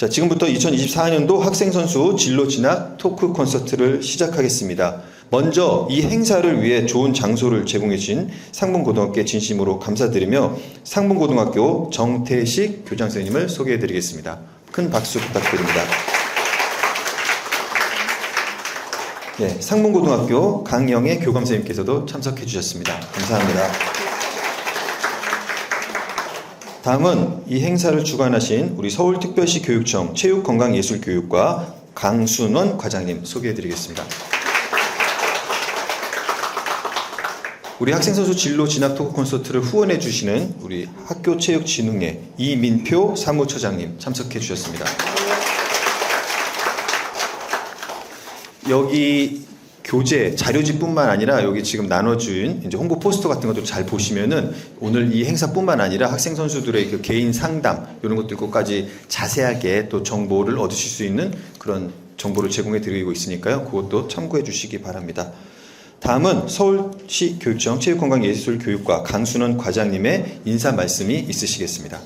자, 지금부터 2024년도 학생선수 진로 진학 토크 콘서트를 시작하겠습니다. 먼저 이 행사를 위해 좋은 장소를 제공해 주신 상문고등학교에 진심으로 감사드리며 상문고등학교 정태식 교장 선생님을 소개해 드리겠습니다. 큰 박수 부탁드립니다. 네, 상문고등학교 강영애 교감 선생님께서도 참석해 주셨습니다. 감사합니다. 다음은 이 행사를 주관하신 우리 서울특별시 교육청 체육건강예술교육과 강순원 과장님 소개해 드리겠습니다. 우리 학생선수 진로 진학 토크 콘서트를 후원해 주시는 우리 학교체육진흥회 이민표 사무처장님 참석해 주셨습니다. 여기 교재, 자료집뿐만 아니라 여기 지금 나눠준 이제 홍보 포스터 같은 것도 잘 보시면은 오늘 이 행사뿐만 아니라 학생 선수들의 그 개인 상담 이런 것들까지 자세하게 또 정보를 얻으실 수 있는 그런 정보를 제공해 드리고 있으니까요. 그것도 참고해 주시기 바랍니다. 다음은 서울시 교육청 체육건강예술교육과 강순원 과장님의 인사 말씀이 있으시겠습니다.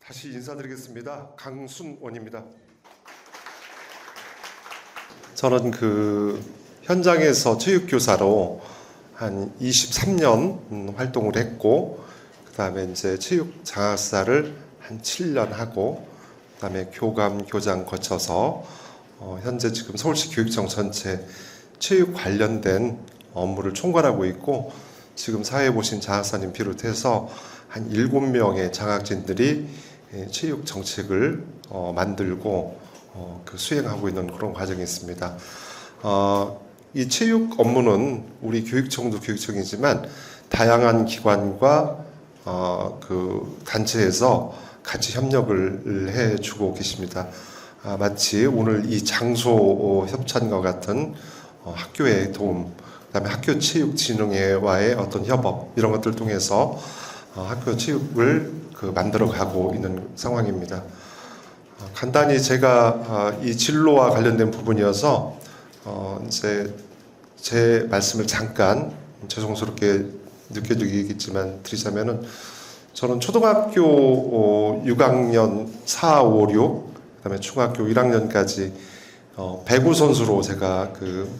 다시 인사드리겠습니다. 강순원입니다. 저는 현장에서 체육교사로 한 23년 활동을 했고, 그 다음에 이제 체육장학사를 한 7년 하고, 그 다음에 교감, 교장 거쳐서, 현재 지금 서울시 교육청 전체 체육 관련된 업무를 총괄하고 있고, 지금 사회에 보신 장학사님 비롯해서 한 7명의 장학진들이 체육 정책을 만들고, 수행하고 있는 그런 과정이 있습니다. 이 체육 업무는 우리 교육청도 교육청이지만 다양한 기관과 단체에서 같이 협력을 해주고 계십니다. 마치 오늘 이 장소 협찬과 같은 학교의 도움, 그다음에 학교 체육진흥회와의 어떤 협업 이런 것들을 통해서 학교 체육을 만들어가고 있는 상황입니다. 간단히 제가 이 진로와 관련된 부분이어서 이제 제 말씀을 잠깐 죄송스럽게 느껴지겠지만 드리자면은 저는 초등학교 6학년 4, 5, 6 그다음에 중학교 1학년까지 배구 선수로 제가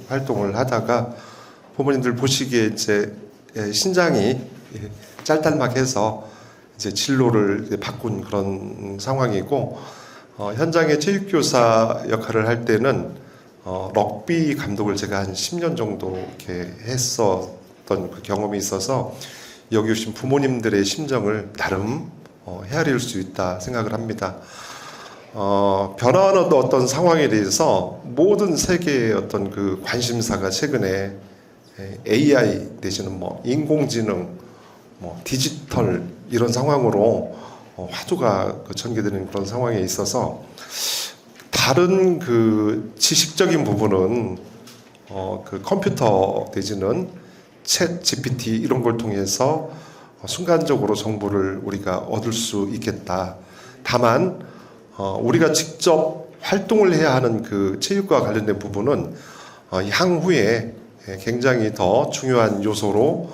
활동을 하다가 부모님들 보시기에 이제 신장이 짤달막해서 이제 진로를 바꾼 그런 상황이고 현장의 체육교사 역할을 할 때는 럭비 감독을 제가 한 10년 정도 이렇게 했었던 그 경험이 있어서 여기 오신 부모님들의 심정을 나름 헤아릴 수 있다 생각을 합니다. 변화하는 어떤 상황에 대해서 모든 세계의 어떤 관심사가 최근에 AI 내지는 인공지능, 디지털 이런 상황으로 화두가 전개되는 그런 상황에 있어서 다른 지식적인 부분은 컴퓨터 내지는 챗 GPT 이런 걸 통해서 순간적으로 정보를 우리가 얻을 수 있겠다. 다만 우리가 직접 활동을 해야 하는 체육과 관련된 부분은 향후에 굉장히 더 중요한 요소로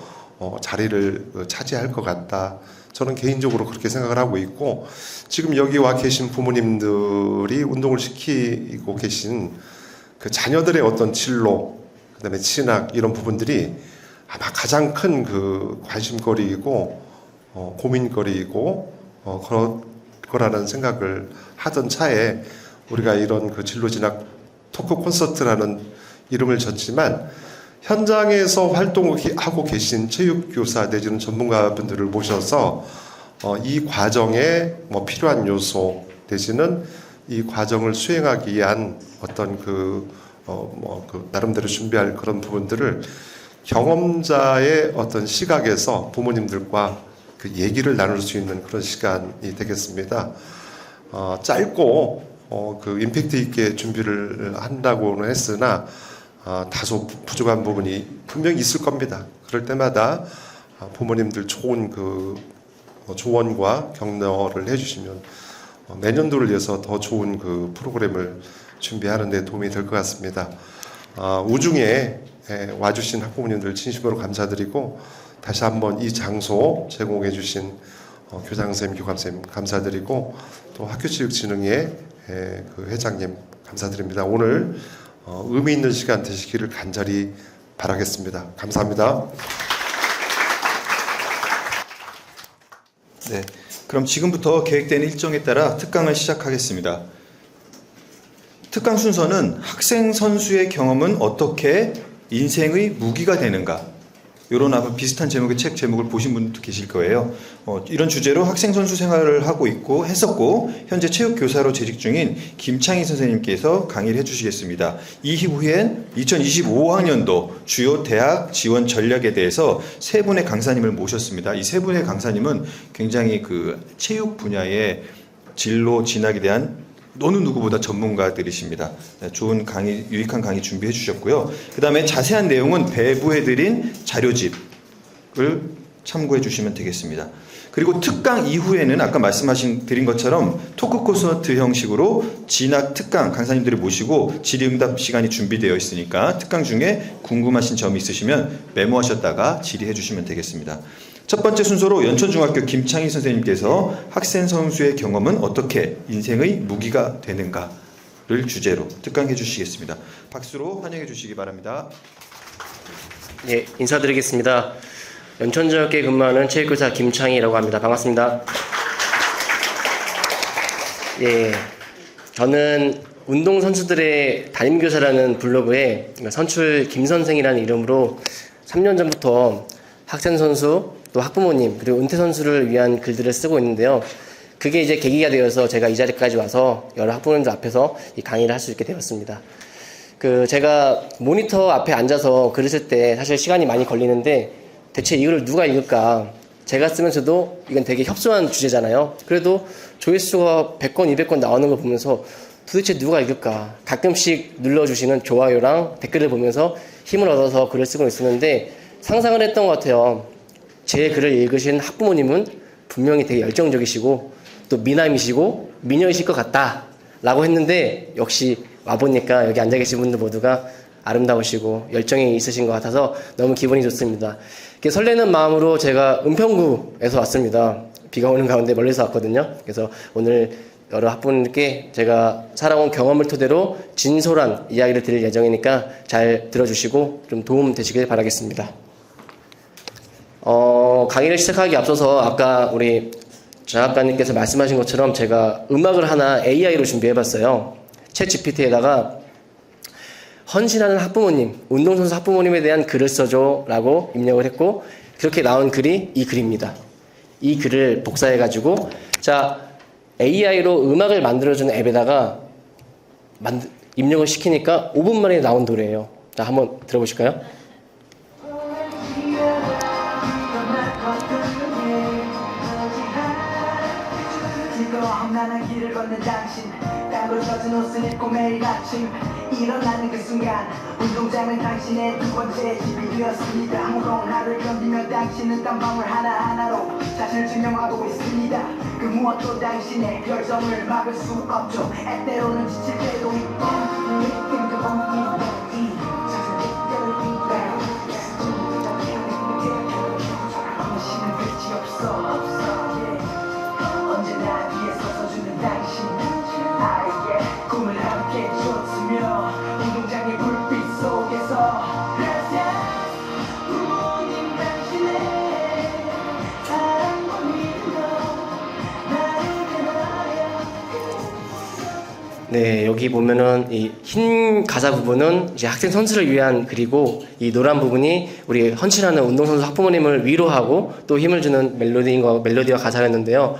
자리를 차지할 것 같다. 저는 개인적으로 그렇게 생각을 하고 있고 지금 여기 와 계신 부모님들이 운동을 시키고 계신 자녀들의 어떤 진로, 그다음에 진학 이런 부분들이 아마 가장 큰 관심거리이고 고민거리이고 그럴 거라는 생각을 하던 차에 우리가 이런 진로 진학 토크 콘서트라는 이름을 졌지만 현장에서 활동하고 계신 체육교사 내지는 전문가분들을 모셔서 이 과정에 필요한 요소 내지는 이 과정을 수행하기 위한 어떤 나름대로 준비할 그런 부분들을 경험자의 어떤 시각에서 부모님들과 얘기를 나눌 수 있는 그런 시간이 되겠습니다. 짧고 임팩트 있게 준비를 한다고는 했으나 다소 부족한 부분이 분명히 있을 겁니다. 그럴 때마다 부모님들 좋은 조언과 격려를 해주시면 내년도를 위해서 더 좋은 프로그램을 준비하는 데 도움이 될 것 같습니다. 우중에 와주신 학부모님들 진심으로 감사드리고 다시 한번 이 장소 제공해 주신 교장선생님, 교감선생님 감사드리고 또 학교체육진흥회 그 회장님 감사드립니다. 오늘 의미 있는 시간 되시기를 간절히 바라겠습니다. 감사합니다. 네, 그럼 지금부터 계획된 일정에 따라 특강을 시작하겠습니다. 특강 순서는 학생 선수의 경험은 어떻게 인생의 무기가 되는가, 이런 아마 비슷한 제목의 책 제목을 보신 분도 계실 거예요. 이런 주제로 학생 선수 생활을 하고 있고 했었고 현재 체육교사로 재직 중인 김창희 선생님께서 강의를 해주시겠습니다. 이후엔 2025학년도 주요 대학 지원 전략에 대해서 세 분의 강사님을 모셨습니다. 이 세 분의 강사님은 굉장히 그 체육 분야의 진로 진학에 대한 어느 누구보다 전문가들이십니다. 좋은 강의, 유익한 강의 준비해 주셨고요. 그 다음에 자세한 내용은 배부해드린 자료집을 참고해 주시면 되겠습니다. 그리고 특강 이후에는 아까 드린 것처럼 토크 콘서트 형식으로 진학 특강 강사님들을 모시고 질의응답 시간이 준비되어 있으니까 특강 중에 궁금하신 점이 있으시면 메모하셨다가 질의해 주시면 되겠습니다. 첫 번째 순서로 연천중학교 김창희 선생님께서 학생 선수의 경험은 어떻게 인생의 무기가 되는가를 주제로 특강해 주시겠습니다. 박수로 환영해 주시기 바랍니다. 예, 인사드리겠습니다. 연천중학교에 근무하는 체육교사 김창희라고 합니다. 반갑습니다. 예, 저는 운동선수들의 담임교사라는 블로그에 선출 김선생이라는 이름으로 3년 전부터 학생선수, 또 학부모님, 그리고 은퇴선수를 위한 글들을 쓰고 있는데요. 그게 이제 계기가 되어서 제가 이 자리까지 와서 여러 학부모님들 앞에서 이 강의를 할 수 있게 되었습니다. 제가 모니터 앞에 앉아서 글을 쓸 때 사실 시간이 많이 걸리는데 대체 이거를 누가 읽을까? 제가 쓰면서도 이건 되게 협소한 주제잖아요. 그래도 조회수가 100건, 200건 나오는 걸 보면서 도대체 누가 읽을까? 가끔씩 눌러주시는 좋아요랑 댓글을 보면서 힘을 얻어서 글을 쓰고 있었는데 상상을 했던 것 같아요. 제 글을 읽으신 학부모님은 분명히 되게 열정적이시고 또 미남이시고 미녀이실 것 같다 라고 했는데 역시 와보니까 여기 앉아 계신 분들 모두가 아름다우시고 열정이 있으신 것 같아서 너무 기분이 좋습니다. 이렇게 설레는 마음으로 제가 은평구에서 왔습니다. 비가 오는 가운데 멀리서 왔거든요. 그래서 오늘 여러 학부모님께 제가 살아온 경험을 토대로 진솔한 이야기를 드릴 예정이니까 잘 들어주시고 좀 도움 되시길 바라겠습니다. 강의를 시작하기 앞서서 아까 우리 장학관님께서 말씀하신 것처럼 제가 음악을 하나 AI로 준비해봤어요. 챗 GPT에다가 헌신하는 학부모님, 운동선수 학부모님에 대한 글을 써줘 라고 입력을 했고 그렇게 나온 글이 이 글입니다. 이 글을 복사해가지고 자 AI로 음악을 만들어주는 앱에다가 입력을 시키니까 5분 만에 나온 노래예요. 자 한번 들어보실까요? 험난한 길을 걷는 당신 땀으로 젖은 옷을 입고 매일 아침 일어나는 그 순간 운동장은 당신의 두 번째 집이 되었습니다. 무거운 하루를 견디며 당신은 땀방울 하나하나로 자신을 증명하고 있습니다. 그 무엇도 당신의 열정을 막을 수 없죠. 때로는 지칠 때도 있고 당신은 끝이 없어. 언제나 뒤에 서서주는 당신 나에게 꿈을 함께 줬으며 운동장의 불빛 속에서 부모님 당신의 사랑과 믿음 나를 변화하여. 네, 여기 보면은 이 흰 가사 부분은 이제 학생 선수를 위한 글이고 이 노란 부분이 우리 헌신하는 운동선수 학부모님을 위로하고 또 힘을 주는 멜로디와 가사였는데요.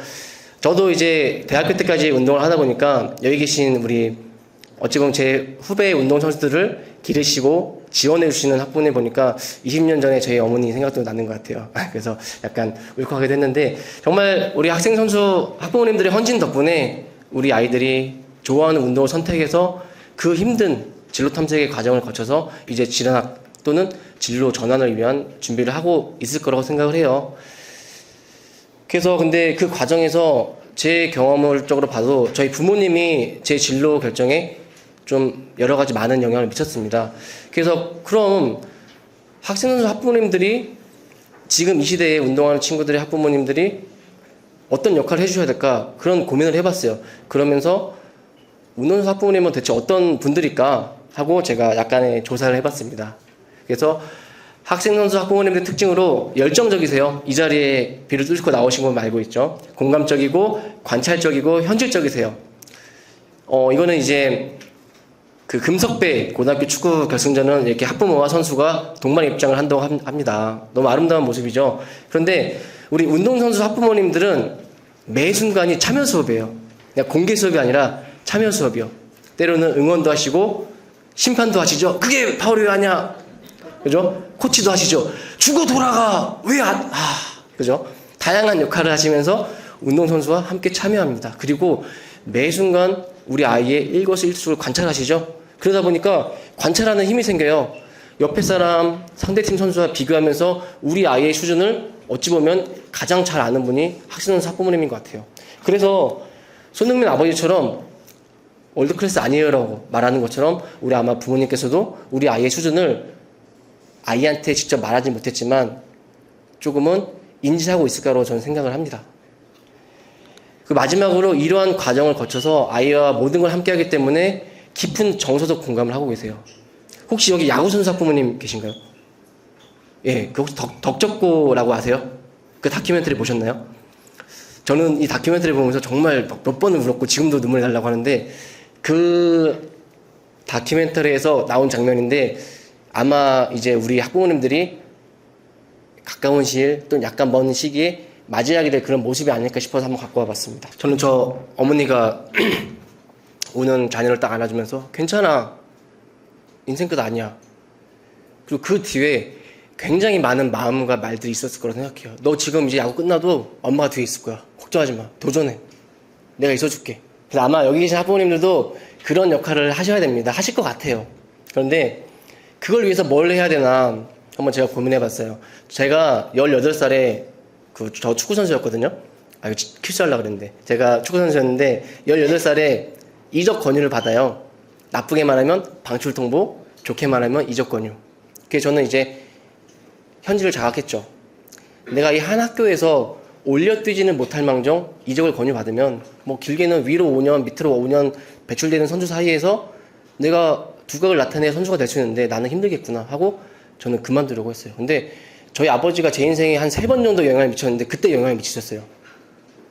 저도 이제 대학교 때까지 운동을 하다 보니까 여기 계신 우리 어찌 보면 제 후배 운동선수들을 기르시고 지원해 주시는 학부모님 보니까 20년 전에 저희 어머니 생각도 나는 것 같아요. 그래서 약간 울컥하게 됐는데 정말 우리 학생 선수 학부모님들의 헌신 덕분에 우리 아이들이 좋아하는 운동을 선택해서 그 힘든 진로 탐색의 과정을 거쳐서 이제 진학 또는 진로 전환을 위한 준비를 하고 있을 거라고 생각을 해요. 그래서 근데 그 과정에서 제 경험적으로 봐도 저희 부모님이 제 진로 결정에 좀 여러 가지 많은 영향을 미쳤습니다. 그래서 그럼 학생선수 학부모님들이 지금 이 시대에 운동하는 친구들의 학부모님들이 어떤 역할을 해주셔야 될까 그런 고민을 해봤어요. 그러면서 운동선수 학부모님은 대체 어떤 분들일까 하고 제가 약간의 조사를 해봤습니다. 그래서 학생 선수 학부모님들 특징으로 열정적이세요. 이 자리에 비를 뚫고 나오신 건 알고 있죠. 공감적이고 관찰적이고 현실적이세요. 이거는 이제 그 금석배 고등학교 축구 결승전은 이렇게 학부모와 선수가 동반 입장을 한다고 합니다. 너무 아름다운 모습이죠. 그런데 우리 운동선수 학부모님들은 매 순간이 참여 수업이에요. 그냥 공개 수업이 아니라 참여 수업이요. 때로는 응원도 하시고 심판도 하시죠. 그게 파울이 왜 하냐? 그죠? 코치도 하시죠. 죽어 돌아가! 왜 안, 그죠? 다양한 역할을 하시면서 운동선수와 함께 참여합니다. 그리고 매 순간 우리 아이의 일거수일투족을 관찰하시죠? 그러다 보니까 관찰하는 힘이 생겨요. 옆에 사람, 상대팀 선수와 비교하면서 우리 아이의 수준을 어찌 보면 가장 잘 아는 분이 학생선수 학부모님인 것 같아요. 그래서 손흥민 아버지처럼 월드클래스 아니에요라고 말하는 것처럼 우리 아마 부모님께서도 우리 아이의 수준을 아이한테 직접 말하지 못했지만 조금은 인지하고 있을까로 저는 생각을 합니다. 그 마지막으로 이러한 과정을 거쳐서 아이와 모든 걸 함께 하기 때문에 깊은 정서적 공감을 하고 계세요. 혹시 여기 야구선수 학부모님 계신가요? 예, 그 혹시 덕적고라고 아세요? 그 다큐멘터리 보셨나요? 저는 이 다큐멘터리 보면서 정말 몇 번을 울었고 지금도 눈물이 나려고 하는데 그 다큐멘터리에서 나온 장면인데 아마 이제 우리 학부모님들이 가까운 시일 또는 약간 먼 시기에 맞이하게 될 그런 모습이 아닐까 싶어서 한번 갖고 와봤습니다. 저는 저 어머니가 우는 자녀를 딱 안아주면서 괜찮아, 인생 끝 아니야. 그리고 그 뒤에 굉장히 많은 마음과 말들이 있었을 거라고 생각해요. 너 지금 이제 야구 끝나도 엄마가 뒤에 있을 거야. 걱정하지 마. 도전해. 내가 있어줄게. 그래서 아마 여기 계신 학부모님들도 그런 역할을 하셔야 됩니다. 하실 것 같아요. 그런데 그걸 위해서 뭘 해야 되나 한번 제가 고민해봤어요. 제가 18살에 저 축구선수였거든요. 이거 퀴즈하려고 그랬는데. 제가 축구선수였는데 18살에 이적 권유를 받아요. 나쁘게 말하면 방출통보, 좋게 말하면 이적 권유. 그래서 저는 이제 현실을 자각했죠. 내가 이 한 학교에서 올려 뛰지는 못할 망정 이적을 권유받으면 뭐 길게는 위로 5년, 밑으로 5년 배출되는 선수 사이에서 내가 두각을 나타내 선수가 될 수 있는데 나는 힘들겠구나 하고 저는 그만두려고 했어요. 근데 저희 아버지가 제 인생에 한 3번 정도 영향을 미쳤는데 그때 영향을 미치셨어요.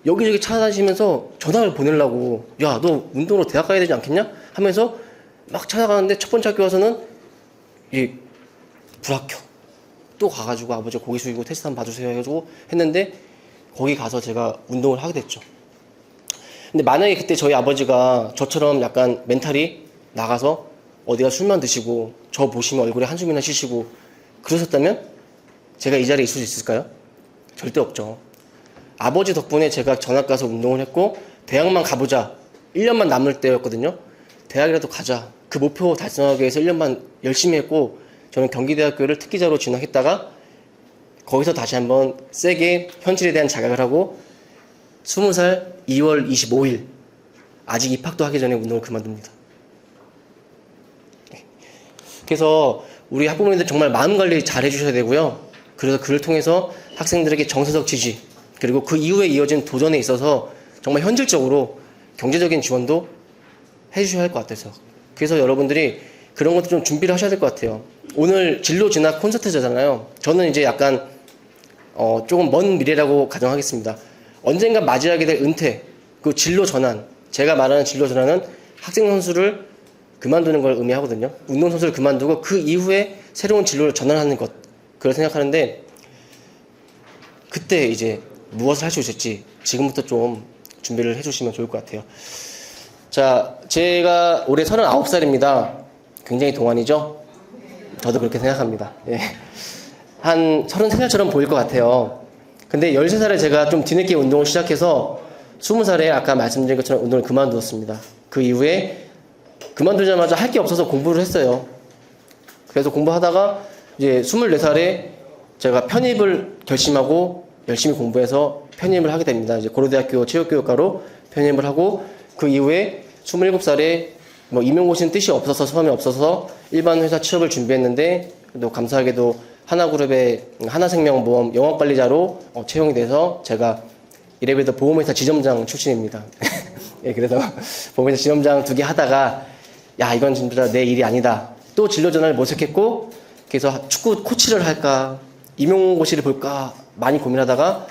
여기저기 찾아다니면서 전화를 보내려고 야, 너 운동으로 대학 가야 되지 않겠냐? 하면서 막 찾아가는데 첫 번째 학교 와서는 이 불합격. 또 가가지고 아버지 고개 숙이고 테스트 한번 봐주세요 해가지고 했는데 거기 가서 제가 운동을 하게 됐죠. 근데 만약에 그때 저희 아버지가 저처럼 약간 멘탈이 나가서 어디가 술만 드시고 저 보시면 얼굴에 한숨이나 쉬시고 그러셨다면 제가 이 자리에 있을 수 있을까요? 절대 없죠. 아버지 덕분에 제가 전학 가서 운동을 했고 대학만 가보자. 1년만 남을 때였거든요. 대학이라도 가자. 그 목표 달성하기 위해서 1년만 열심히 했고 저는 경기대학교를 특기자로 진학했다가 거기서 다시 한번 세게 현실에 대한 자각을 하고 20살 2월 25일 아직 입학도 하기 전에 운동을 그만둡니다. 그래서 우리 학부모님들 정말 마음 관리 잘 해주셔야 되고요. 그래서 그를 통해서 학생들에게 정서적 지지 그리고 그 이후에 이어진 도전에 있어서 정말 현실적으로 경제적인 지원도 해주셔야 할 것 같아서 그래서 여러분들이 그런 것도 좀 준비를 하셔야 될 것 같아요. 오늘 진로 진학 콘서트잖아요. 저는 이제 약간 조금 먼 미래라고 가정하겠습니다. 언젠가 맞이하게 될 은퇴, 그 진로 전환. 제가 말하는 진로 전환은 학생 선수를 그만두는 걸 의미하거든요. 운동 선수를 그만두고 그 이후에 새로운 진로를 전환하는 것. 그걸 생각하는데 그때 이제 무엇을 할 수 있을지 지금부터 좀 준비를 해주시면 좋을 것 같아요. 자, 제가 올해 39살입니다. 굉장히 동안이죠? 저도 그렇게 생각합니다. 예. 한 33살처럼 보일 것 같아요. 근데 13살에 제가 좀 뒤늦게 운동을 시작해서 20살에 아까 말씀드린 것처럼 운동을 그만두었습니다. 그 이후에 그만두자마자 할 게 없어서 공부를 했어요. 그래서 공부하다가 이제 24살에 제가 편입을 결심하고 열심히 공부해서 편입을 하게 됩니다. 이제 고려대학교 체육교육과로 편입을 하고 그 이후에 27살에 뭐 임용고시는 뜻이 없어서 수험이 없어서 일반 회사 취업을 준비했는데 또 감사하게도 하나그룹의 하나생명보험 영업관리자로 채용이 돼서 제가 이래봬도 보험회사 지점장 출신입니다. 예, 그래서 보험회사 지점장 2개 하다가 야 이건 진짜 내 일이 아니다. 또 진로 전환을 모색했고 그래서 축구 코치를 할까 임용고시를 볼까 많이 고민하다가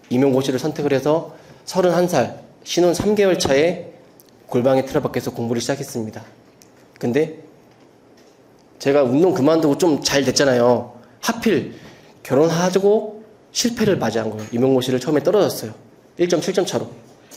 임용고시를 선택을 해서 31살 신혼 3개월 차에 골방에 틀어박혀서 공부를 시작했습니다. 근데 제가 운동 그만두고 좀 잘 됐잖아요. 하필 결혼하고 실패를 맞이한 거예요. 임용고시를 처음에 떨어졌어요. 1.7점 차로.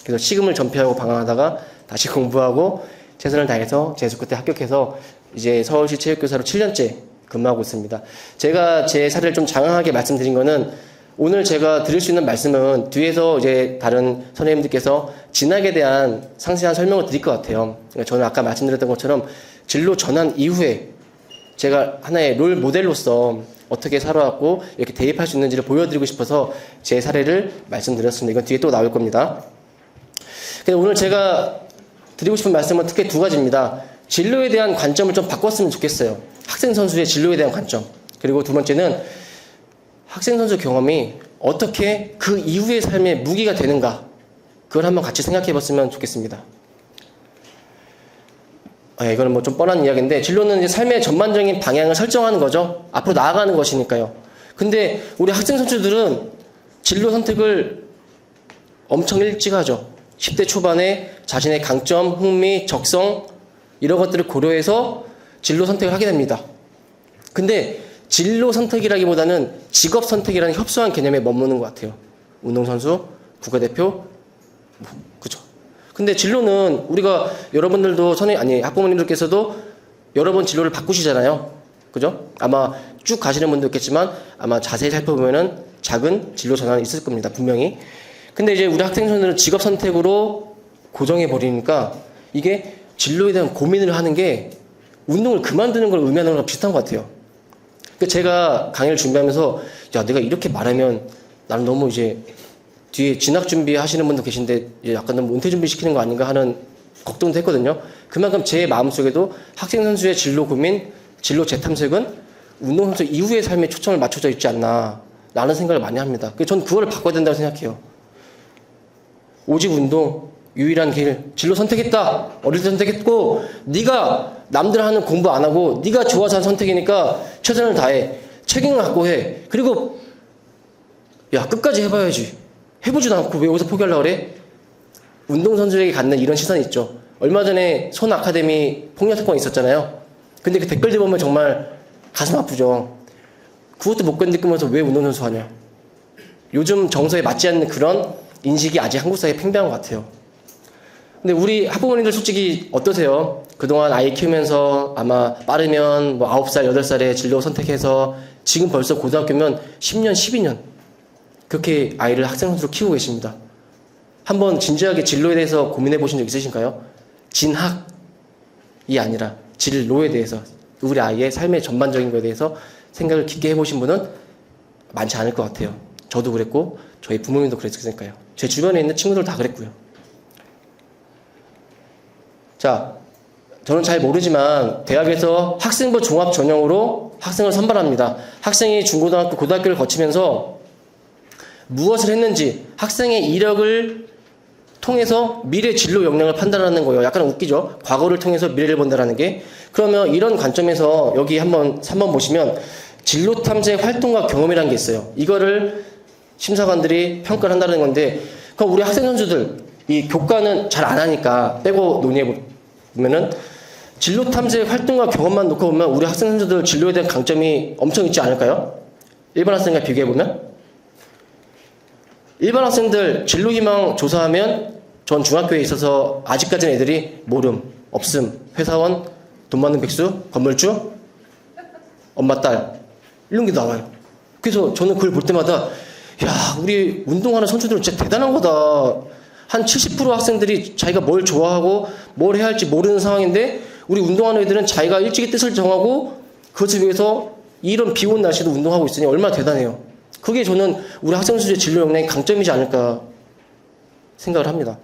그래서 시금을 전폐하고 방황하다가 다시 공부하고 최선을 다해서 재수 끝에 합격해서 이제 서울시 체육교사로 7년째 근무하고 있습니다. 제가 제 사례를 좀 장황하게 말씀드린 거는 오늘 제가 드릴 수 있는 말씀은 뒤에서 이제 다른 선생님들께서 진학에 대한 상세한 설명을 드릴 것 같아요. 그러니까 저는 아까 말씀드렸던 것처럼 진로 전환 이후에 제가 하나의 롤 모델로서 어떻게 살아왔고 이렇게 대입할 수 있는지를 보여드리고 싶어서 제 사례를 말씀드렸습니다. 이건 뒤에 또 나올 겁니다. 그래서 오늘 제가 드리고 싶은 말씀은 특히 2가지입니다. 진로에 대한 관점을 좀 바꿨으면 좋겠어요. 학생 선수의 진로에 대한 관점. 그리고 2번째는 학생 선수 경험이 어떻게 그 이후의 삶의 무기가 되는가. 그걸 한번 같이 생각해 봤으면 좋겠습니다. 이거는 뭐 좀 뻔한 이야기인데 진로는 이제 삶의 전반적인 방향을 설정하는 거죠. 앞으로 나아가는 것이니까요. 근데 우리 학생 선수들은 진로 선택을 엄청 일찍 하죠. 10대 초반에 자신의 강점, 흥미, 적성 이런 것들을 고려해서 진로 선택을 하게 됩니다. 근데 진로 선택이라기보다는 직업 선택이라는 협소한 개념에 머무는 것 같아요. 운동선수, 국가대표, 그죠. 근데 진로는 우리가 여러분들도 학부모님들께서도 여러 번 진로를 바꾸시잖아요. 그죠? 아마 쭉 가시는 분도 있겠지만 아마 자세히 살펴보면은 작은 진로 전환이 있을 겁니다. 분명히. 근데 이제 우리 학생 선수들은 직업 선택으로 고정해 버리니까 이게 진로에 대한 고민을 하는 게 운동을 그만두는 걸 의미하는 거랑 비슷한 것 같아요. 그러니까 제가 강의를 준비하면서 야 내가 이렇게 말하면 나는 너무 이제 뒤에 진학 준비하시는 분도 계신데 이제 약간 너무 은퇴 준비 시키는 거 아닌가 하는 걱정도 했거든요. 그만큼 제 마음속에도 학생 선수의 진로 고민, 진로 재탐색은 운동선수 이후의 삶에 초점을 맞춰져 있지 않나 라는 생각을 많이 합니다. 전 그걸 바꿔야 된다고 생각해요. 오직 운동, 유일한 길, 진로 선택했다. 어릴 때 선택했고 네가 남들 하는 공부 안 하고 네가 좋아서 한 선택이니까 최선을 다해. 책임을 갖고 해. 그리고 야 끝까지 해봐야지. 해보지도 않고 왜 여기서 포기하려고 그래? 운동선수에게 갖는 이런 시선이 있죠. 얼마 전에 손 아카데미 폭력 사건이 있었잖아요. 근데 그 댓글들 보면 정말 가슴 아프죠. 그것도 못 견디면서 왜 운동선수 하냐. 요즘 정서에 맞지 않는 그런 인식이 아직 한국 사회에 팽배한 것 같아요. 근데 우리 학부모님들 솔직히 어떠세요? 그동안 아이 키우면서 아마 빠르면 뭐 9살, 8살에 진로 선택해서 지금 벌써 고등학교면 10년, 12년 그렇게 아이를 학생 선수로 키우고 계십니다. 한번 진지하게 진로에 대해서 고민해 보신 적 있으신가요? 진학이 아니라 진로에 대해서 우리 아이의 삶의 전반적인 것에 대해서 생각을 깊게 해보신 분은 많지 않을 것 같아요. 저도 그랬고 저희 부모님도 그랬으니까요. 제 주변에 있는 친구들 다 그랬고요. 자, 저는 잘 모르지만 대학에서 학생부 종합 전형으로 학생을 선발합니다. 학생이 중고등학교, 고등학교를 거치면서 무엇을 했는지 학생의 이력을 통해서 미래 진로 역량을 판단하는 거예요. 약간 웃기죠? 과거를 통해서 미래를 본다는 게. 그러면 이런 관점에서 여기 한번 3번 보시면 진로 탐색 활동과 경험이라는 게 있어요. 이거를 심사관들이 평가를 한다는 건데 그럼 우리 학생 선수들 이 교과는 잘 안 하니까 빼고 논의해 보면은 진로 탐색 활동과 경험만 놓고 보면 우리 학생 선수들 진로에 대한 강점이 엄청 있지 않을까요? 일반 학생과 비교해 보면 일반 학생들 진로 희망 조사하면 전 중학교에 있어서 아직까지는 애들이 모름, 없음, 회사원, 돈 많은 백수, 건물주, 엄마 딸 이런 게 나와요. 그래서 저는 그걸 볼 때마다 야 우리 운동하는 선수들은 진짜 대단한 거다. 한 70% 학생들이 자기가 뭘 좋아하고 뭘 해야 할지 모르는 상황인데 우리 운동하는 애들은 자기가 일찍이 뜻을 정하고 그것을 위해서 이런 비 온 날씨도 운동하고 있으니 얼마나 대단해요. 그게 저는 우리 학생 선수의 진로 역량의 강점이지 않을까 생각을 합니다.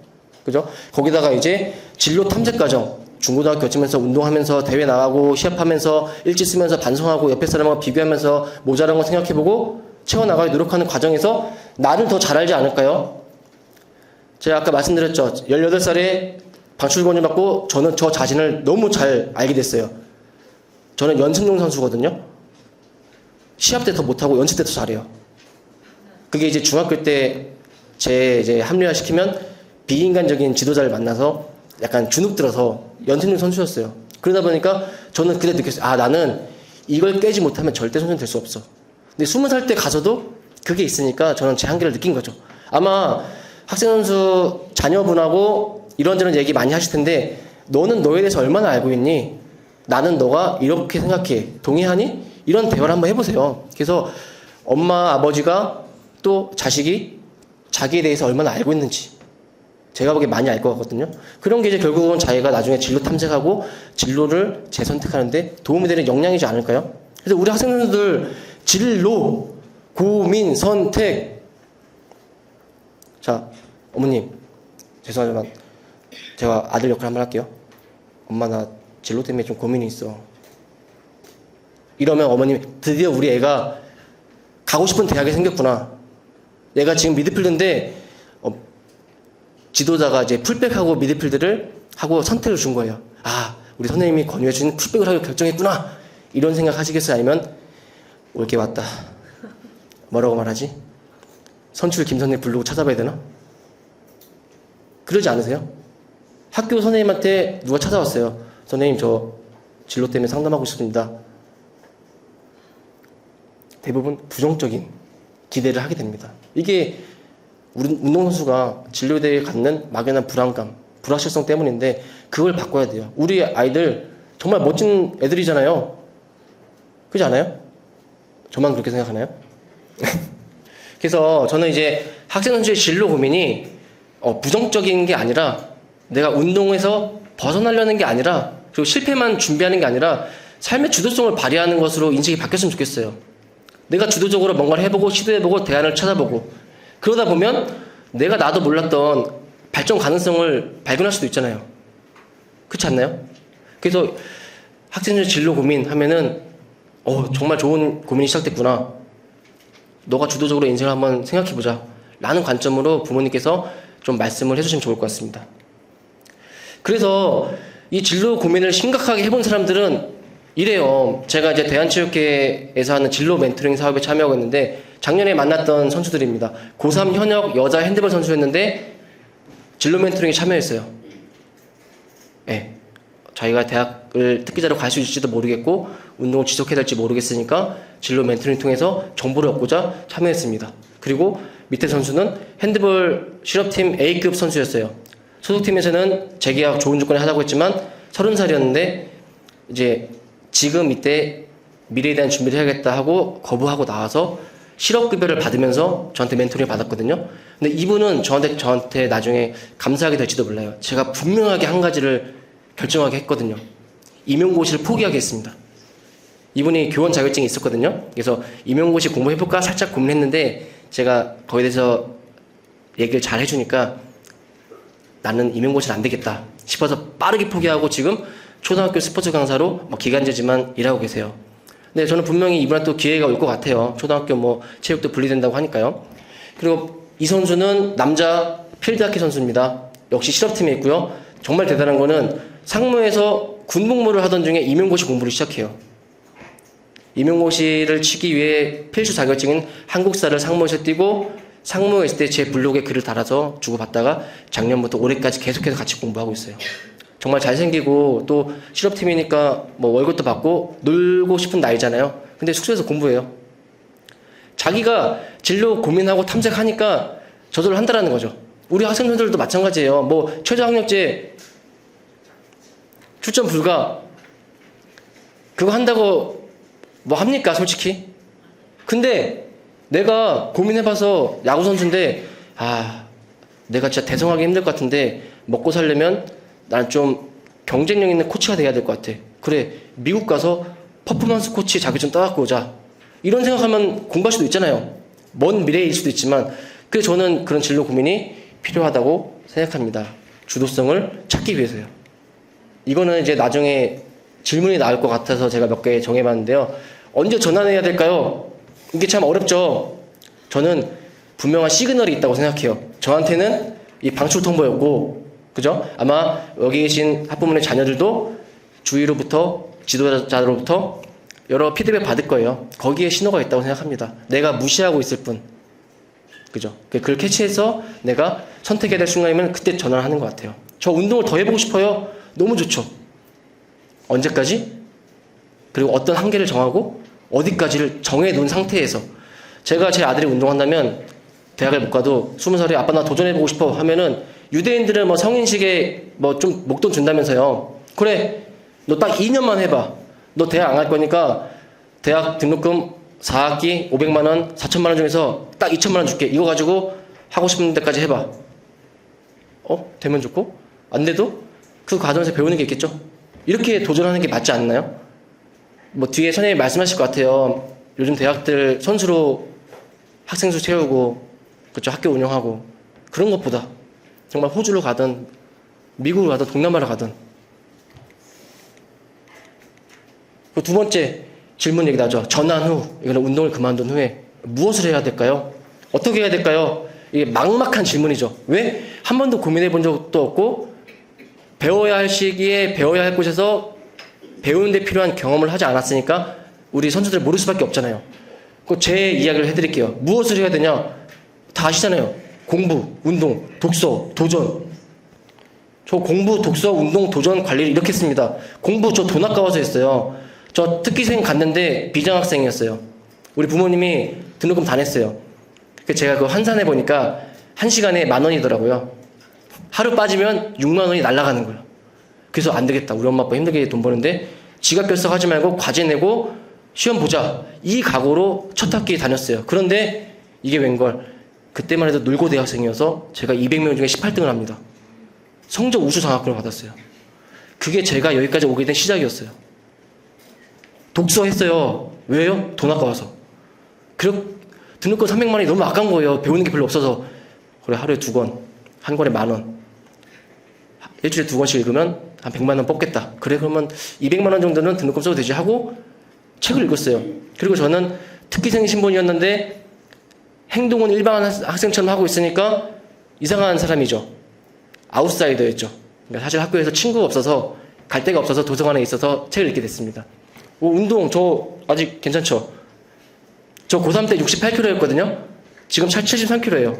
그죠? 거기다가 이제 진로 탐색 과정, 중고등학교 거치면서 운동하면서 대회 나가고 시합하면서 일지 쓰면서 반성하고 옆에 사람하고 비교하면서 모자란 거 생각해보고 채워나가기 노력하는 과정에서 나를 더 잘 알지 않을까요? 제가 아까 말씀드렸죠. 18살에 방출 권유 받고 저는 저 자신을 너무 잘 알게 됐어요. 저는 연습용 선수거든요. 시합 때 더 못하고 연습 때 더 잘해요. 그게 이제 중학교 때 이제 합리화 시키면 비인간적인 지도자를 만나서 약간 주눅 들어서 연습용 선수였어요. 그러다 보니까 저는 그때 느꼈어요. 아, 나는 이걸 깨지 못하면 절대 선수는 될 수 없어. 근데 20살 때 가서도 그게 있으니까 저는 제 한계를 느낀 거죠. 아마 학생 선수 자녀분하고 이런저런 얘기 많이 하실 텐데 너는 너에 대해서 얼마나 알고 있니? 나는 너가 이렇게 생각해. 동의하니? 이런 대화를 한번 해보세요. 그래서 엄마, 아버지가 또 자식이 자기에 대해서 얼마나 알고 있는지 제가 보기에 많이 알 것 같거든요. 그런 게 이제 결국은 자기가 나중에 진로 탐색하고 진로를 재선택하는데 도움이 되는 역량이지 않을까요? 그래서 우리 학생들 진로, 고민, 선택. 자, 어머님, 죄송하지만 제가 아들 역할 한번 할게요. 엄마, 나 진로 때문에 좀 고민이 있어. 이러면 어머님이 드디어 우리 애가 가고 싶은 대학이 생겼구나. 얘가 지금 미드필드인데 지도자가 이제 풀백하고 미드필드를 하고 선택을 준 거예요. 아, 우리 선생님이 권유해 준 풀백을 하기로 결정했구나. 이런 생각 하시겠어요? 아니면 올 게 왔다. 뭐라고 말하지? 선출 김선생 부르고 찾아봐야 되나? 그러지 않으세요? 학교 선생님한테 누가 찾아왔어요. 선생님, 저 진로 때문에 상담하고 싶습니다. 대부분 부정적인 기대를 하게 됩니다. 이게 우리 운동선수가 진로대에 갖는 막연한 불안감, 불확실성 때문인데 그걸 바꿔야 돼요. 우리 아이들 정말 멋진 애들이잖아요. 그렇지 않아요? 저만 그렇게 생각하나요? 그래서 저는 이제 학생 선수의 진로 고민이 부정적인 게 아니라 내가 운동에서 벗어나려는 게 아니라 그리고 실패만 준비하는 게 아니라 삶의 주도성을 발휘하는 것으로 인식이 바뀌었으면 좋겠어요. 내가 주도적으로 뭔가를 해보고 시도해보고 대안을 찾아보고 그러다 보면 내가 나도 몰랐던 발전 가능성을 발견할 수도 있잖아요. 그렇지 않나요? 그래서 학생들 진로 고민하면은 정말 좋은 고민이 시작됐구나. 너가 주도적으로 인생을 한번 생각해보자 라는 관점으로 부모님께서 좀 말씀을 해주시면 좋을 것 같습니다. 그래서 이 진로 고민을 심각하게 해본 사람들은 이래요. 제가 이제 대한체육회에서 하는 진로 멘토링 사업에 참여하고 있는데 작년에 만났던 선수들입니다. 고3 현역 여자 핸드볼 선수였는데 진로 멘토링에 참여했어요. 네. 자기가 대학을 특기자로 갈 수 있을지도 모르겠고 운동을 지속해야 될지 모르겠으니까 진로 멘토링 통해서 정보를 얻고자 참여했습니다. 그리고 밑에 선수는 핸드볼 실업팀 A급 선수였어요. 소속팀에서는 재계약 좋은 조건에 하자고 했지만 30살이었는데 이제 지금 이때 미래에 대한 준비를 해야겠다 하고 거부하고 나와서 실업급여를 받으면서 저한테 멘토링을 받았거든요. 근데 이분은 저한테 나중에 감사하게 될지도 몰라요. 제가 분명하게 한 가지를 결정하게 했거든요. 임용고시를 포기하게 했습니다. 이분이 교원 자격증이 있었거든요. 그래서 임용고시 공부해볼까 살짝 고민했는데 제가 거기에 대해서 얘기를 잘 해주니까 나는 임용고시는 안 되겠다 싶어서 빠르게 포기하고 지금 초등학교 스포츠 강사로 기간제지만 일하고 계세요. 근데 저는 분명히 이분한테 또 기회가 올 것 같아요. 초등학교 체육도 분리된다고 하니까요. 그리고 이 선수는 남자 필드하키 선수입니다. 역시 실업팀에 있고요. 정말 대단한 거는 상무에서 군복무를 하던 중에 임용고시 공부를 시작해요. 임용고시를 치기 위해 필수 자격증인 한국사를 상무에서 띄고 상무에 있을 때 제 블로그에 글을 달아서 주고받다가 작년부터 올해까지 계속해서 같이 공부하고 있어요. 정말 잘생기고 또 실업팀이니까 월급도 받고 놀고 싶은 나이잖아요. 근데 숙소에서 공부해요. 자기가 진로 고민하고 탐색하니까 저절로 한다라는 거죠. 우리 학생들도 마찬가지예요. 최저학력제 출전 불가 그거 한다고 합니까 솔직히? 근데 내가 고민해봐서 야구선수인데 내가 진짜 대성하기 힘들 것 같은데 먹고 살려면 난 좀 경쟁력 있는 코치가 돼야 될 것 같아. 그래, 미국 가서 퍼포먼스 코치 자격증 따갖고 오자. 이런 생각하면 공부할 수도 있잖아요. 먼 미래일 수도 있지만 그래서 저는 그런 진로 고민이 필요하다고 생각합니다. 주도성을 찾기 위해서요. 이거는 이제 나중에 질문이 나올 것 같아서 제가 몇 개 정해봤는데요. 언제 전환해야 될까요? 이게 참 어렵죠. 저는 분명한 시그널이 있다고 생각해요. 저한테는 이 방출 통보였고, 그죠? 아마 여기 계신 학부모의 자녀들도 주위로부터, 지도자로부터 여러 피드백 받을 거예요. 거기에 신호가 있다고 생각합니다. 내가 무시하고 있을 뿐. 그죠? 그걸 캐치해서 내가 선택해야 될 순간이면 그때 전화를 하는 것 같아요. 저 운동을 더 해보고 싶어요. 너무 좋죠. 언제까지? 그리고 어떤 한계를 정하고 어디까지를 정해놓은 상태에서 제가 제 아들이 운동한다면 대학을 못 가도 20살에 아빠 나 도전해보고 싶어 하면은 유대인들은 뭐 성인식에 뭐 좀 목돈 준다면서요. 그래, 너 딱 2년만 해봐. 너 대학 안 갈 거니까 대학 등록금 4학기 500만 원, 4천만 원 중에서 딱 2천만 원 줄게. 이거 가지고 하고 싶은 데까지 해봐. 되면 좋고 안 돼도 그 과정에서 배우는 게 있겠죠. 이렇게 도전하는 게 맞지 않나요? 뭐 뒤에 선생님이 말씀하실 것 같아요. 요즘 대학들 선수로 학생 수 채우고 그쵸, 학교 운영하고 그런 것보다 정말 호주로 가든 미국으로 가든 동남아로 가든. 그 두 번째 질문 얘기 나죠. 전환 후, 이거는 운동을 그만둔 후에 무엇을 해야 될까요? 어떻게 해야 될까요? 이게 막막한 질문이죠. 왜? 한 번도 고민해 본 적도 없고 배워야 할 시기에 배워야 할 곳에서 배우는 데 필요한 경험을 하지 않았으니까 우리 선수들 모를 수밖에 없잖아요. 제 이야기를 해드릴게요. 무엇을 해야 되냐? 다 아시잖아요. 공부, 운동, 독서, 도전. 저 공부, 독서, 운동, 도전 관리를 이렇게 했습니다. 공부 저 돈 아까워서 했어요. 저 특기생 갔는데 비장학생이었어요. 우리 부모님이 등록금 다 냈어요. 제가 그거 환산해 보니까 1시간에 10,000원이더라고요. 하루 빠지면 6만 원이 날아가는 거예요. 그래서 안 되겠다. 우리 엄마 아빠 힘들게 돈 버는데 지각 결석하지 말고 과제 내고 시험 보자. 이 각오로 첫 학기 다녔어요. 그런데 이게 웬걸. 그때만 해도 놀고 대학생이어서 제가 200명 중에 18등을 합니다. 성적 우수 장학금을 받았어요. 그게 제가 여기까지 오게 된 시작이었어요. 독서했어요. 왜요? 돈 아까워서. 등록금 300만 원이 너무 아까운 거예요. 배우는 게 별로 없어서. 그래, 하루에 2권, 한 권에 10,000원. 일주일에 2권씩 읽으면 한 100만 원 뽑겠다. 그래, 그러면 200만 원 정도는 등록금 써도 되지 하고 책을 읽었어요. 그리고 저는 특기생 신분이었는데 행동은 일반 학생처럼 하고 있으니까 이상한 사람이죠. 아웃사이더였죠. 그러니까 사실 학교에서 친구가 없어서 갈 데가 없어서 도서관에 있어서 책을 읽게 됐습니다. 운동 저 아직 괜찮죠? 저 고3 때 68kg였거든요. 지금 73kg예요.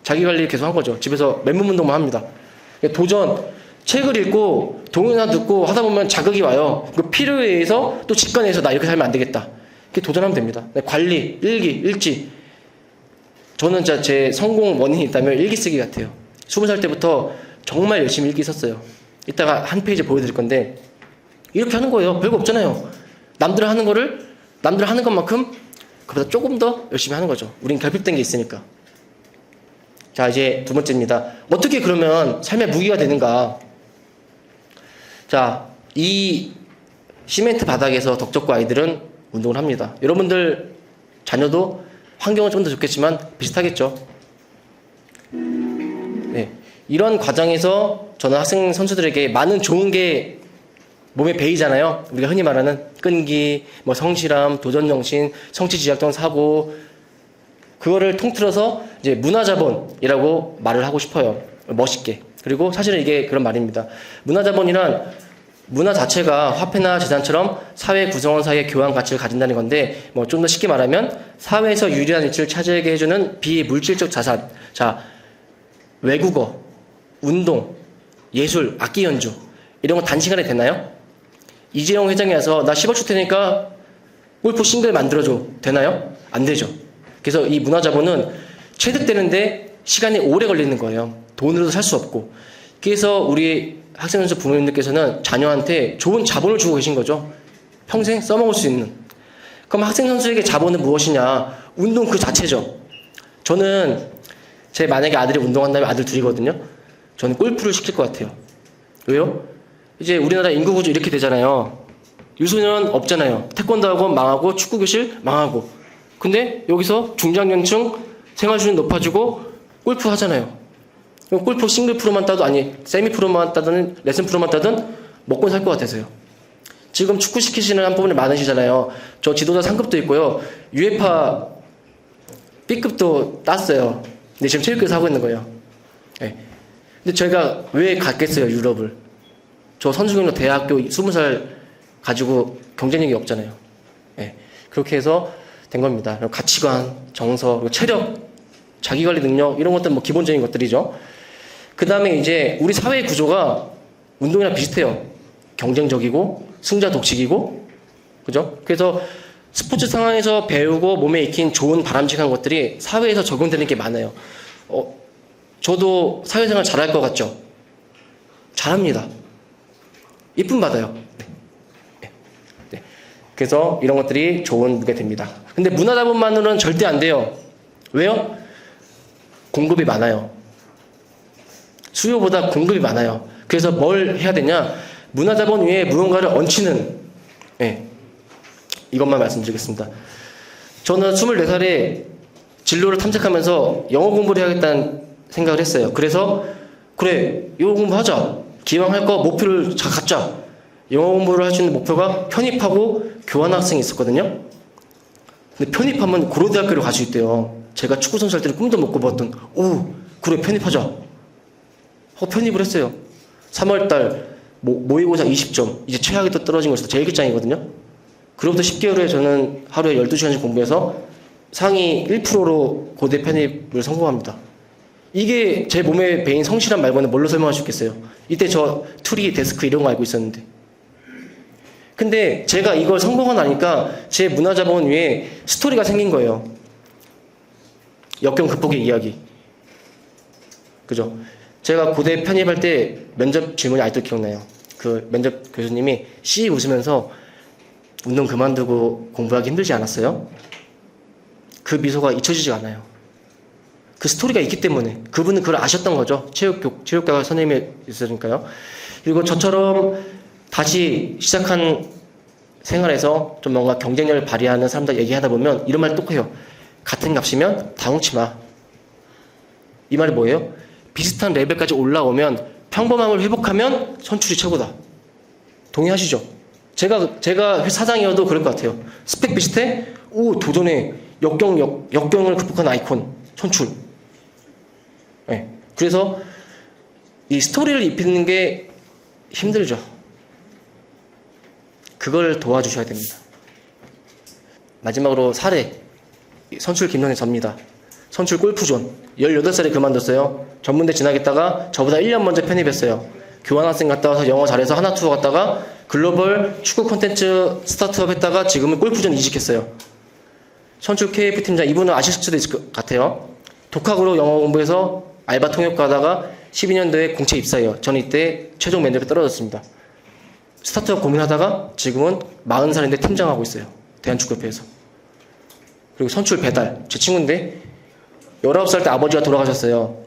자기관리 계속 한 거죠. 집에서 맨몸 운동만 합니다. 도전, 책을 읽고 동영상 듣고 하다 보면 자극이 와요. 그 필요에 의해서 또 직관해서 나 이렇게 살면 안 되겠다. 이렇게 도전하면 됩니다. 관리, 일기, 일지. 저는 진짜 제 성공 원인이 있다면 일기 쓰기 같아요. 20살 때부터 정말 열심히 일기 썼어요. 이따가 한 페이지 보여드릴 건데 이렇게 하는 거예요. 별거 없잖아요. 남들 하는 것만큼 그보다 조금 더 열심히 하는 거죠. 우린 결핍된 게 있으니까. 자, 이제 두 번째입니다. 어떻게 그러면 삶의 무기가 되는가? 자, 이 시멘트 바닥에서 덕적고 아이들은 운동을 합니다. 여러분들 자녀도 환경은 좀 더 좋겠지만 비슷하겠죠. 네, 이런 과정에서 저는 학생 선수들에게 많은 좋은 게 몸에 배이잖아요. 우리가 흔히 말하는 끈기, 뭐 성실함, 도전정신, 성취지향성 사고, 그거를 통틀어서 이제 문화자본이라고 말을 하고 싶어요. 멋있게. 그리고 사실은 이게 그런 말입니다. 문화자본이란 문화 자체가 화폐나 재산처럼 사회 구성원 사이의 교환 가치를 가진다는 건데, 뭐 좀 더 쉽게 말하면 사회에서 유리한 위치를 차지하게 해주는 비물질적 자산. 자, 외국어, 운동, 예술, 악기 연주 이런 거 단시간에 되나요? 이재용 회장이 와서 나 10억 줄 테니까 골프 싱글 만들어줘. 되나요? 안 되죠. 그래서 이 문화자본은 취득되는데 시간이 오래 걸리는 거예요. 돈으로도 살 수 없고. 그래서 우리 학생 선수 부모님들께서는 자녀한테 좋은 자본을 주고 계신 거죠. 평생 써먹을 수 있는. 그럼 학생 선수에게 자본은 무엇이냐? 운동 그 자체죠. 저는 제 만약에 아들이 운동한다면 아들 둘이거든요. 저는 골프를 시킬 것 같아요. 왜요? 이제 우리나라 인구 구조 이렇게 되잖아요. 유소년 없잖아요. 태권도 학원 망하고 축구 교실 망하고. 근데 여기서 중장년층 생활 수준 높아지고 골프 하잖아요. 골프 싱글 프로만 따도 아니 세미 프로만 따든 레슨 프로만 따든 먹고 살 것 같아서요. 지금 축구 시키시는 한 부분이 많으시잖아요. 저 지도자 상급도 있고요. UEFA B급도 땄어요. 근데 지금 체육교에서 하고 있는 거예요. 예. 근데 제가 왜 갔겠어요, 유럽을? 저 선수경력 대학교 20살 가지고 경쟁력이 없잖아요. 예. 그렇게 해서 된 겁니다. 그리고 가치관, 정서, 그리고 체력, 자기관리 능력 이런 것들 뭐 기본적인 것들이죠. 그 다음에 이제 우리 사회 구조가 운동이랑 비슷해요. 경쟁적이고 승자 독식이고, 그죠? 그래서 스포츠 상황에서 배우고 몸에 익힌 좋은 바람직한 것들이 사회에서 적용되는 게 많아요. 저도 사회생활 잘할 것 같죠? 잘합니다. 이쁨 받아요. 네. 네. 그래서 이런 것들이 좋은 무게 됩니다. 근데 문화자본만으로는 절대 안 돼요. 왜요? 공급이 많아요. 수요보다 공급이 많아요. 그래서 뭘 해야 되냐? 문화자본 위에 무언가를 얹히는, 네. 이것만 말씀드리겠습니다. 저는 24살에 진로를 탐색하면서 영어 공부를 해야겠다는 생각을 했어요. 그래서 그래, 영어 공부하자. 기왕 할 거 목표를 갖자. 영어 공부를 할 수 있는 목표가 편입하고 교환학생이 있었거든요. 근데 편입하면 고려대학교를 갈 수 있대요. 제가 축구선수 할 때는 꿈도 못 꿔봤던, 오, 그래, 편입하자. 편입을 했어요. 3월달 모의고사 20점. 이제 최악이 또 떨어진 것에서 제일 끝장이거든요. 그로부터 10개월 후에 저는 하루에 12시간씩 공부해서 상위 1%로 고대 편입을 성공합니다. 이게 제 몸에 배인 성실함 말고는 뭘로 설명할 수 있겠어요? 이때 저 투리, 데스크 이런 거 알고 있었는데. 근데 제가 이걸 성공하고 나니까 제 문화자본 위에 스토리가 생긴 거예요. 역경 극복의 이야기. 그죠? 제가 고대 편입할 때 면접 질문이 아직도 기억나요. 그 면접 교수님이 씩 웃으면서 운동 그만두고 공부하기 힘들지 않았어요? 그 미소가 잊혀지지가 않아요. 그 스토리가 있기 때문에 그분은 그걸 아셨던 거죠. 체육교과 선생님이 있으니까요. 그리고 저처럼 다시 시작한 생활에서 좀 뭔가 경쟁력을 발휘하는 사람들 얘기하다 보면 이런 말 또 해요. 같은 값이면 당혹치 마. 이 말이 뭐예요? 비슷한 레벨까지 올라오면 평범함을 회복하면 선출이 최고다. 동의하시죠? 제가 사장이어도 그럴 것 같아요. 스펙 비슷해? 오, 도전해. 역경을 극복한 아이콘. 선출. 네. 그래서 이 스토리를 입히는 게 힘들죠. 그걸 도와주셔야 됩니다. 마지막으로 사례. 선출 김선혜 접니다. 선출 골프존. 18살에 그만뒀어요. 전문대 진학했다가 저보다 1년 먼저 편입했어요. 교환학생 갔다 와서 영어 잘해서 하나투어 갔다가 글로벌 축구 콘텐츠 스타트업 했다가 지금은 골프존 이직했어요. 선출 KF 팀장, 이분은 아실 수도 있을 것 같아요. 독학으로 영어 공부해서 알바 통역 가다가 12년도에 공채 입사해요. 저는 이때 최종 면접에 떨어졌습니다. 스타트업 고민하다가 지금은 40살인데 팀장하고 있어요. 대한축구협회에서. 그리고 선출 배달, 제 친구인데 19살 때 아버지가 돌아가셨어요.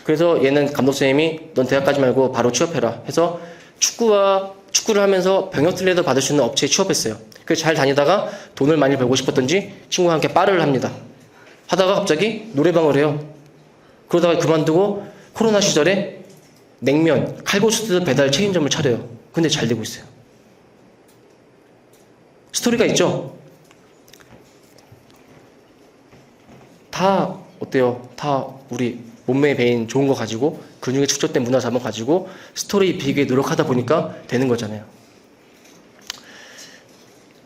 그래서 얘는 감독선생님이 넌 대학 가지 말고 바로 취업해라 해서 축구를 하면서 병역특례도 받을 수 있는 업체에 취업했어요. 그래서 잘 다니다가 돈을 많이 벌고 싶었던지 친구와 함께 바를 합니다. 하다가 갑자기 노래방을 해요. 그러다가 그만두고 코로나 시절에 냉면, 칼국수 배달 체인점을 차려요. 근데 잘 되고 있어요. 스토리가 있죠? 다 어때요? 다 우리 몸매에 배인 좋은 거 가지고 근육에 축적된 문화자본 가지고 스토리 입히기 위해 노력하다 보니까 되는 거잖아요.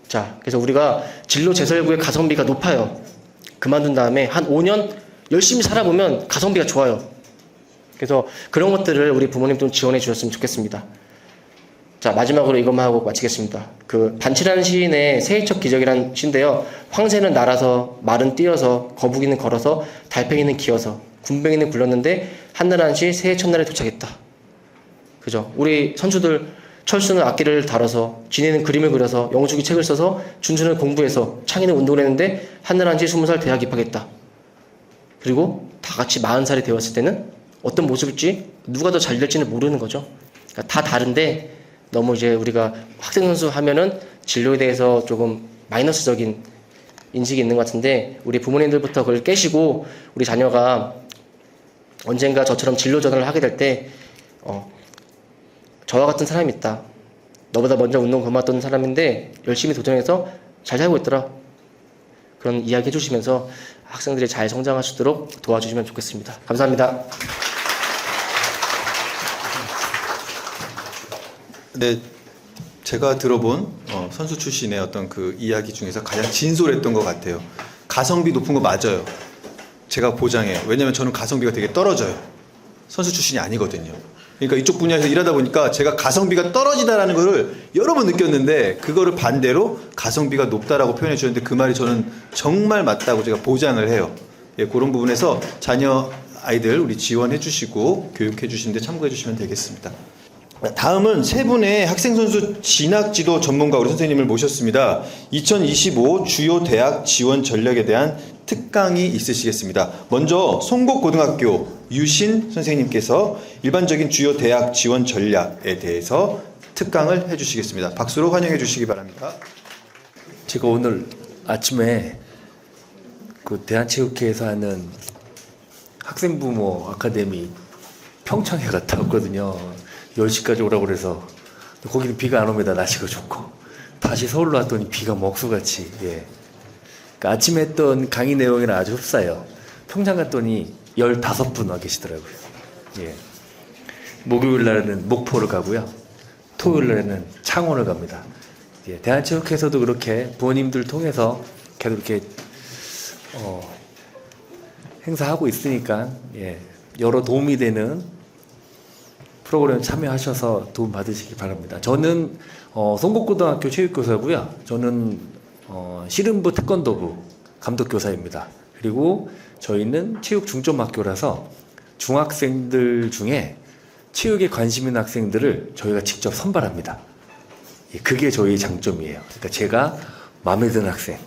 자, 그래서 우리가 진로 재설구의 가성비가 높아요. 그만둔 다음에 한 5년 열심히 살아보면 가성비가 좋아요. 그래서 그런 것들을 우리 부모님 좀 지원해 주셨으면 좋겠습니다. 자, 마지막으로 이것만 하고 마치겠습니다. 그 반치라는 시인의 새해첫 기적이라는 시인데요. 황새는 날아서, 말은 뛰어서, 거북이는 걸어서, 달팽이는 기어서, 군뱅이는 굴렀는데 한나라는 시 새해 첫날에 도착했다. 그죠? 우리 선수들 철수는 악기를 다뤄서, 진이는 그림을 그려서, 영숙이 책을 써서, 준수는 공부해서, 창희는 운동을 했는데 한나라는 시 20살 대학 입학했다. 그리고 다 같이 40살이 되었을 때는 어떤 모습일지 누가 더 잘 될지는 모르는 거죠. 그러니까 다 다른데 너무 이제 우리가 학생 선수 하면은 진로에 대해서 조금 마이너스적인 인식이 있는 것 같은데 우리 부모님들부터 그걸 깨시고 우리 자녀가 언젠가 저처럼 진로 전환을 하게 될 때 저와 같은 사람이 있다. 너보다 먼저 운동 그만뒀던 사람인데 열심히 도전해서 잘 살고 있더라. 그런 이야기 해주시면서 학생들이 잘 성장할 수 있도록 도와주시면 좋겠습니다. 감사합니다. 네, 제가 들어본 선수 출신의 어떤 그 이야기 중에서 가장 진솔했던 것 같아요. 가성비 높은 거 맞아요. 제가 보장해요. 왜냐면 저는 가성비가 되게 떨어져요. 선수 출신이 아니거든요. 그러니까 이쪽 분야에서 일하다 보니까 제가 가성비가 떨어지다라는 거를 여러 번 느꼈는데, 그거를 반대로 가성비가 높다라고 표현해 주셨는데 그 말이 저는 정말 맞다고 제가 보장을 해요. 예, 그런 부분에서 자녀 아이들 우리 지원해 주시고 교육해 주시는데 참고해 주시면 되겠습니다. 다음은 세 분의 학생선수 진학지도 전문가 우리 선생님을 모셨습니다. 2025 주요 대학 지원 전략에 대한 특강이 있으시겠습니다. 먼저 송곡고등학교 유신 선생님께서 일반적인 주요 대학 지원 전략에 대해서 특강을 해주시겠습니다. 박수로 환영해 주시기 바랍니다. 제가 오늘 아침에 그 대한체육회에서 하는 학생부모 아카데미 평창에 갔다 왔거든요. 10시까지 오라고 그래서. 거기는 비가 안 옵니다. 날씨가 좋고. 다시 서울로 왔더니 비가 먹수같이. 예. 그러니까 아침에 했던 강의 내용이랑 아주 흡사해요. 평창 갔더니 15분 와 계시더라고요. 예. 목요일 날에는 목포를 가고요. 토요일 날에는 창원을 갑니다. 예. 대한체육회에서도 그렇게 부모님들 통해서 계속 이렇게 행사하고 있으니까, 예. 여러 도움이 되는 프로그램 참여하셔서 도움 받으시기 바랍니다. 저는 송곡고등학교 체육교사고요. 저는 씨름부 태권도부 감독교사입니다. 그리고 저희는 체육중점학교라서 중학생들 중에 체육에 관심 있는 학생들을 저희가 직접 선발합니다. 예, 그게 저희의 장점이에요. 그러니까 제가 마음에 드는 학생,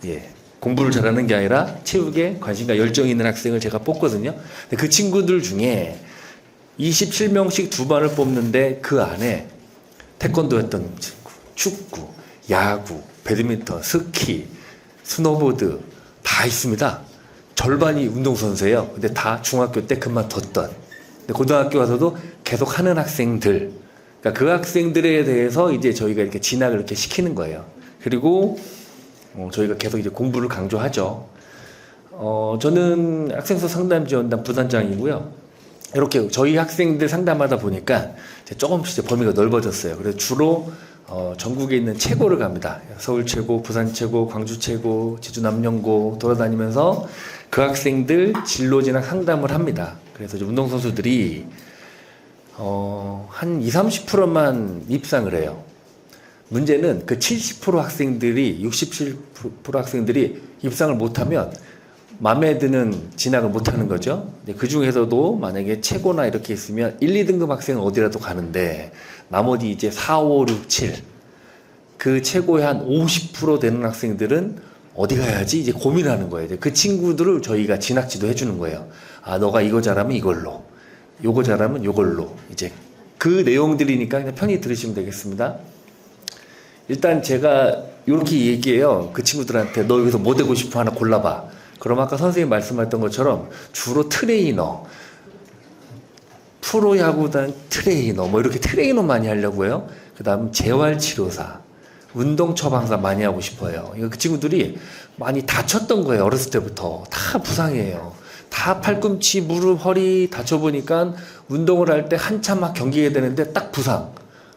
예, 공부를 잘하는 게 아니라 체육에 관심과 열정이 있는 학생을 제가 뽑거든요. 근데 그 친구들 중에 27명씩 두 반을 뽑는데 그 안에 태권도 했던 친구, 축구, 야구, 배드민턴, 스키, 스노보드 다 있습니다. 절반이 운동선수예요. 근데 다 중학교 때 그만뒀던. 근데 고등학교 가서도 계속 하는 학생들. 그러니까 그 학생들에 대해서 이제 저희가 이렇게 진학을 이렇게 시키는 거예요. 그리고 저희가 계속 이제 공부를 강조하죠. 저는 학생수 상담지원단 부단장이고요. 이렇게 저희 학생들 상담하다 보니까 조금씩 이제 범위가 넓어졌어요. 그래서 주로 전국에 있는 최고를 갑니다. 서울 최고, 부산 최고, 광주 최고, 제주 남영고 돌아다니면서 그 학생들 진로 진학 상담을 합니다. 그래서 이제 운동선수들이 한 20-30%만 입상을 해요. 문제는 그 70% 학생들이 67% 학생들이 입상을 못하면 마음에 드는 진학을 못하는 거죠. 그 중에서도 만약에 최고나 이렇게 있으면 1, 2등급 학생은 어디라도 가는데 나머지 이제 4, 5, 6, 7 그 최고의 한 50% 되는 학생들은 어디 가야지 이제 고민하는 거예요. 그 친구들을 저희가 진학 지도 해주는 거예요. 아, 너가 이거 잘하면 이걸로, 요거 잘하면 요걸로. 이제 그 내용들이니까 그냥 편히 들으시면 되겠습니다. 일단 제가 이렇게 얘기해요. 그 친구들한테 너 여기서 뭐 되고 싶어 하나 골라봐. 그럼 아까 선생님 말씀하셨던 것처럼 주로 트레이너, 프로야구단 트레이너, 뭐 이렇게 트레이너 많이 하려고 해요. 그 다음 재활치료사, 운동처방사 많이 하고 싶어요. 그 친구들이 많이 다쳤던 거예요. 어렸을 때부터. 다 부상이에요. 다 팔꿈치, 무릎, 허리 다쳐보니까 운동을 할 때 한참 막 경기해야 되는데 딱 부상.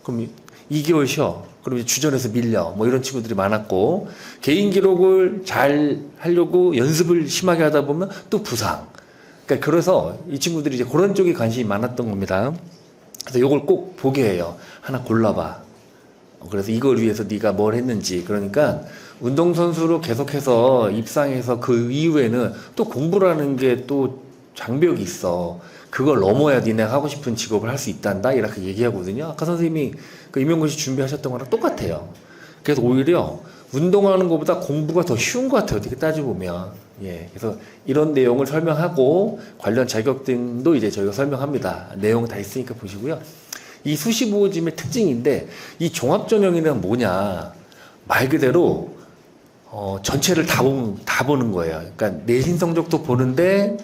그럼 2개월 쉬어. 그럼 주전에서 밀려. 뭐 이런 친구들이 많았고, 개인 기록을 잘 하려고 연습을 심하게 하다 보면 또 부상. 그러니까 그래서 이 친구들이 이제 그런 쪽에 관심이 많았던 겁니다. 그래서 이걸 꼭 보게 해요. 하나 골라봐. 그래서 이걸 위해서 네가 뭘 했는지. 그러니까 운동선수로 계속해서 입상해서 그 이후에는 또 공부라는 게 또 장벽이 있어. 그걸 넘어야 니네 하고 싶은 직업을 할 수 있단다. 이렇게 얘기하거든요. 아까 선생님이 그 임용고시 준비하셨던 거랑 똑같아요. 그래서 오히려 운동하는 것보다 공부가 더 쉬운 것 같아요. 어떻게 따져보면. 예. 그래서 이런 내용을 설명하고 관련 자격증도 이제 저희가 설명합니다. 내용 다 있으니까 보시고요. 이 수시보호짐의 특징인데, 이 종합전형이란 뭐냐. 말 그대로, 전체를 다 보는 거예요. 그러니까 내신 성적도 보는데,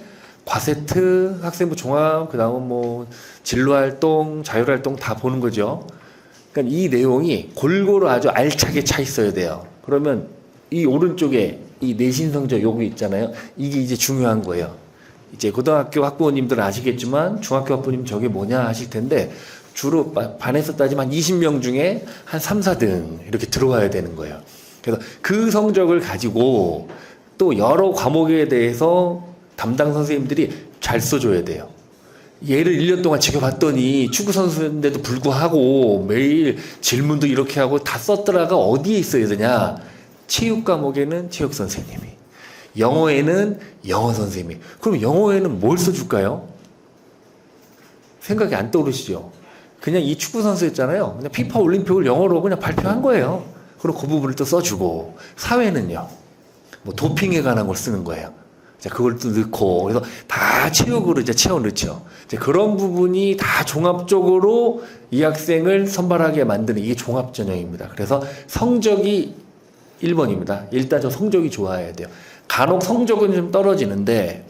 과세트, 학생부 종합, 그 다음은 뭐, 진로활동, 자율활동 다 보는 거죠. 그러니까 이 내용이 골고루 아주 알차게 차 있어야 돼요. 그러면 이 오른쪽에 이 내신 성적 요거 있잖아요. 이게 이제 중요한 거예요. 이제 고등학교 학부모님들은 아시겠지만 중학교 학부모님 저게 뭐냐 하실 텐데, 주로 반에서 따지면 한 20명 중에 한 3, 4등 이렇게 들어와야 되는 거예요. 그래서 그 성적을 가지고 또 여러 과목에 대해서 담당 선생님들이 잘 써줘야 돼요. 얘를 1년 동안 지켜봤더니 축구 선수인데도 불구하고 매일 질문도 이렇게 하고 다 썼더라가 어디에 있어야 되냐? 체육 과목에는 체육 선생님이, 영어에는 영어 선생님이. 그럼 영어에는 뭘 써줄까요? 생각이 안 떠오르시죠? 그냥 이 축구 선수였잖아요. 그냥 피파 올림픽을 영어로 그냥 발표한 거예요. 그리고 그 부분을 또 써주고, 사회는요, 뭐 도핑에 관한 걸 쓰는 거예요. 자, 그걸 또 넣고, 그래서 다 체육으로 이제 채워 넣죠. 이제 그런 부분이 다 종합적으로 이 학생을 선발하게 만드는 이게 종합전형입니다. 그래서 성적이 1번입니다. 일단 저 성적이 좋아야 돼요. 간혹 성적은 좀 떨어지는데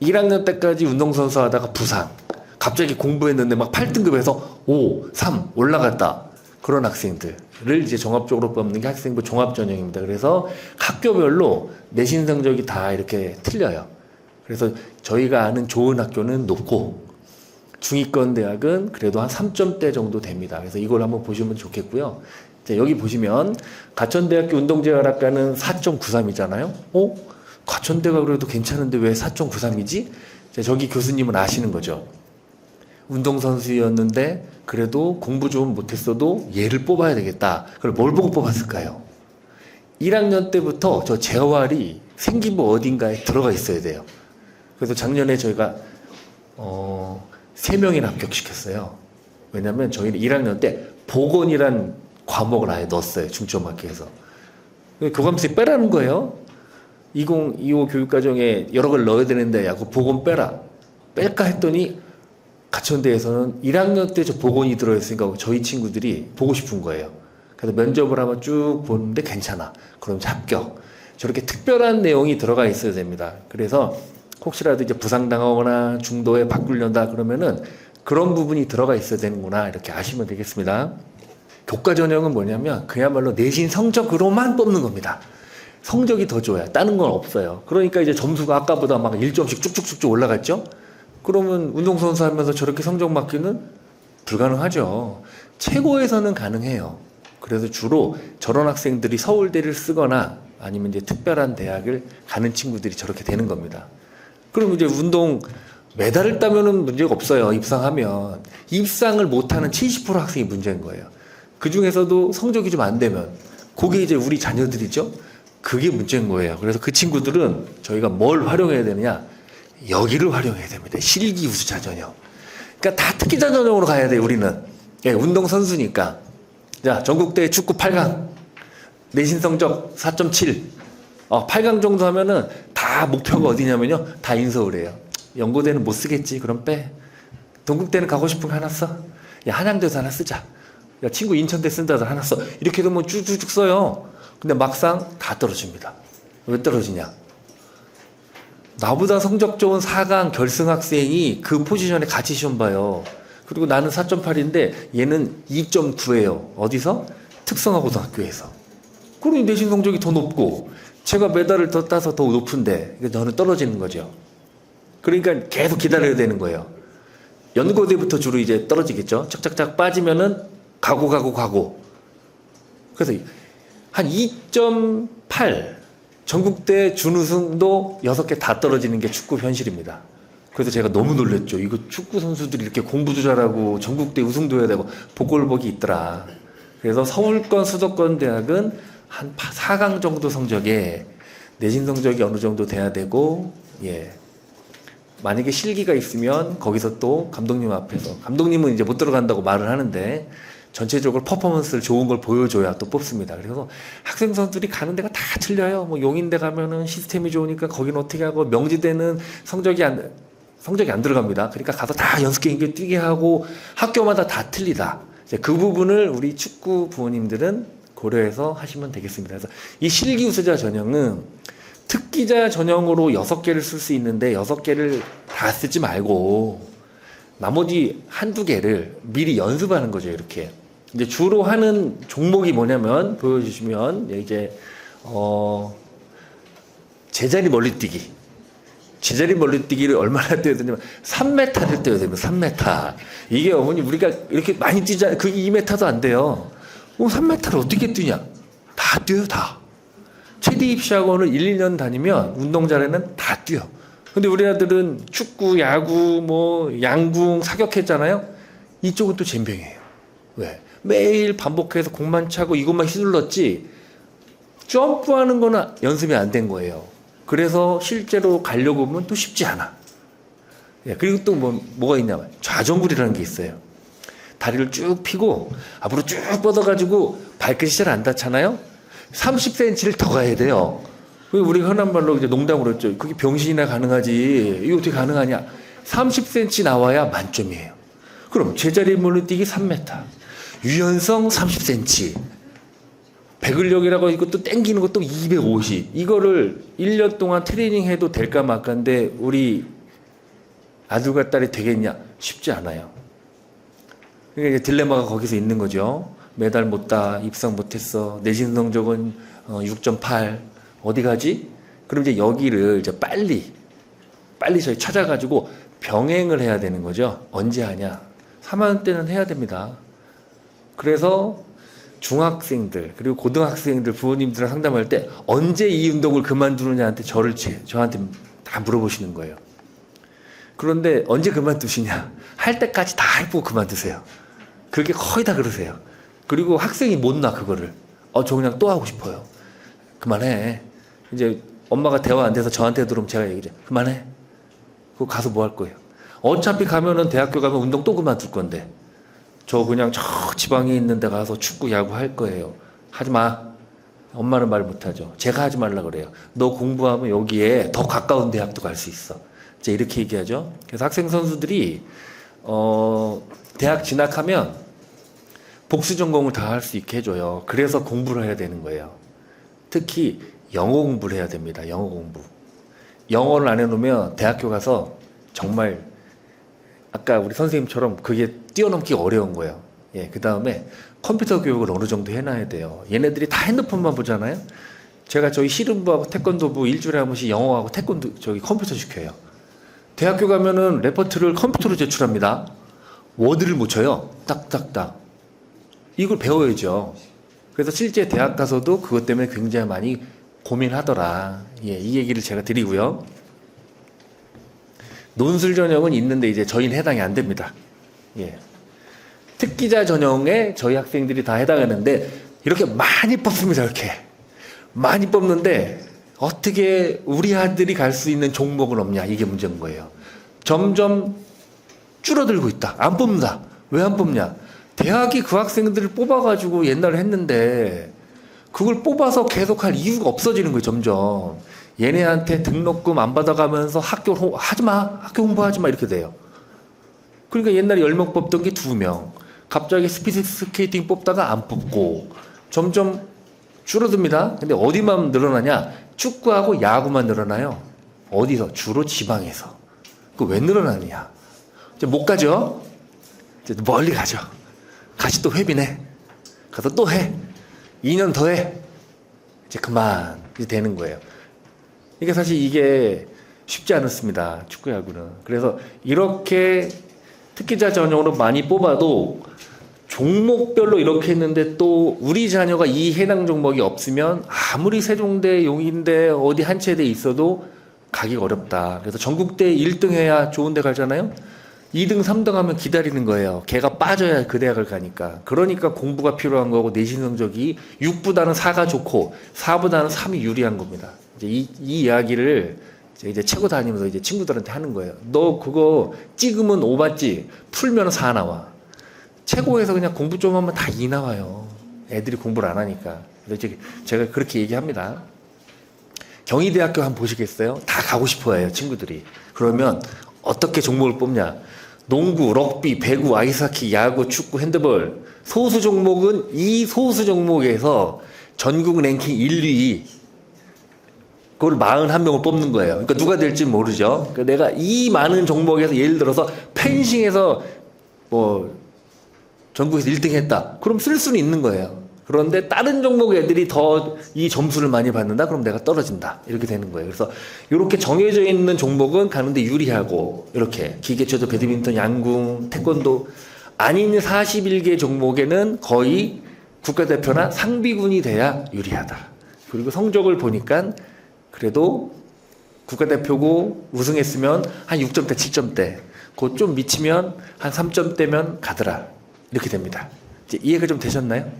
1학년 때까지 운동선수 하다가 부상, 갑자기 공부했는데 막 8등급에서 5, 3 올라갔다. 그런 학생들을 이제 종합적으로 뽑는 게 학생부 종합전형입니다. 그래서 학교별로 내신 성적이 다 이렇게 틀려요. 그래서 저희가 아는 좋은 학교는 높고 중위권 대학은 그래도 한 3점대 정도 됩니다. 그래서 이걸 한번 보시면 좋겠고요. 자, 여기 보시면 가천대학교 운동재활학과는 4.93이잖아요. 가천대가 그래도 괜찮은데 왜 4.93이지? 저기 교수님은 아시는 거죠. 운동선수였는데 그래도 공부 좀 못했어도 얘를 뽑아야 되겠다. 그걸 뭘 보고 뽑았을까요? 1학년 때부터 저 재활이 생기부 어딘가에 들어가 있어야 돼요. 그래서 작년에 저희가 3명이나 합격시켰어요. 왜냐하면 저희는 1학년 때 보건이란 과목을 아예 넣었어요. 중점학교에서. 교감생이 빼라는 거예요. 2025 교육과정에 여러 걸 넣어야 되는데 야, 그 보건 빼라. 뺄까 했더니 가천대에서는 1학년 때 저 보건이 들어있으니까 저희 친구들이 보고 싶은 거예요. 그래서 면접을 한번 쭉 보는데 괜찮아. 그럼 합격. 저렇게 특별한 내용이 들어가 있어야 됩니다. 그래서 혹시라도 이제 부상당하거나 중도에 바꾸려다 그러면은 그런 부분이 들어가 있어야 되는구나. 이렇게 아시면 되겠습니다. 교과 전형은 뭐냐면 그야말로 내신 성적으로만 뽑는 겁니다. 성적이 더 좋아요. 다른 건 없어요. 그러니까 이제 점수가 아까보다 막 1점씩 쭉쭉쭉쭉 올라갔죠? 그러면 운동선수 하면서 저렇게 성적 맞기는 불가능하죠. 최고에서는 가능해요. 그래서 주로 저런 학생들이 서울대를 쓰거나 아니면 이제 특별한 대학을 가는 친구들이 저렇게 되는 겁니다. 그럼 이제 운동 메달을 따면은 문제가 없어요. 입상하면. 입상을 못하는 70% 학생이 문제인 거예요. 그 중에서도 성적이 좀 안 되면 그게 이제 우리 자녀들이죠. 그게 문제인 거예요. 그래서 그 친구들은 저희가 뭘 활용해야 되느냐? 여기를 활용해야 됩니다. 실기 우수자 전형. 그러니까 다 특기자 전형으로 가야 돼요, 우리는. 예, 운동선수니까. 자, 전국대회 축구 8강. 내신 성적 4.7. 8강 정도 하면은 다 목표가 어디냐면요. 다 인서울이에요. 연고대는 못 쓰겠지. 그럼 빼. 동국대는 가고 싶은 거 하나 써. 야, 한양대에서 하나 쓰자. 야, 친구 인천대 쓴다도 하나 써. 이렇게 되면 쭉쭉쭉 써요. 근데 막상 다 떨어집니다. 왜 떨어지냐? 나보다 성적 좋은 4강 결승 학생이 그 포지션에 같이 시험 봐요. 그리고 나는 4.8인데 얘는 2.9예요. 어디서? 특성화고등학교에서. 그러니 내신 성적이 더 높고 제가 메달을 더 따서 더 높은데 너는 떨어지는 거죠. 그러니까 계속 기다려야 되는 거예요. 연고대부터 주로 이제 떨어지겠죠. 착착착 빠지면은 가고. 그래서 한 2.8 전국대 준우승도 6개 다 떨어지는 게 축구 현실입니다. 그래서 제가 너무 놀랐죠. 이거 축구 선수들이 이렇게 공부도 잘하고 전국대 우승도 해야 되고 복골복이 있더라. 그래서 서울권 수도권 대학은 한 4강 정도 성적에 내신 성적이 어느 정도 돼야 되고, 예. 만약에 실기가 있으면 거기서 또 감독님 앞에서, 감독님은 이제 못 들어간다고 말을 하는데 전체적으로 퍼포먼스를 좋은 걸 보여줘야 또 뽑습니다. 그래서 학생 선수들이 가는 데가 다 틀려요. 뭐 용인대 가면은 시스템이 좋으니까 거기는 어떻게 하고, 명지대는 성적이 안 들어갑니다. 그러니까 가서 다 연습 경기 뛰게 하고 학교마다 다 틀리다. 이제 그 부분을 우리 축구 부모님들은 고려해서 하시면 되겠습니다. 그래서 이 실기 우수자 전형은 특기자 전형으로 6개를 쓸 수 있는데 6개를 다 쓰지 말고 나머지 한두 개를 미리 연습하는 거죠. 이렇게 이제 주로 하는 종목이 뭐냐면 보여주시면 이제 제자리 멀리뛰기, 제자리 멀리뛰기를 얼마나 뛰어야 되냐면 3m를 뛰어야 됩니다. 3m. 이게 어머니 우리가 이렇게 많이 뛰잖아요. 그게 2m도 안 돼요. 3m를 어떻게 뛰냐? 다 뛰어요, 다. 체대 입시학원을 1, 2년 다니면 운동장에는 다 뛰어. 근데 우리 아들은 축구, 야구, 뭐 양궁, 사격했잖아요. 이쪽은 또 젬병이에요. 왜? 매일 반복해서 공만 차고 이것만 휘둘렀지 점프하는 거는 연습이 안 된 거예요. 그래서 실제로 가려고 하면 또 쉽지 않아. 예, 그리고 또 뭐가 있냐면 좌정굴이라는 게 있어요. 다리를 쭉 펴고 앞으로 쭉 뻗어가지고 발끝이 잘 안 닿잖아요. 30cm를 더 가야 돼요. 우리가 흔한 말로 이제 농담으로 했죠. 그게 병신이나 가능하지. 이거 어떻게 가능하냐? 30cm 나와야 만점이에요. 그럼 제자리 멀리뛰기 3m, 유연성 30cm, 배근력이라고 이것도 땡기는 것도 250. 이거를 1년 동안 트레이닝 해도 될까 말까인데 우리 아들과 딸이 되겠냐? 쉽지 않아요. 그러니까 이제 딜레마가 거기서 있는 거죠. 메달 못 따, 입상 못했어, 내신 성적은 6.8. 어디 가지? 그럼 이제 여기를 이제 빨리 저희 찾아가지고 병행을 해야 되는 거죠. 언제 하냐? 3학년 때는 해야 됩니다. 그래서 중학생들 그리고 고등학생들 부모님들랑 상담할 때 언제 이 운동을 그만두느냐한테 저한테 다 물어보시는 거예요. 그런데 언제 그만두시냐? 할 때까지 다 해보고 그만두세요. 그게 거의 다 그러세요. 그리고 학생이 못 놔 그거를. 저 그냥 또 하고 싶어요. 그만해. 이제 엄마가 대화 안 돼서 저한테 들어오면 제가 얘기해. 그만해. 그거 가서 뭐 할 거예요? 어차피 가면은 대학교 가면 운동 또 그만둘 건데. 저 그냥 저 지방에 있는 데 가서 축구, 야구 할 거예요. 하지 마. 엄마는 말 못하죠. 제가 하지 말라 그래요. 너 공부하면 여기에 더 가까운 대학도 갈 수 있어. 이제 이렇게 얘기하죠. 그래서 학생 선수들이 대학 진학하면 복수 전공을 다 할 수 있게 해줘요. 그래서 공부를 해야 되는 거예요. 특히 영어 공부를 해야 됩니다. 영어 공부. 영어를 안 해놓으면 대학교 가서 정말 아까 우리 선생님처럼 그게 뛰어넘기가 어려운 거예요. 예, 그 다음에 컴퓨터 교육을 어느 정도 해놔야 돼요. 얘네들이 다 핸드폰만 보잖아요. 제가 저희 씨름부하고 태권도부 일주일에 한 번씩 영어하고 태권도 컴퓨터 시켜요. 대학교 가면은 레퍼트를 컴퓨터로 제출합니다. 워드를 못 쳐요. 딱딱딱. 이걸 배워야죠. 그래서 실제 대학 가서도 그것 때문에 굉장히 많이 고민하더라. 예, 이 얘기를 제가 드리고요. 논술 전형은 있는데 이제 저희는 해당이 안 됩니다. 예. 특기자 전형에 저희 학생들이 다 해당하는데 이렇게 많이 뽑습니다. 이렇게 많이 뽑는데 어떻게 우리 아들이 갈 수 있는 종목은 없냐? 이게 문제인 거예요. 점점 줄어들고 있다. 안 뽑는다. 왜 안 뽑냐? 대학이 그 학생들을 뽑아가지고 옛날에 했는데 그걸 뽑아서 계속할 이유가 없어지는 거예요. 점점. 얘네한테 등록금 안 받아가면서 학교 하지마, 학교 홍보하지마 이렇게 돼요. 그러니까 옛날에 10명 뽑던 게 2명. 갑자기 스피드 스케이팅 뽑다가 안 뽑고 점점 줄어듭니다. 근데 어디만 늘어나냐? 축구하고 야구만 늘어나요. 어디서? 주로 지방에서. 그 왜 늘어나느냐? 이제 못 가죠? 이제 멀리 가죠. 같이 또 회비내. 가서 또 해. 2년 더 해. 이제 그만. 이제 되는 거예요. 이게 사실 이게 쉽지 않았습니다. 축구, 야구는. 그래서 이렇게 특기자 전형으로 많이 뽑아도 종목별로 이렇게 했는데 또 우리 자녀가 이 해당 종목이 없으면 아무리 세종대, 용인대, 어디 한 체대에 있어도 가기가 어렵다. 그래서 전국대 1등 해야 좋은 데 가잖아요. 2등, 3등 하면 기다리는 거예요. 걔가 빠져야 그 대학을 가니까. 그러니까 공부가 필요한 거고 내신 성적이 6보다는 4가 좋고 4보다는 3이 유리한 겁니다. 이제 이 이야기를 이제 최고 다니면서 이제 친구들한테 하는 거예요. 너 그거 찍으면 5 받지, 풀면 4 나와. 최고에서 그냥 공부 좀 하면 다 2 나와요. 애들이 공부를 안 하니까. 그래서 이제 제가 그렇게 얘기합니다. 경희대학교 한번 보시겠어요? 다 가고 싶어 해요, 친구들이. 그러면 어떻게 종목을 뽑냐? 농구, 럭비, 배구, 아이스하키, 야구, 축구, 핸드볼. 소수 종목은 이 소수 종목에서 전국 랭킹 1, 2, 그걸 41명을 뽑는 거예요. 그러니까 누가 될지 모르죠. 그러니까 내가 이 많은 종목에서 예를 들어서 펜싱에서 뭐 전국에서 1등 했다. 그럼 쓸 수는 있는 거예요. 그런데 다른 종목 애들이 더 이 점수를 많이 받는다? 그럼 내가 떨어진다. 이렇게 되는 거예요. 그래서 이렇게 정해져 있는 종목은 가는데 유리하고, 이렇게 기계체조, 배드민턴, 양궁, 태권도 아닌 41개 종목에는 거의 국가대표나 상비군이 돼야 유리하다. 그리고 성적을 보니까 그래도 국가대표고 우승했으면 한 6점대, 7점대, 그거 좀 미치면 한 3점대면 가더라. 이렇게 됩니다. 이제 이해가 좀 되셨나요?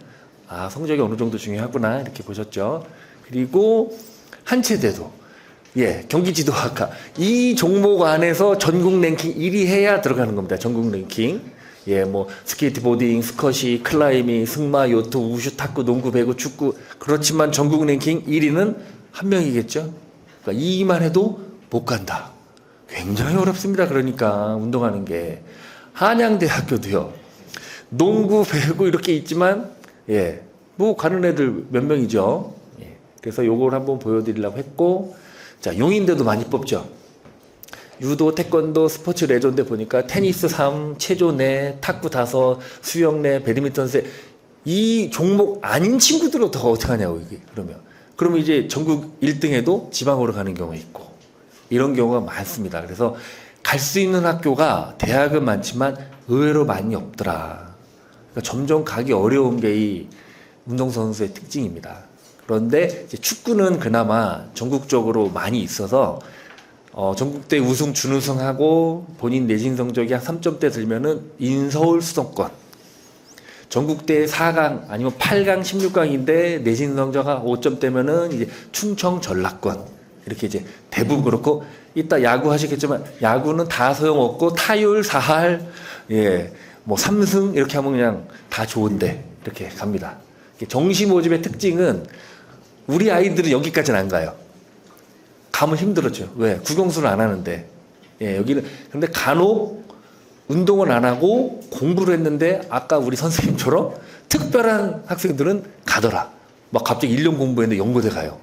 아, 성적이 어느 정도 중요하구나. 이렇게 보셨죠? 그리고 한체대도, 예, 경기지도학과. 이 종목 안에서 전국 랭킹 1위 해야 들어가는 겁니다. 전국 랭킹. 예, 뭐, 스케이트보딩, 스쿼시, 클라이밍, 승마, 요트, 우슈, 탁구, 농구, 배구, 축구. 그렇지만 전국 랭킹 1위는 한 명이겠죠? 그러니까 이만 해도 못 간다. 굉장히 어렵습니다. 그러니까, 운동하는 게. 한양대학교도요. 농구, 배구 이렇게 있지만, 예, 뭐 가는 애들 몇 명이죠. 예, 그래서 요걸 한번 보여드리려고 했고, 자, 용인대도 많이 뽑죠. 유도, 태권도, 스포츠 레전드 보니까 테니스 3, 체조 4, 탁구 5, 수영 4, 배드민턴 3. 이 종목 아닌 친구들은 더 어떻게 하냐고, 이게. 그러면 이제 전국 1등에도 지방으로 가는 경우가 있고, 이런 경우가 많습니다. 그래서 갈 수 있는 학교가 대학은 많지만 의외로 많이 없더라. 그러니까 점점 가기 어려운 게 이 운동선수의 특징입니다. 그런데 이제 축구는 그나마 전국적으로 많이 있어서 전국대 우승, 준우승하고 본인 내신 성적이 한 3점대 들면은 인서울 수도권, 전국대 4강 아니면 8강, 16강인데 내신 성적 한 5점대면은 이제 충청, 전라권, 이렇게 이제 대부분 그렇고, 이따 야구 하시겠지만 야구는 다 소용없고 타율 4할, 예, 뭐 3승 이렇게 하면 그냥 다 좋은데 이렇게 갑니다. 정시 모집의 특징은 우리 아이들은 여기까지는 안 가요. 가면 힘들었죠. 왜? 국영수를 안 하는데. 예, 여기는 근데 간혹 운동을 안 하고 공부를 했는데 아까 우리 선생님처럼 특별한 학생들은 가더라. 막 갑자기 1년 공부했는데 연고대 가요.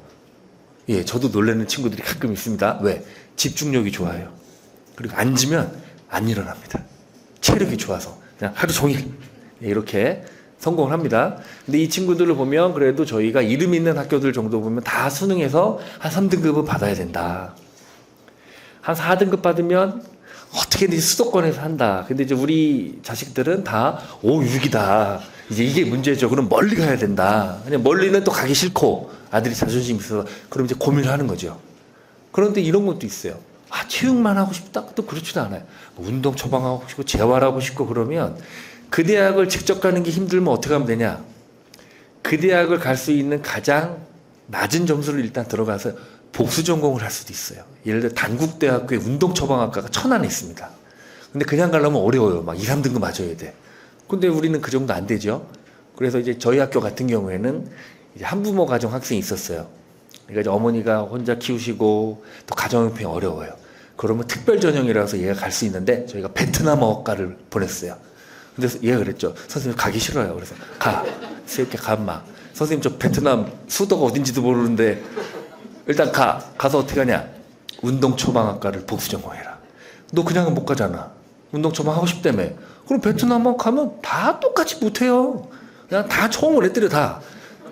예, 저도 놀라는 친구들이 가끔 있습니다. 왜? 집중력이 좋아요. 그리고 앉으면 안 일어납니다. 체력이 좋아서 그냥 하루 종일 이렇게 성공을 합니다. 근데 이 친구들을 보면 그래도 저희가 이름 있는 학교들 정도 보면 다 수능해서 한 3등급은 받아야 된다. 한 4등급 받으면 어떻게든 수도권에서 한다. 근데 이제 우리 자식들은 다 5, 6이다. 이제 이게 문제죠. 그럼 멀리 가야 된다. 그냥 멀리는 또 가기 싫고 아들이 자존심이 있어서 그럼 이제 고민을 하는 거죠. 그런데 이런 것도 있어요. 아, 체육만 하고 싶다? 또 그렇지도 않아요. 운동 처방하고 싶고 재활하고 싶고 그러면 그 대학을 직접 가는 게 힘들면 어떻게 하면 되냐? 그 대학을 갈 수 있는 가장 낮은 점수를 일단 들어가서 복수 전공을 할 수도 있어요. 예를 들어 단국대학교에 운동처방학과가 천안에 있습니다. 근데 그냥 가려면 어려워요. 막 2, 3등급 맞아야 돼. 근데 우리는 그 정도 안 되죠. 그래서 이제 저희 학교 같은 경우에는 이제 한부모 가정 학생이 있었어요. 그러니까 이제 어머니가 혼자 키우시고 또 가정 형편이 어려워요. 그러면 특별 전형이라서 얘가 갈 수 있는데 저희가 베트남어과를 보냈어요. 근데 얘가 그랬죠. 선생님 가기 싫어요. 그래서 가. 이렇게 가마. 선생님 저 베트남 수도가 어딘지도 모르는데 일단 가. 가서 어떻게 하냐. 운동처방학과를 복수 전공해라. 너 그냥은 못 가잖아. 운동처방 하고 싶다며. 그럼 베트남어 가면 다 똑같이 못해요. 그냥 다 처음으로 애들이 다.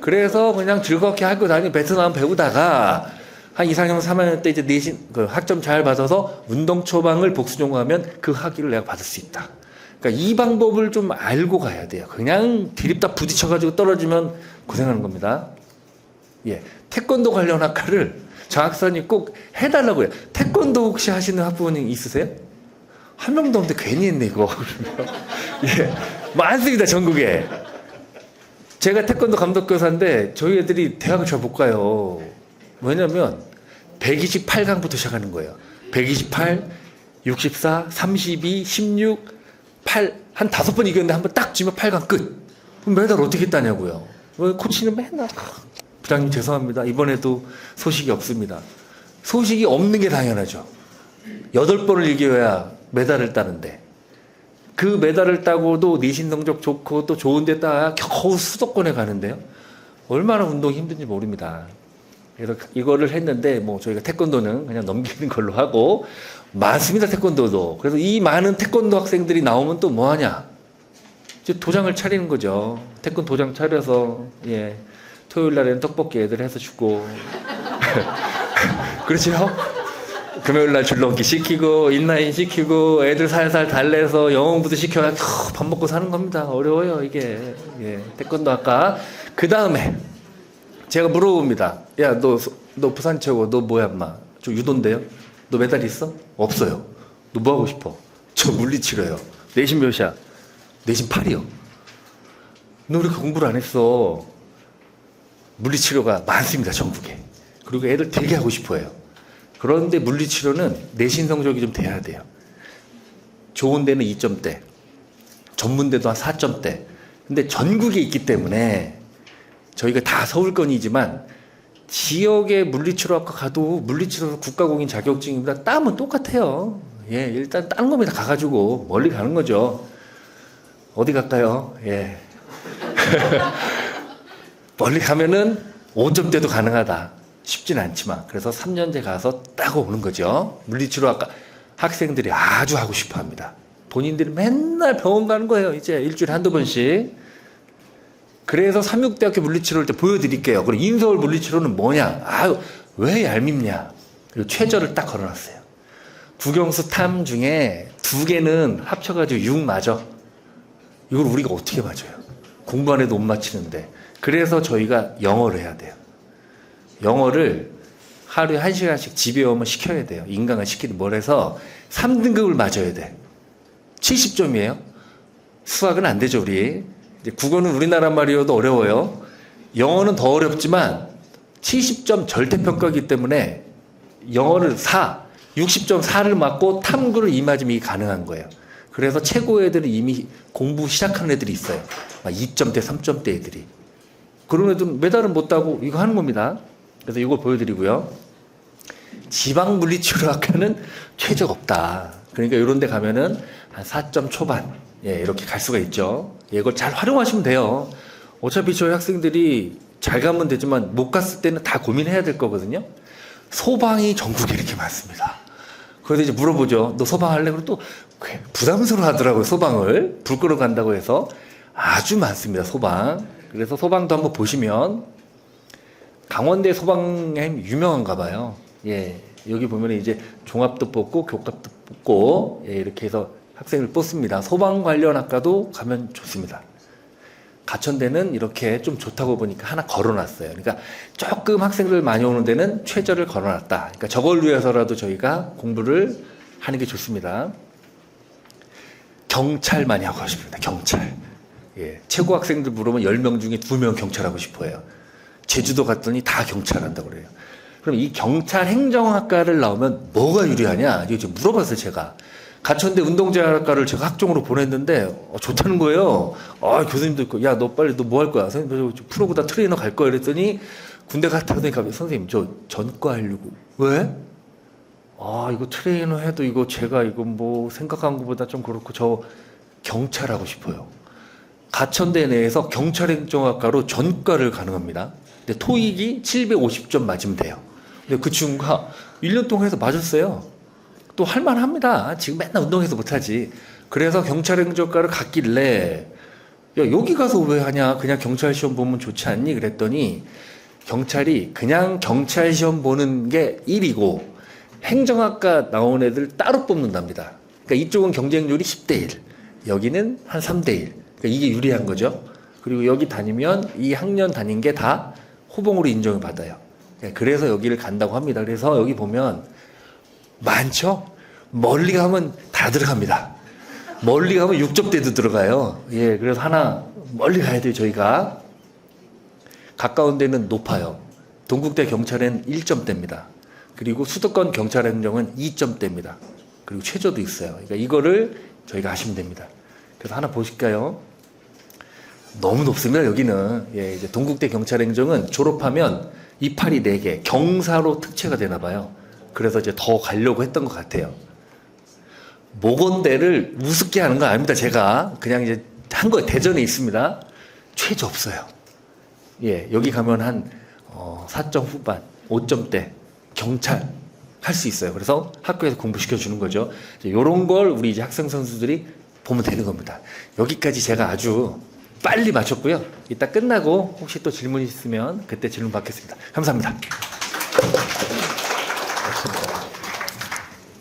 그래서 그냥 즐겁게 하고 다니는 베트남 배우다가 한 2, 3학년, 3학년 때 이제 내신, 그 학점 잘 받아서 운동 처방을 복수 전공하면 그 학위를 내가 받을 수 있다. 그러니까 이 방법을 좀 알고 가야 돼요. 그냥 디립다 부딪혀가지고 떨어지면 고생하는 겁니다. 예. 태권도 관련 학과를 장학사님 꼭 해달라고 해요. 태권도 혹시 하시는 학부모님 있으세요? 한 명도 없는데 괜히 했네, 이거. 예. 많습니다, 전국에. 제가 태권도 감독교사인데 저희 애들이 대학을 잘 못 가요. 왜냐면 128강부터 시작하는 거예요. 128, 64, 32, 16, 8, 한 5번 이겼는데 한 번 딱 지면 8강 끝. 그럼 메달 어떻게 따냐고요. 코치는 맨날 부장님 죄송합니다. 이번에도 소식이 없습니다. 소식이 없는 게 당연하죠. 8번을 이겨야 메달을 따는데 그 메달을 따고도 내신 성적 좋고 또 좋은 데 따야 겨우 수도권에 가는데요. 얼마나 운동이 힘든지 모릅니다. 그래서 이거를 했는데 뭐 저희가 태권도는 그냥 넘기는 걸로 하고 많습니다. 태권도도. 그래서 이 많은 태권도 학생들이 나오면 또 뭐 하냐? 이제 도장을 차리는 거죠. 태권 도장 차려서 예. 토요일 날에는 떡볶이 애들 해서 주고 그렇죠? 금요일 날 줄넘기 시키고 인라인 시키고 애들 살살 달래서 영어부터 시켜야 밥 먹고 사는 겁니다. 어려워요 이게. 예. 태권도 아까 그 다음에 제가 물어봅니다. 야 너 부산 최고 너 뭐야 인마? 저 유도인데요? 너 메달 있어? 없어요. 너 뭐 하고 싶어? 저 물리치료요. 내신 몇이야? 내신 8이요. 너 왜 이렇게 공부를 안 했어? 물리치료가 많습니다 전국에. 그리고 애들 되게 하고 싶어해요. 그런데 물리치료는 내신 성적이 좀 돼야 돼요. 좋은 데는 2점대, 전문대도 한 4점대. 근데 전국에 있기 때문에 저희가 다 서울권이지만 지역의 물리치료학과 가도 물리치료 국가공인 자격증입니다. 따면 똑같아요. 예, 일단 다른 겁니다. 가가지고 멀리 가는 거죠. 어디 갈까요? 예. 멀리 가면은 5점대도 가능하다. 쉽진 않지만 그래서 3년제 가서 따고 오는 거죠. 물리치료학과 학생들이 아주 하고 싶어 합니다. 본인들이 맨날 병원 가는 거예요. 이제 일주일에 한두 번씩. 그래서 삼육대학교 물리치료를 때 보여드릴게요. 그리고 인서울 물리치료는 뭐냐? 아유, 왜 얄밉냐? 그리고 최저를 딱 걸어놨어요. 국영수 탐 중에 2개는 합쳐가지고 6 맞아. 이걸 우리가 어떻게 맞아요? 공부 안 해도 못 맞히는데. 그래서 저희가 영어를 해야 돼요. 영어를 하루에 1시간씩 집에 오면 시켜야 돼요. 인강을 시키든 뭘 해서 3등급을 맞아야 돼. 70점이에요. 수학은 안 되죠, 우리. 이제 국어는 우리나라 말이어도 어려워요. 영어는 더 어렵지만 70점 절대평가이기 때문에 영어를 60점 4를 맞고 탐구를 2 맞으면 이게 가능한 거예요. 그래서 최고 애들은 이미 공부 시작하는 애들이 있어요. 2점대, 3점대 애들이. 그런 애들은 메달은 못 따고 이거 하는 겁니다. 그래서 이걸 보여드리고요. 지방물리치료학과는 최저가 없다. 그러니까 이런 데 가면은 한 4점 초반, 예, 이렇게 갈 수가 있죠. 예, 이걸 잘 활용하시면 돼요. 어차피 저희 학생들이 잘 가면 되지만 못 갔을 때는 다 고민해야 될 거거든요. 소방이 전국에 이렇게 많습니다. 그래서 이제 물어보죠. 너 소방 할래? 그럼 또 부담스러워 하더라고요. 소방을. 불 끄러 간다고 해서. 아주 많습니다. 소방. 그래서 소방도 한번 보시면 강원대 소방행 유명한가 봐요. 예. 여기 보면 이제 종합도 뽑고 교갑도 뽑고 예, 이렇게 해서 학생을 뽑습니다. 소방 관련 학과도 가면 좋습니다. 가천대는 이렇게 좀 좋다고 보니까 하나 걸어놨어요. 그러니까 조금 학생들 많이 오는 데는 최저를 걸어놨다. 그러니까 저걸 위해서라도 저희가 공부를 하는 게 좋습니다. 경찰 많이 하고 싶습니다. 경찰. 예, 최고 학생들 물으면 10명 중에 2명 경찰하고 싶어해요. 제주도 갔더니 다 경찰한다고 그래요. 그럼 이 경찰 행정학과를 나오면 뭐가 유리하냐? 이거 좀 물어봤어요, 제가. 가천대 운동재활학과를 제가 학종으로 보냈는데 좋다는 거예요. 교수님도 있고, 야, 너 빨리 너 뭐 할 거야? 선생님, 저 프로보다 트레이너 갈 거야. 그랬더니 군대 갔다 오니까 선생님, 저 전과 하려고. 왜? 이거 트레이너 해도 이거 제가 이거 뭐 생각한 것보다 좀 그렇고 저 경찰하고 싶어요. 가천대 내에서 경찰행정학과로 전과를 가능합니다. 근데 토익이 750점 맞으면 돼요. 근데 그 친구가 1년 동안 해서 맞았어요. 또 할만합니다. 지금 맨날 운동해서 못하지. 그래서 경찰행정과를 갔길래 야, 여기 가서 왜 하냐? 그냥 경찰 시험 보면 좋지 않니? 그랬더니 경찰이 그냥 경찰 시험 보는 게 1이고 행정학과 나온 애들 따로 뽑는답니다. 그러니까 이쪽은 경쟁률이 10대 1. 여기는 한 3대 1. 그러니까 이게 유리한 거죠. 그리고 여기 다니면 이 학년 다닌 게 다 호봉으로 인정을 받아요. 그래서 여기를 간다고 합니다. 그래서 여기 보면 많죠? 멀리 가면 다 들어갑니다. 멀리 가면 6점대도 들어가요. 예, 그래서 하나 멀리 가야 돼요, 저희가. 가까운 데는 높아요. 동국대 경찰은 1점대입니다. 그리고 수도권 경찰행정은 2점대입니다. 그리고 최저도 있어요. 그러니까 이거를 저희가 하시면 됩니다. 그래서 하나 보실까요? 너무 높습니다, 여기는. 예, 이제 동국대 경찰행정은 졸업하면 이파리 4개, 경사로 특채가 되나 봐요. 그래서 이제 더 가려고 했던 것 같아요. 모건대를 우습게 하는 건 아닙니다, 제가. 그냥 이제 한 거예요. 대전에 있습니다. 최저 없어요. 예, 여기 가면 한 4점 후반, 5점대 경찰 할 수 있어요. 그래서 학교에서 공부시켜 주는 거죠. 이런 걸 우리 이제 학생 선수들이 보면 되는 겁니다. 여기까지 제가 아주 빨리 맞췄고요. 이따 끝나고 혹시 또 질문 있으면 그때 질문 받겠습니다. 감사합니다.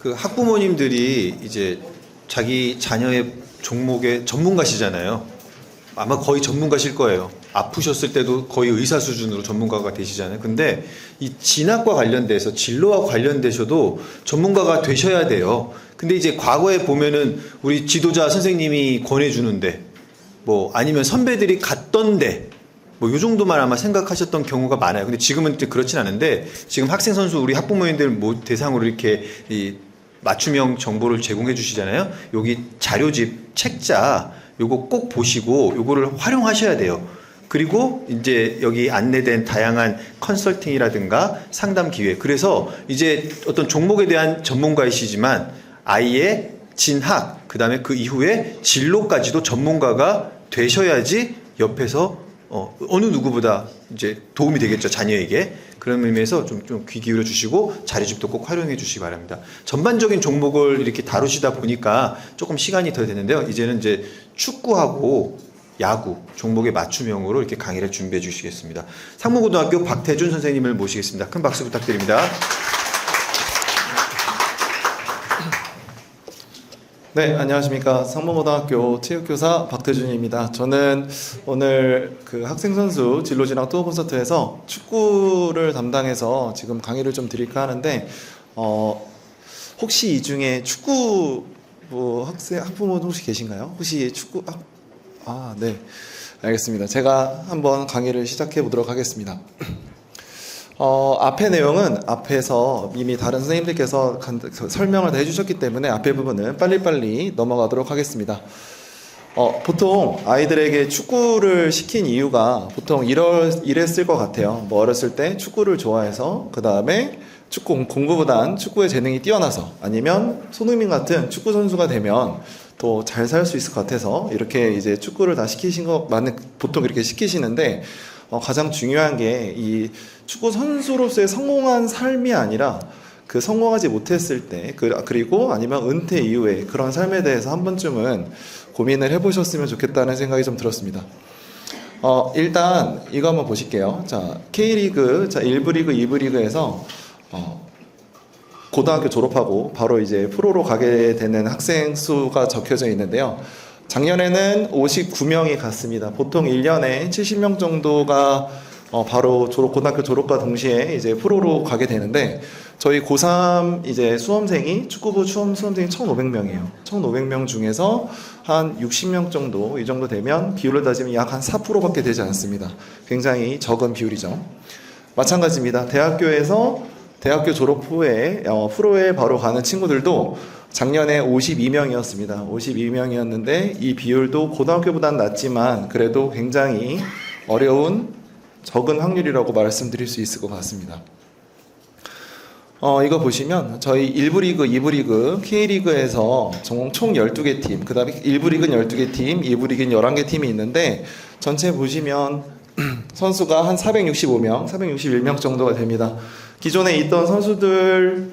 그 학부모님들이 이제 자기 자녀의 종목의 전문가시잖아요. 아마 거의 전문가실 거예요. 아프셨을 때도 거의 의사 수준으로 전문가가 되시잖아요. 근데 이 진학과 관련돼서 진로와 관련되셔도 전문가가 되셔야 돼요. 근데 이제 과거에 보면은 우리 지도자 선생님이 권해주는데 뭐 아니면 선배들이 갔던데 뭐 요 정도만 아마 생각하셨던 경우가 많아요. 근데 지금은 또 그렇진 않은데 지금 학생 선수 우리 학부모님들 대상으로 이렇게 이 맞춤형 정보를 제공해 주시잖아요. 여기 자료집, 책자 요거 꼭 보시고 요거를 활용하셔야 돼요. 그리고 이제 여기 안내된 다양한 컨설팅이라든가 상담 기회. 그래서 이제 어떤 종목에 대한 전문가이시지만 아이의 진학, 그 다음에 그 이후에 진로까지도 전문가가 되셔야지 옆에서 어느 누구보다 이제 도움이 되겠죠, 자녀에게. 그런 의미에서 좀 귀 기울여 주시고 자료집도 꼭 활용해 주시기 바랍니다. 전반적인 종목을 이렇게 다루시다 보니까 조금 시간이 더 되는데요. 이제는 이제 축구하고 야구 종목의 맞춤형으로 이렇게 강의를 준비해 주시겠습니다. 상무고등학교 박태준 선생님을 모시겠습니다. 큰 박수 부탁드립니다. 네, 안녕하십니까. 상무고등학교 체육교사 박태준입니다. 저는 오늘 그 학생선수 진로진학 투어 콘서트에서 축구를 담당해서 지금 강의를 좀 드릴까 하는데, 혹시 이 중에 축구 학부모는 혹시 계신가요? 혹시 축구, 네. 알겠습니다. 제가 한번 강의를 시작해 보도록 하겠습니다. 앞의 내용은 앞에서 이미 다른 선생님들께서 설명을 다 해주셨기 때문에 앞의 부분은 빨리빨리 넘어가도록 하겠습니다. 보통 아이들에게 축구를 시킨 이유가 보통 이랬을 것 같아요. 뭐 어렸을 때 축구를 좋아해서 그 다음에 축구 공부보단 축구에 재능이 뛰어나서 아니면 손흥민 같은 축구 선수가 되면 또 잘 살 수 있을 것 같아서 이렇게 이제 축구를 다 시키신 거 보통 이렇게 시키시는데 가장 중요한 게 이 축구 선수로서의 성공한 삶이 아니라 그 성공하지 못했을 때 그리고 아니면 은퇴 이후에 그런 삶에 대해서 한 번쯤은 고민을 해보셨으면 좋겠다는 생각이 좀 들었습니다. 일단 이거 한번 보실게요. 자, K리그, 자 1부 리그, 2부 리그에서 고등학교 졸업하고 바로 이제 프로로 가게 되는 학생 수가 적혀져 있는데요. 작년에는 59명이 갔습니다. 보통 1년에 70명 정도가 바로 고등학교 졸업과 동시에 이제 프로로 가게 되는데 저희 고3 이제 수험생이 축구부 수험생이 1,500명이에요. 1,500명 중에서 한 60명 정도 이 정도 되면 비율을 따지면 약 한 4%밖에 되지 않습니다. 굉장히 적은 비율이죠. 마찬가지입니다. 대학교 졸업 후에 프로에 바로 가는 친구들도 작년에 52명이었습니다. 52명이었는데 이 비율도 고등학교보다는 낮지만 그래도 굉장히 어려운 적은 확률이라고 말씀드릴 수 있을 것 같습니다. 이거 보시면 저희 1부 리그, 2부 리그, K리그에서 총 12개 팀, 그 다음에 1부 리그는 12개 팀, 2부 리그는 11개 팀이 있는데 전체 보시면 선수가 한 465명, 461명 정도가 됩니다. 기존에 있던 선수들을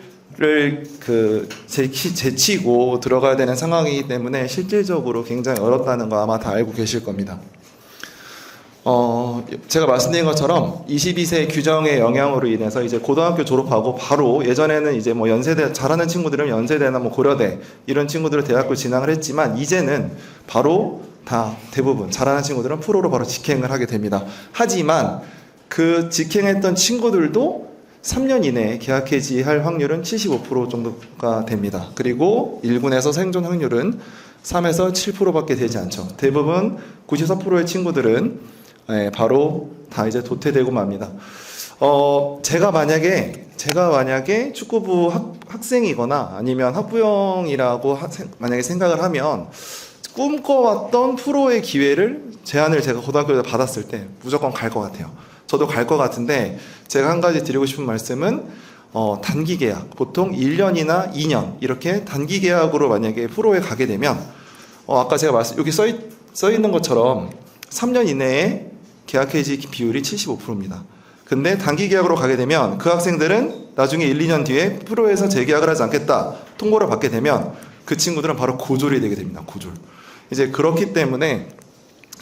제치고 들어가야 되는 상황이기 때문에 실질적으로 굉장히 어렵다는 거 아마 다 알고 계실 겁니다. 제가 말씀드린 것처럼 22세 규정의 영향으로 인해서 이제 고등학교 졸업하고 바로 예전에는 이제 뭐 연세대 잘하는 친구들은 연세대나 뭐 고려대 이런 친구들을 대학교 진학을 했지만 이제는 바로 다 대부분 잘하는 친구들은 프로로 바로 직행을 하게 됩니다. 하지만 그 직행했던 친구들도 3년 이내에 계약 해지할 확률은 75% 정도가 됩니다. 그리고 1군에서 생존 확률은 3에서 7%밖에 되지 않죠. 대부분 94%의 친구들은 바로 다 이제 도태되고 맙니다. 제가 만약에 축구부 학생이거나 아니면 학부형이라고 만약에 생각을 하면 꿈꿔왔던 프로의 기회를 제안을 제가 고등학교에서 받았을 때 무조건 갈 것 같아요. 저도 갈 것 같은데 제가 한 가지 드리고 싶은 말씀은 단기 계약, 보통 1년이나 2년 이렇게 단기 계약으로 만약에 프로에 가게 되면 아까 제가 여기 써 있는 것처럼 3년 이내에 계약 해지 비율이 75%입니다. 근데 단기 계약으로 가게 되면 그 학생들은 나중에 1, 2년 뒤에 프로에서 재계약을 하지 않겠다 통보를 받게 되면 그 친구들은 바로 고졸이 되게 됩니다. 고졸. 이제 그렇기 때문에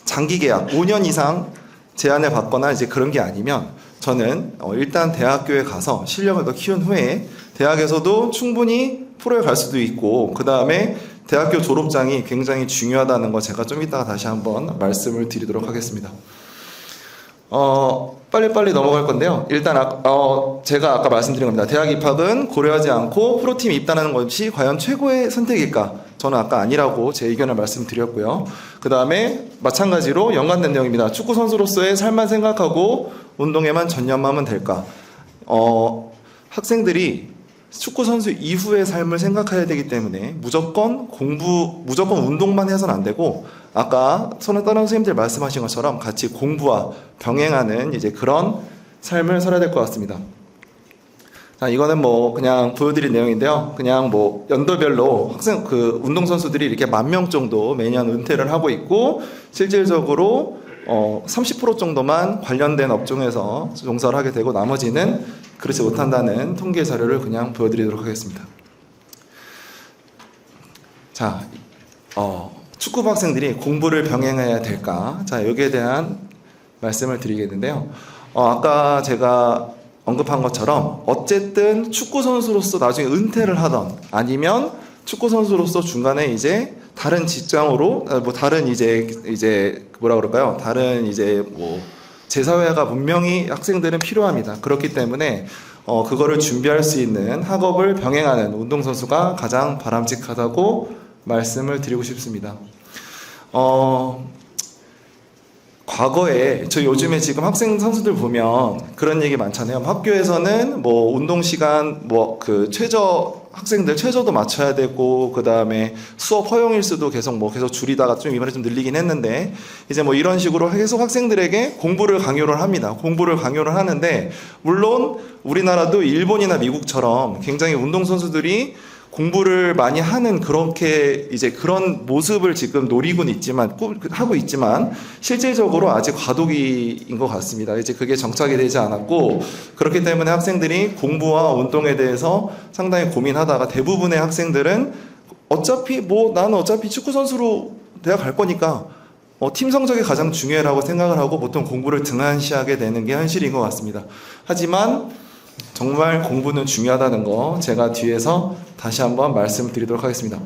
장기 계약 5년 이상 제한을 받거나 이제 그런 게 아니면 저는 일단 대학교에 가서 실력을 더 키운 후에 대학에서도 충분히 프로에 갈 수도 있고 그 다음에 대학교 졸업장이 굉장히 중요하다는 거 제가 좀 이따가 다시 한번 말씀을 드리도록 하겠습니다. 빨리빨리 넘어갈 건데요. 일단 제가 아까 말씀드린 겁니다. 대학 입학은 고려하지 않고 프로팀에 입단하는 것이 과연 최고의 선택일까? 저는 아까 아니라고 제 의견을 말씀드렸고요. 그 다음에 마찬가지로 연관된 내용입니다. 축구 선수로서의 삶만 생각하고 운동에만 전념하면 될까? 학생들이 축구 선수 이후의 삶을 생각해야 되기 때문에 무조건 운동만 해서는 안 되고 아까 다른 선생님들 말씀하신 것처럼 같이 공부와 병행하는 이제 그런 삶을 살아야 될 것 같습니다. 자, 이거는 뭐 그냥 보여드린 내용인데요. 그냥 뭐 연도별로 운동 선수들이 이렇게 10,000명 정도 매년 은퇴를 하고 있고 실질적으로 30% 정도만 관련된 업종에서 종사를 하게 되고 나머지는 그렇지 못한다는 통계 자료를 그냥 보여드리도록 하겠습니다. 자, 축구부 학생들이 공부를 병행해야 될까? 자, 여기에 대한 말씀을 드리겠는데요. 아까 제가 언급한 것처럼 어쨌든 축구 선수로서 나중에 은퇴를 하던 아니면 축구 선수로서 중간에 이제 다른 직장으로 다른 이제 뭐라 그럴까요? 다른 이제 뭐 재사회화가 분명히 학생들은 필요합니다. 그렇기 때문에 그거를 준비할 수 있는 학업을 병행하는 운동선수가 가장 바람직하다고 말씀을 드리고 싶습니다. 과거에 저 요즘에 지금 학생 선수들 보면 그런 얘기 많잖아요. 학교에서는 뭐 운동 시간 학생들 최저도 맞춰야 되고 그 다음에 수업 허용 일수도 계속 줄이다가 좀 이번에 좀 늘리긴 했는데 이제 뭐 이런 식으로 계속 학생들에게 공부를 강요를 합니다. 공부를 강요를 하는데 물론 우리나라도 일본이나 미국처럼 굉장히 운동 선수들이 공부를 많이 하는 그렇게 이제 그런 모습을 지금 하고 있지만 실질적으로 아직 과도기인 것 같습니다. 이제 그게 정착이 되지 않았고 그렇기 때문에 학생들이 공부와 운동에 대해서 상당히 고민하다가 대부분의 학생들은 나는 어차피 축구 선수로 대학 갈 거니까 팀 성적이 가장 중요하다고 생각을 하고 보통 공부를 등한시하게 되는 게 현실인 것 같습니다. 하지만 정말 공부는 중요하다는 거 제가 뒤에서 다시 한번 말씀드리도록 하겠습니다.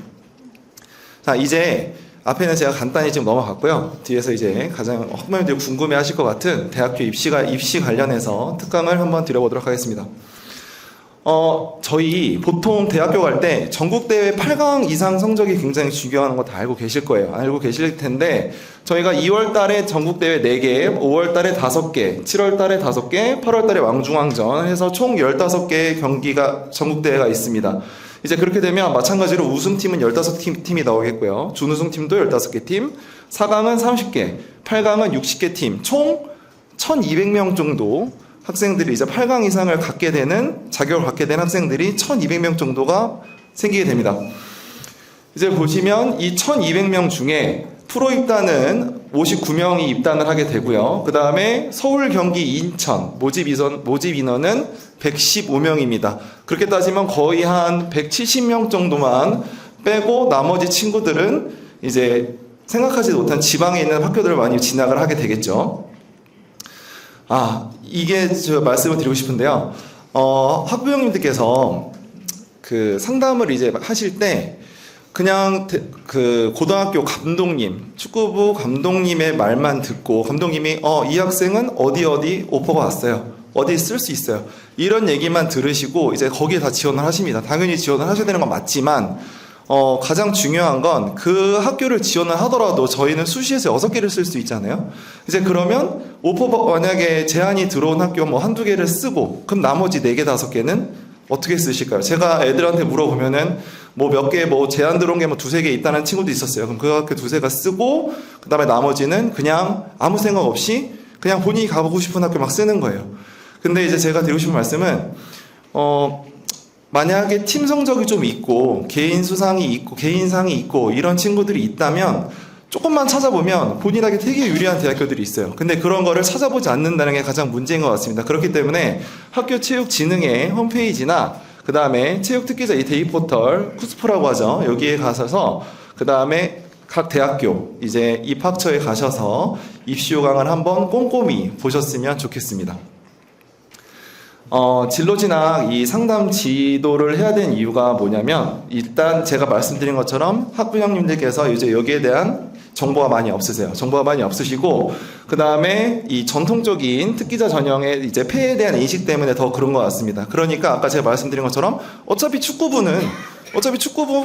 자, 이제 앞에는 제가 간단히 좀 넘어갔고요. 뒤에서 이제 가장 학부모님들이 궁금해하실 것 같은 대학교 입시 관련해서 특강을 한번 드려보도록 하겠습니다. 저희 보통 대학교 갈 때 전국대회 8강 이상 성적이 굉장히 중요한 거 다 알고 계실 거예요. 알고 계실 텐데 저희가 2월 달에 전국대회 4개, 5월 달에 5개, 7월 달에 5개, 8월 달에 왕중왕전 해서 총 15개의 경기가 전국대회가 있습니다. 이제 그렇게 되면 마찬가지로 우승팀은 15팀이 나오겠고요. 준우승팀도 15개 팀, 4강은 30개, 8강은 60개 팀, 총 1,200명 정도 학생들이 이제 8강 이상을 자격을 갖게 된 학생들이 1,200명 정도가 생기게 됩니다. 이제 보시면 이 1,200명 중에 프로 입단은 59명이 입단을 하게 되고요. 그 다음에 서울, 경기, 인천 모집 인원은 115명입니다. 그렇게 따지면 거의 한 170명 정도만 빼고 나머지 친구들은 이제 생각하지 못한 지방에 있는 학교들을 많이 진학을 하게 되겠죠. 이게 제가 말씀을 드리고 싶은데요. 학부형님들께서 그 상담을 이제 하실 때 그냥 그 고등학교 감독님, 축구부 감독님의 말만 듣고 감독님이 이 학생은 어디 오퍼가 왔어요. 어디 쓸 수 있어요. 이런 얘기만 들으시고 이제 거기에 다 지원을 하십니다. 당연히 지원을 하셔야 되는 건 맞지만 가장 중요한 건 그 학교를 지원을 하더라도 저희는 수시에서 6개를 쓸 수 있잖아요. 이제 그러면 만약에 제한이 들어온 학교 뭐 한두 개를 쓰고 그럼 나머지 4개, 5개는 어떻게 쓰실까요? 제가 애들한테 물어보면은 몇 개 제한 들어온 게 2-3개 있다는 친구도 있었어요. 그럼 그 학교 2-3개 쓰고 그 다음에 나머지는 그냥 아무 생각 없이 그냥 본인이 가보고 싶은 학교 막 쓰는 거예요. 근데 이제 제가 드리고 싶은 말씀은 만약에 팀 성적이 좀 있고 개인 수상이 있고 개인상이 있고 이런 친구들이 있다면 조금만 찾아보면 본인에게 되게 유리한 대학교들이 있어요. 근데 그런 거를 찾아보지 않는다는 게 가장 문제인 것 같습니다. 그렇기 때문에 학교체육진흥회 홈페이지나 그 다음에 체육특기자 이 데이포털 쿠스프라고 하죠. 여기에 가셔서 그 다음에 각 대학교 이제 입학처에 가셔서 입시 요강을 한번 꼼꼼히 보셨으면 좋겠습니다. 진로 진학 이 상담 지도를 해야 되는 이유가 뭐냐면, 일단 제가 말씀드린 것처럼 학부형님들께서 이제 여기에 대한 정보가 많이 없으세요. 정보가 많이 없으시고, 그 다음에 이 전통적인 특기자 전형의 이제 폐해에 대한 인식 때문에 더 그런 것 같습니다. 그러니까 아까 제가 말씀드린 것처럼 어차피 축구부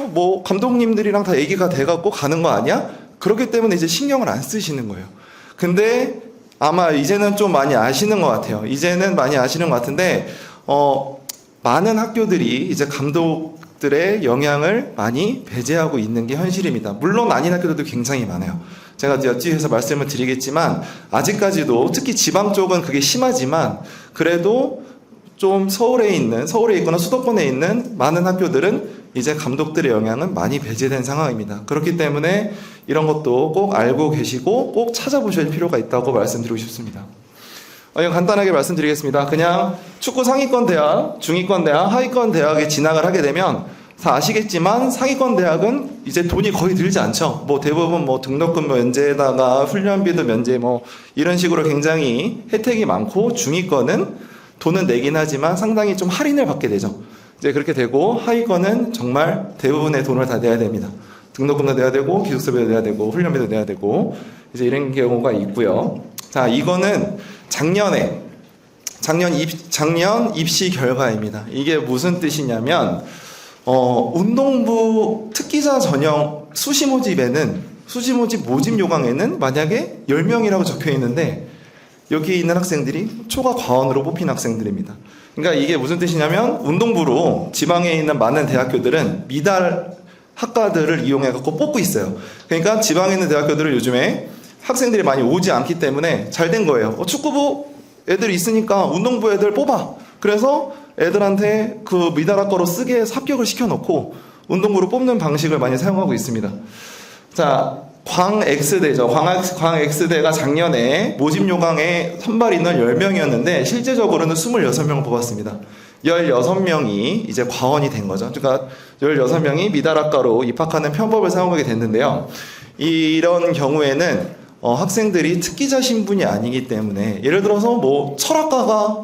뭐 감독님들이랑 다 얘기가 돼갖고 가는 거 아니야? 그렇기 때문에 이제 신경을 안 쓰시는 거예요. 근데 아마 이제는 좀 많이 아시는 것 같아요. 이제는 많이 아시는 것 같은데, 많은 학교들이 이제 감독들의 영향을 많이 배제하고 있는 게 현실입니다. 물론 아닌 학교들도 굉장히 많아요. 제가 뒤에서 말씀을 드리겠지만, 아직까지도 특히 지방 쪽은 그게 심하지만, 그래도 좀 서울에 있거나 수도권에 있는 많은 학교들은 이제 감독들의 영향은 많이 배제된 상황입니다. 그렇기 때문에 이런 것도 꼭 알고 계시고 꼭 찾아보실 필요가 있다고 말씀드리고 싶습니다. 이거 간단하게 말씀드리겠습니다. 그냥 축구 상위권 대학, 중위권 대학, 하위권 대학에 진학을 하게 되면 다 아시겠지만 상위권 대학은 이제 돈이 거의 들지 않죠. 뭐 대부분 뭐 등록금 면제에다가 훈련비도 면제 뭐 이런 식으로 굉장히 혜택이 많고, 중위권은 돈은 내긴 하지만 상당히 좀 할인을 받게 되죠. 이제 그렇게 되고, 하위권은 정말 대부분의 돈을 다 내야 됩니다. 등록금도 내야 되고, 기숙사비도 내야 되고, 훈련비도 내야 되고, 이제 이런 경우가 있고요. 자, 이거는 작년 입시 결과입니다. 이게 무슨 뜻이냐면, 운동부 특기자 전형 수시 모집 요강에는 만약에 10명이라고 적혀 있는데, 여기 있는 학생들이 초과 과원으로 뽑힌 학생들입니다. 그러니까 이게 무슨 뜻이냐면, 운동부로 지방에 있는 많은 대학교들은 미달 학과들을 이용해갖고 뽑고 있어요. 그러니까 지방에 있는 대학교들은 요즘에 학생들이 많이 오지 않기 때문에 잘 된 거예요. 축구부 애들 있으니까 운동부 애들 뽑아. 그래서 애들한테 그 미달 학과로 쓰게 해서 합격을 시켜놓고 운동부로 뽑는 방식을 많이 사용하고 있습니다. 자, 광X대죠. 광X대가 작년에 모집 요강에 선발 인원 10명이었는데 실제적으로는 26명을 뽑았습니다. 16명이 이제 과원이 된 거죠. 그러니까 16명이 미달학과로 입학하는 편법을 사용하게 됐는데요. 이런 경우에는 학생들이 특기자 신분이 아니기 때문에, 예를 들어서 뭐 철학과가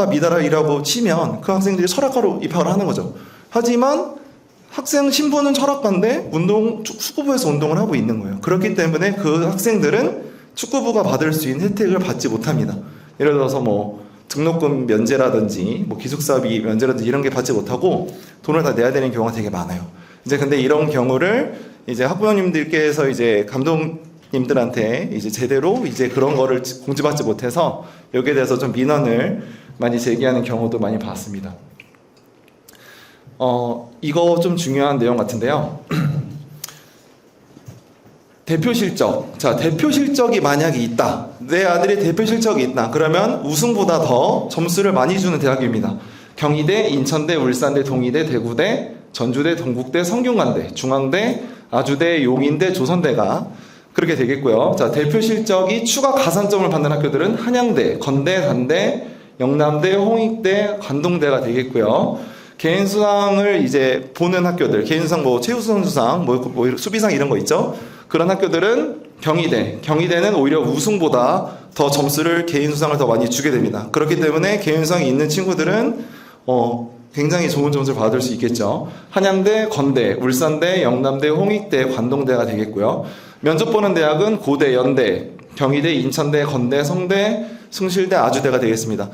미달이라고 치면 그 학생들이 철학과로 입학을 하는 거죠. 하지만 학생 신분은 철학과인데 축구부에서 운동을 하고 있는 거예요. 그렇기 때문에 그 학생들은 축구부가 받을 수 있는 혜택을 받지 못합니다. 예를 들어서 뭐 등록금 면제라든지 뭐 기숙사비 면제라든지 이런 게 받지 못하고 돈을 다 내야 되는 경우가 되게 많아요. 이제 근데 이런 경우를 이제 학부모님들께서 이제 감독님들한테 이제 제대로 이제 그런 거를 공지받지 못해서 여기에 대해서 좀 민원을 많이 제기하는 경우도 많이 봤습니다. 이거 좀 중요한 내용 같은데요. 대표 실적. 자, 대표 실적이 만약에 있다. 내 아들이 대표 실적이 있다. 그러면 우승보다 더 점수를 많이 주는 대학입니다. 경희대, 인천대, 울산대, 동의대, 대구대, 전주대, 동국대, 성균관대, 중앙대, 아주대, 용인대, 조선대가 그렇게 되겠고요. 자, 대표 실적이 추가 가산점을 받는 학교들은 한양대, 건대, 단대, 영남대, 홍익대, 관동대가 되겠고요. 개인수상을 이제 보는 학교들, 개인수상 뭐 최우선수상, 뭐 수비상 이런 거 있죠. 그런 학교들은 경희대는 오히려 우승보다 더 점수를 개인수상을 더 많이 주게 됩니다. 그렇기 때문에 개인수상이 있는 친구들은 굉장히 좋은 점수를 받을 수 있겠죠. 한양대, 건대, 울산대, 영남대, 홍익대, 관동대가 되겠고요. 면접 보는 대학은 고대, 연대, 경희대, 인천대, 건대, 성대, 숭실대, 아주대가 되겠습니다.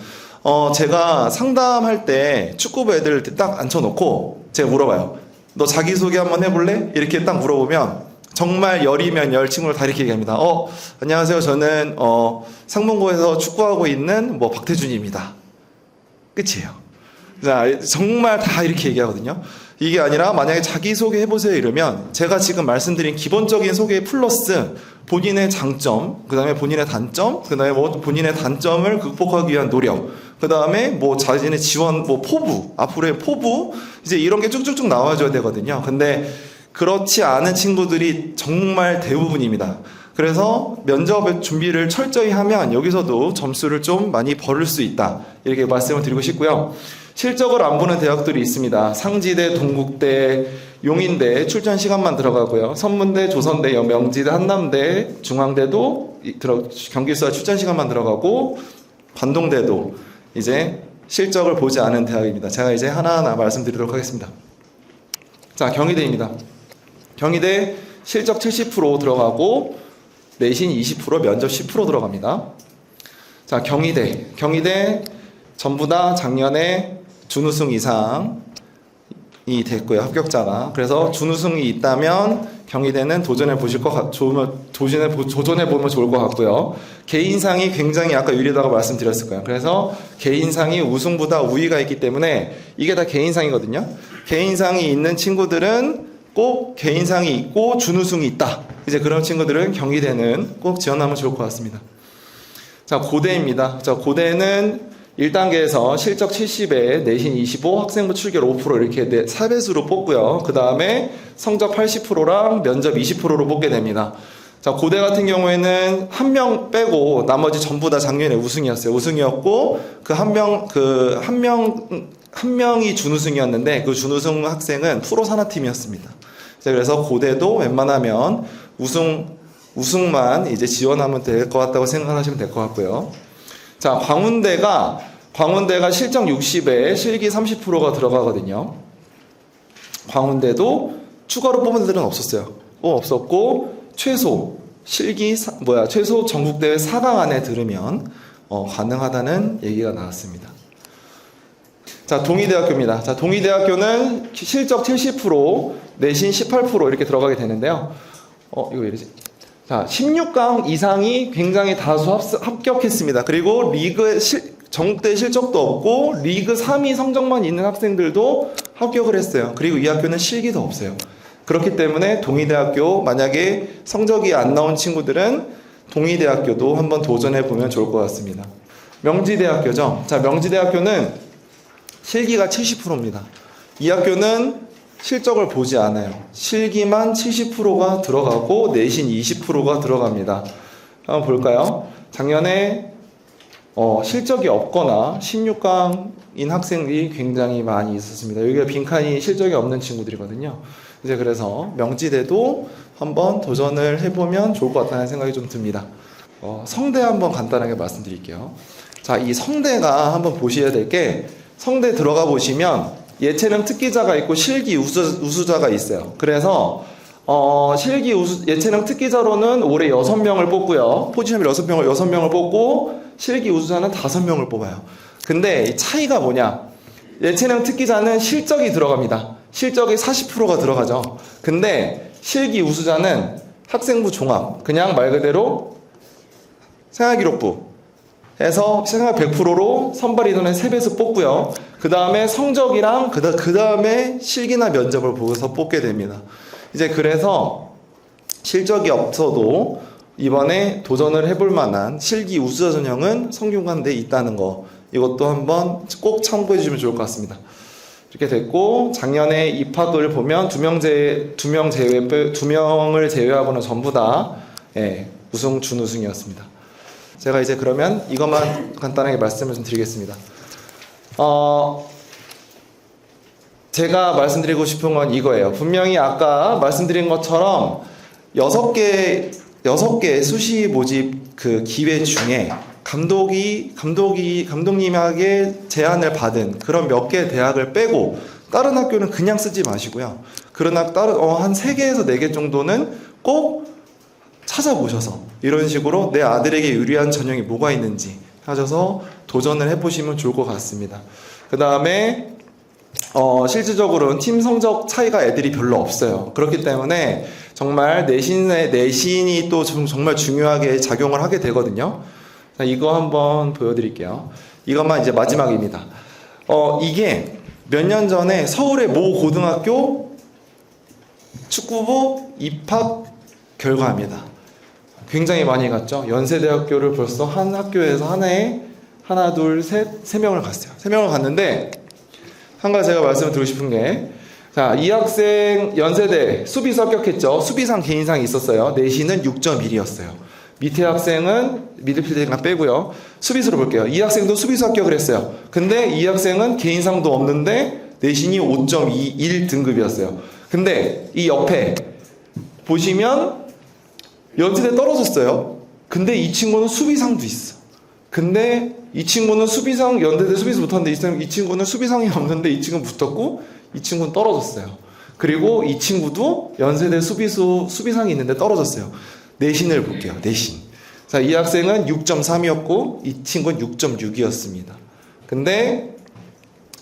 제가 상담할 때 축구부 애들 딱 앉혀놓고 제가 물어봐요. 너 자기소개 한번 해볼래? 이렇게 딱 물어보면 정말 열이면 열 친구를 다 이렇게 얘기합니다. 안녕하세요. 저는 상문고에서 축구하고 있는 뭐 박태준입니다. 끝이에요. 자, 정말 다 이렇게 얘기하거든요. 이게 아니라 만약에 자기소개 해보세요 이러면 제가 지금 말씀드린 기본적인 소개 플러스 본인의 장점, 그 다음에 본인의 단점, 그 다음에 뭐 본인의 단점을 극복하기 위한 노력, 그 다음에 뭐 자신의 지원, 뭐 포부, 앞으로의 포부, 이제 이런 게 쭉쭉쭉 나와줘야 되거든요. 근데 그렇지 않은 친구들이 정말 대부분입니다. 그래서 면접 준비를 철저히 하면 여기서도 점수를 좀 많이 벌을 수 있다. 이렇게 말씀을 드리고 싶고요. 실적을 안 보는 대학들이 있습니다. 상지대, 동국대, 용인대 출전 시간만 들어가고요. 선문대, 조선대, 명지대, 한남대, 중앙대도 경기수와 출전 시간만 들어가고 관동대도 이제 실적을 보지 않은 대학입니다. 제가 이제 하나하나 말씀드리도록 하겠습니다. 자, 경희대입니다. 경희대 실적 70% 들어가고 내신 20%, 면접 10% 들어갑니다. 자, 경희대 전부 다 작년에 준우승 이상이 됐고요, 합격자가. 그래서 준우승이 있다면 경희대는 도전해 보면 좋을 것 같고요. 개인상이 굉장히 아까 유리하다고 말씀드렸을 거예요. 그래서 개인상이 우승보다 우위가 있기 때문에 이게 다 개인상이거든요. 개인상이 있는 친구들은 꼭 개인상이 있고 준우승이 있다. 이제 그런 친구들은 경희대는 꼭 지원하면 좋을 것 같습니다. 자, 고대입니다. 자, 고대는 1단계에서 실적 70에 내신 25, 학생부 출결 5% 이렇게 4배수로 뽑고요. 그 다음에 성적 80%랑 면접 20%로 뽑게 됩니다. 자, 고대 같은 경우에는 한 명 빼고 나머지 전부 다 작년에 우승이었어요. 우승이었고 한 명이 준우승이었는데 그 준우승 학생은 프로 산하팀이었습니다. 자, 그래서 고대도 웬만하면 우승만 이제 지원하면 될 것 같다고 생각하시면 될 것 같고요. 자, 광운대가 실적 60에 실기 30%가 들어가거든요. 광운대도 추가로 뽑은 데들은 없었어요. 없었고 최소 전국대회 4강 안에 들으면 가능하다는 얘기가 나왔습니다. 자, 동의대학교입니다. 자, 동의대학교는 실적 70%, 내신 18% 이렇게 들어가게 되는데요. 이거 왜 이러지? 자, 16강 이상이 굉장히 다수 합격했습니다. 그리고 전국대 실적도 없고 리그 3위 성적만 있는 학생들도 합격을 했어요. 그리고 이 학교는 실기도 없어요. 그렇기 때문에 동의대학교 만약에 성적이 안 나온 친구들은 동의대학교도 한번 도전해 보면 좋을 것 같습니다. 명지대학교죠. 자, 명지대학교는 실기가 70%입니다. 이 학교는 실적을 보지 않아요. 실기만 70%가 들어가고 내신 20%가 들어갑니다. 한번 볼까요? 작년에 실적이 없거나 16강인 학생들이 굉장히 많이 있었습니다. 여기가 빈칸이 실적이 없는 친구들이거든요. 이제 그래서 명지대도 한번 도전을 해보면 좋을 것 같다는 생각이 좀 듭니다. 성대 한번 간단하게 말씀드릴게요. 자, 이 성대가 한번 보셔야 될 게 성대 들어가 보시면 예체능 특기자가 있고 실기 우수자가 있어요. 그래서 예체능 특기자로는 올해 6명을 뽑고요. 포지션을 6명을 뽑고 실기 우수자는 5명을 뽑아요. 근데 이 차이가 뭐냐? 예체능 특기자는 실적이 들어갑니다. 실적이 40%가 들어가죠. 근데 실기 우수자는 학생부 종합, 그냥 말 그대로 생활기록부 해서 생활 100%로 선발 인원의 3배수 뽑고요. 그 다음에 성적이랑 그 다음에 실기나 면접을 보고서 뽑게 됩니다. 이제 그래서 실적이 없어도 이번에 도전을 해볼 만한 실기 우수자 전형은 성균관대에 있다는 거, 이것도 한번 꼭 참고해 주시면 좋을 것 같습니다. 이렇게 됐고, 작년에 입학을 보면 2명을 제외하고는 전부 다 우승, 준우승이었습니다. 제가 이제 그러면 이것만 간단하게 말씀을 좀 드리겠습니다. 제가 말씀드리고 싶은 건 이거예요. 분명히 아까 말씀드린 것처럼 6개 수시 모집 그 기회 중에 감독님에게 제안을 받은 그런 몇 개 대학을 빼고 다른 학교는 그냥 쓰지 마시고요. 그러나 한 3개에서 4개 정도는 꼭 찾아보셔서 이런 식으로 내 아들에게 유리한 전형이 뭐가 있는지 찾아서 도전을 해보시면 좋을 것 같습니다. 그 다음에 실질적으로는 팀 성적 차이가 애들이 별로 없어요. 그렇기 때문에 정말 내신이 또 정말 중요하게 작용을 하게 되거든요. 자, 이거 한번 보여드릴게요. 이것만 이제 마지막입니다. 이게 몇 년 전에 서울의 모 고등학교 축구부 입학 결과입니다. 굉장히 많이 갔죠. 연세대학교를 벌써 한 학교에서 한 해에 하나, 둘, 셋, 3명을 갔어요. 3명을 갔는데 한 가지 제가 말씀을 드리고 싶은 게, 자, 이 학생 연세대 수비수 합격했죠. 수비상 개인상이 있었어요. 내신은 6.1이었어요. 밑에 학생은 미드필더가 빼고요. 수비수로 볼게요. 이 학생도 수비수 합격을 했어요. 근데 이 학생은 개인상도 없는데 내신이 5.21 등급이었어요. 근데 이 옆에 보시면 연세대 떨어졌어요. 근데 이 친구는 수비상도 있어. 근데 이 친구는 수비상, 연세대 수비수 붙었는데 이 친구는 수비상이 없는데 이 친구는 붙었고 이 친구는 떨어졌어요. 그리고 이 친구도 연세대 수비상이 있는데 떨어졌어요. 내신을 볼게요. 내신. 자, 이 학생은 6.3이었고 이 친구는 6.6이었습니다. 근데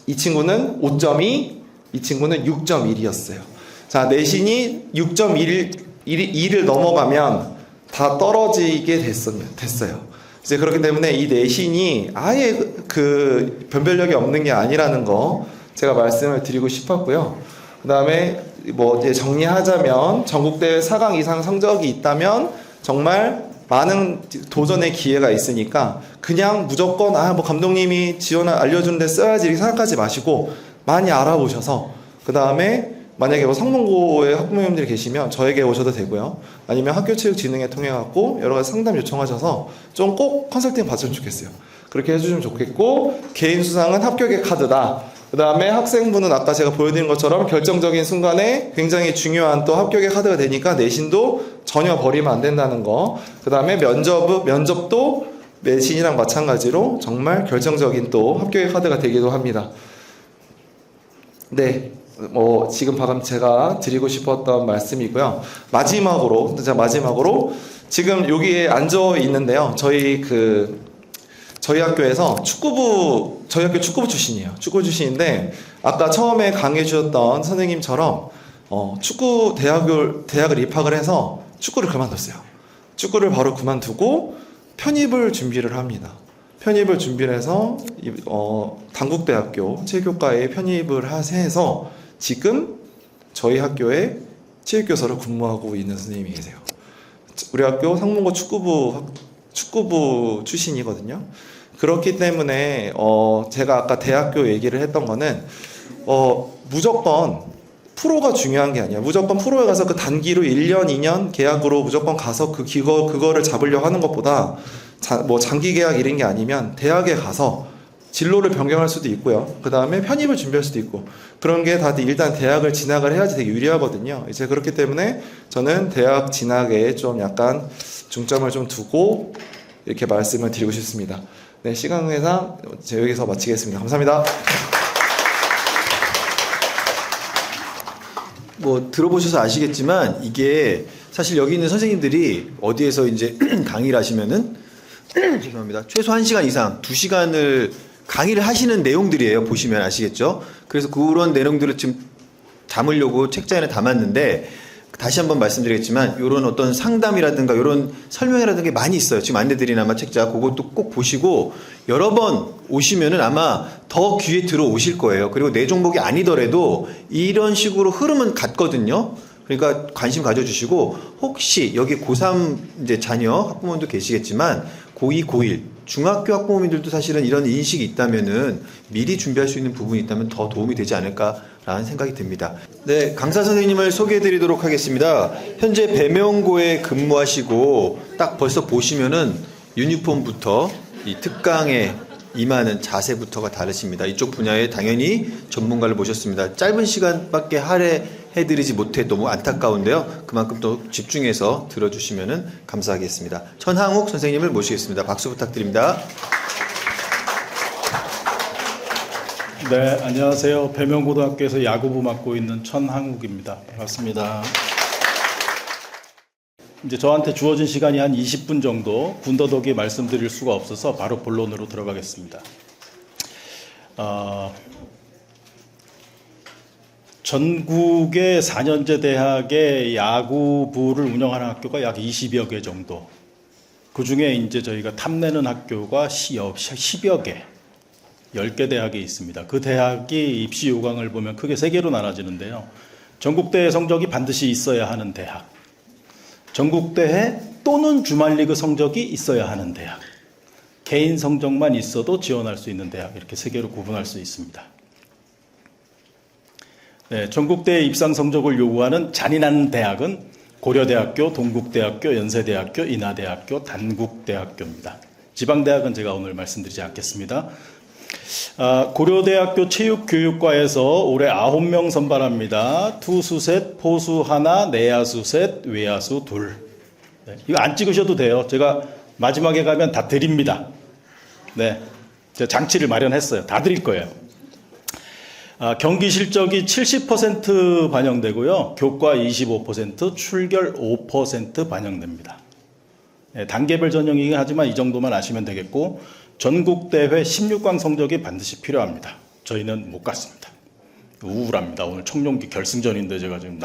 이 친구는 5.2, 이 친구는 6.1이었어요. 자, 내신이 6.1을 넘어가면 다 떨어지게 됐어요. 이제 그렇기 때문에 이 내신이 아예 그 변별력이 없는 게 아니라는 거 제가 말씀을 드리고 싶었고요. 그 다음에 뭐 이제 정리하자면 전국대회 4강 이상 성적이 있다면 정말 많은 도전의 기회가 있으니까 그냥 무조건 뭐 감독님이 지원을 알려주는데 써야지 이렇게 생각하지 마시고 많이 알아보셔서 그 다음에 만약에 뭐 성문고에 학부모님들이 계시면 저에게 오셔도 되고요. 아니면 학교체육진흥회 통해 갖고 여러 가지 상담 요청하셔서 좀 꼭 컨설팅 받으면 좋겠어요. 그렇게 해주시면 좋겠고 개인 수상은 합격의 카드다. 그 다음에 학생부는 아까 제가 보여드린 것처럼 결정적인 순간에 굉장히 중요한 또 합격의 카드가 되니까 내신도 전혀 버리면 안 된다는 거. 그 다음에 면접도 내신이랑 마찬가지로 정말 결정적인 또 합격의 카드가 되기도 합니다. 네. 뭐 지금 방금 제가 드리고 싶었던 말씀이고요. 마지막으로 지금 여기에 앉아 있는데요. 저희 학교에서 저희 학교 축구부 출신이에요. 축구 출신인데 아까 처음에 강의해 주셨던 선생님처럼 대학을 입학을 해서 축구를 그만뒀어요. 축구를 바로 그만두고 편입을 준비를 합니다. 편입을 준비를 해서 단국대학교 체육교과에 편입을 해서 지금 저희 학교에 체육교사로 근무하고 있는 선생님이 계세요. 우리 학교 상문고 축구부 출신이거든요. 그렇기 때문에 제가 아까 대학교 얘기를 했던 거는 무조건 프로가 중요한 게 아니야. 무조건 프로에 가서 그 단기로 1년, 2년 계약으로 무조건 가서 그거를 잡으려고 하는 것보다 뭐 장기 계약 이런 게 아니면 대학에 가서 진로를 변경할 수도 있고요. 그 다음에 편입을 준비할 수도 있고 그런 게 다들 일단 대학을 진학을 해야지 되게 유리하거든요. 이제 그렇기 때문에 저는 대학 진학에 좀 약간 중점을 좀 두고 이렇게 말씀을 드리고 싶습니다. 네, 시간 관계상 여기서 마치겠습니다. 감사합니다. 뭐 들어보셔서 아시겠지만 이게 사실 여기 있는 선생님들이 어디에서 이제 강의를 하시면은 죄송합니다. 최소 1시간 이상 2시간을 강의를 하시는 내용들이에요. 보시면 아시겠죠? 그래서 그런 내용들을 지금 담으려고 책자에는 담았는데 다시 한번 말씀드리겠지만 이런 어떤 상담이라든가 이런 설명이라든가 많이 있어요. 지금 안내드린 아마 책자 그것도 꼭 보시고 여러 번 오시면은 아마 더 귀에 들어오실 거예요. 그리고 내 종목이 아니더라도 이런 식으로 흐름은 같거든요. 그러니까 관심 가져주시고 혹시 여기 고3 이제 자녀 학부모님도 계시겠지만 고2, 고1 중학교 학부모님들도 사실은 이런 인식이 있다면은 미리 준비할 수 있는 부분이 있다면 더 도움이 되지 않을까라는 생각이 듭니다. 네, 강사 선생님을 소개해드리도록 하겠습니다. 현재 배명고에 근무하시고 딱 벌써 보시면은 유니폼부터 이 특강에 임하는 자세부터가 다르십니다. 이쪽 분야에 당연히 전문가를 모셨습니다. 짧은 시간밖에 할애해드리지 못해 너무 안타까운데요. 그만큼 또 집중해서 들어주시면 감사하겠습니다. 천항욱 선생님을 모시겠습니다. 박수 부탁드립니다. 네, 안녕하세요. 배명고등학교에서 야구부 맡고 있는 천항욱입니다. 반갑습니다. 이제 저한테 주어진 시간이 한 20분 정도 군더더기 말씀드릴 수가 없어서 바로 본론으로 들어가겠습니다. 전국의 4년제 대학의 야구부를 운영하는 학교가 약 20여 개 정도. 그 중에 이제 저희가 탐내는 학교가 10여 개, 10개 대학이 있습니다. 그 대학이 입시 요강을 보면 크게 3개로 나눠지는데요. 전국대회 성적이 반드시 있어야 하는 대학, 전국대회 또는 주말리그 성적이 있어야 하는 대학, 개인 성적만 있어도 지원할 수 있는 대학, 이렇게 3개로 구분할 수 있습니다. 네, 전국대회 입상 성적을 요구하는 잔인한 대학은 고려대학교, 동국대학교, 연세대학교, 인하대학교, 단국대학교입니다. 지방대학은 제가 오늘 말씀드리지 않겠습니다. 고려대학교 체육교육과에서 올해 9명 선발합니다. 투수 셋, 포수 하나, 내야수 셋, 외야수 둘. 네, 이거 안 찍으셔도 돼요. 제가 마지막에 가면 다 드립니다. 네, 제가 장치를 마련했어요. 다 드릴 거예요. 경기 실적이 70% 반영되고요. 교과 25%, 출결 5% 반영됩니다. 네, 단계별 전형이긴 하지만 이 정도만 아시면 되겠고, 전국대회 16강 성적이 반드시 필요합니다. 저희는 못 갔습니다. 우울합니다. 오늘 청룡기 결승전인데 제가 지금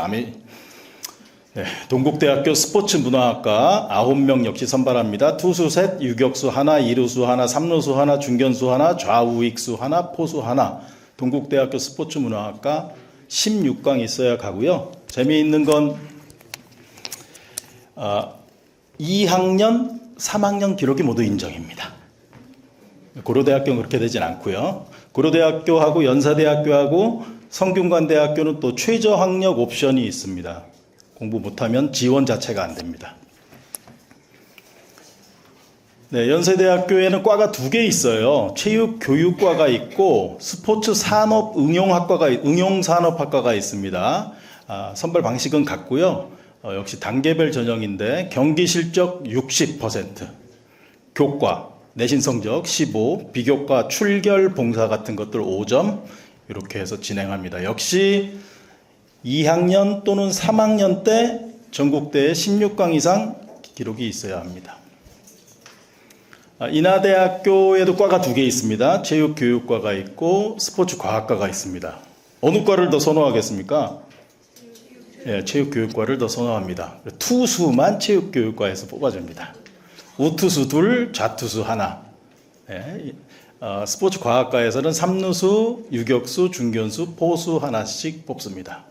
동국대학교 스포츠문화학과 9명 역시 선발합니다. 투수 셋, 유격수 하나, 이루수 하나, 삼루수 하나, 중견수 하나, 좌우익수 하나, 포수 하나. 동국대학교 스포츠문화학과 16강 있어야 가고요. 재미있는 건 2학년, 3학년 기록이 모두 인정입니다. 고려대학교는 그렇게 되진 않고요. 고려대학교하고 연사대학교하고 성균관대학교는 또 최저학력 옵션이 있습니다. 공부 못하면 지원 자체가 안 됩니다. 네, 연세대학교에는 과가 2개 있어요. 체육교육과가 있고 응용산업학과가 있습니다. 선발 방식은 같고요. 역시 단계별 전형인데 경기 실적 60%, 교과 내신 성적 15, 비교과 출결 봉사 같은 것들 5점 이렇게 해서 진행합니다. 역시 2학년 또는 3학년 때 전국대회 16강 이상 기록이 있어야 합니다. 인하대학교에도 과가 2개 있습니다. 체육교육과가 있고 스포츠과학과가 있습니다. 어느 과를 더 선호하겠습니까? 예, 체육교육과를 더 선호합니다. 투수만 체육교육과에서 뽑아줍니다. 우투수 둘, 좌투수 하나. 예, 스포츠과학과에서는 삼루수, 유격수, 중견수, 포수 하나씩 뽑습니다.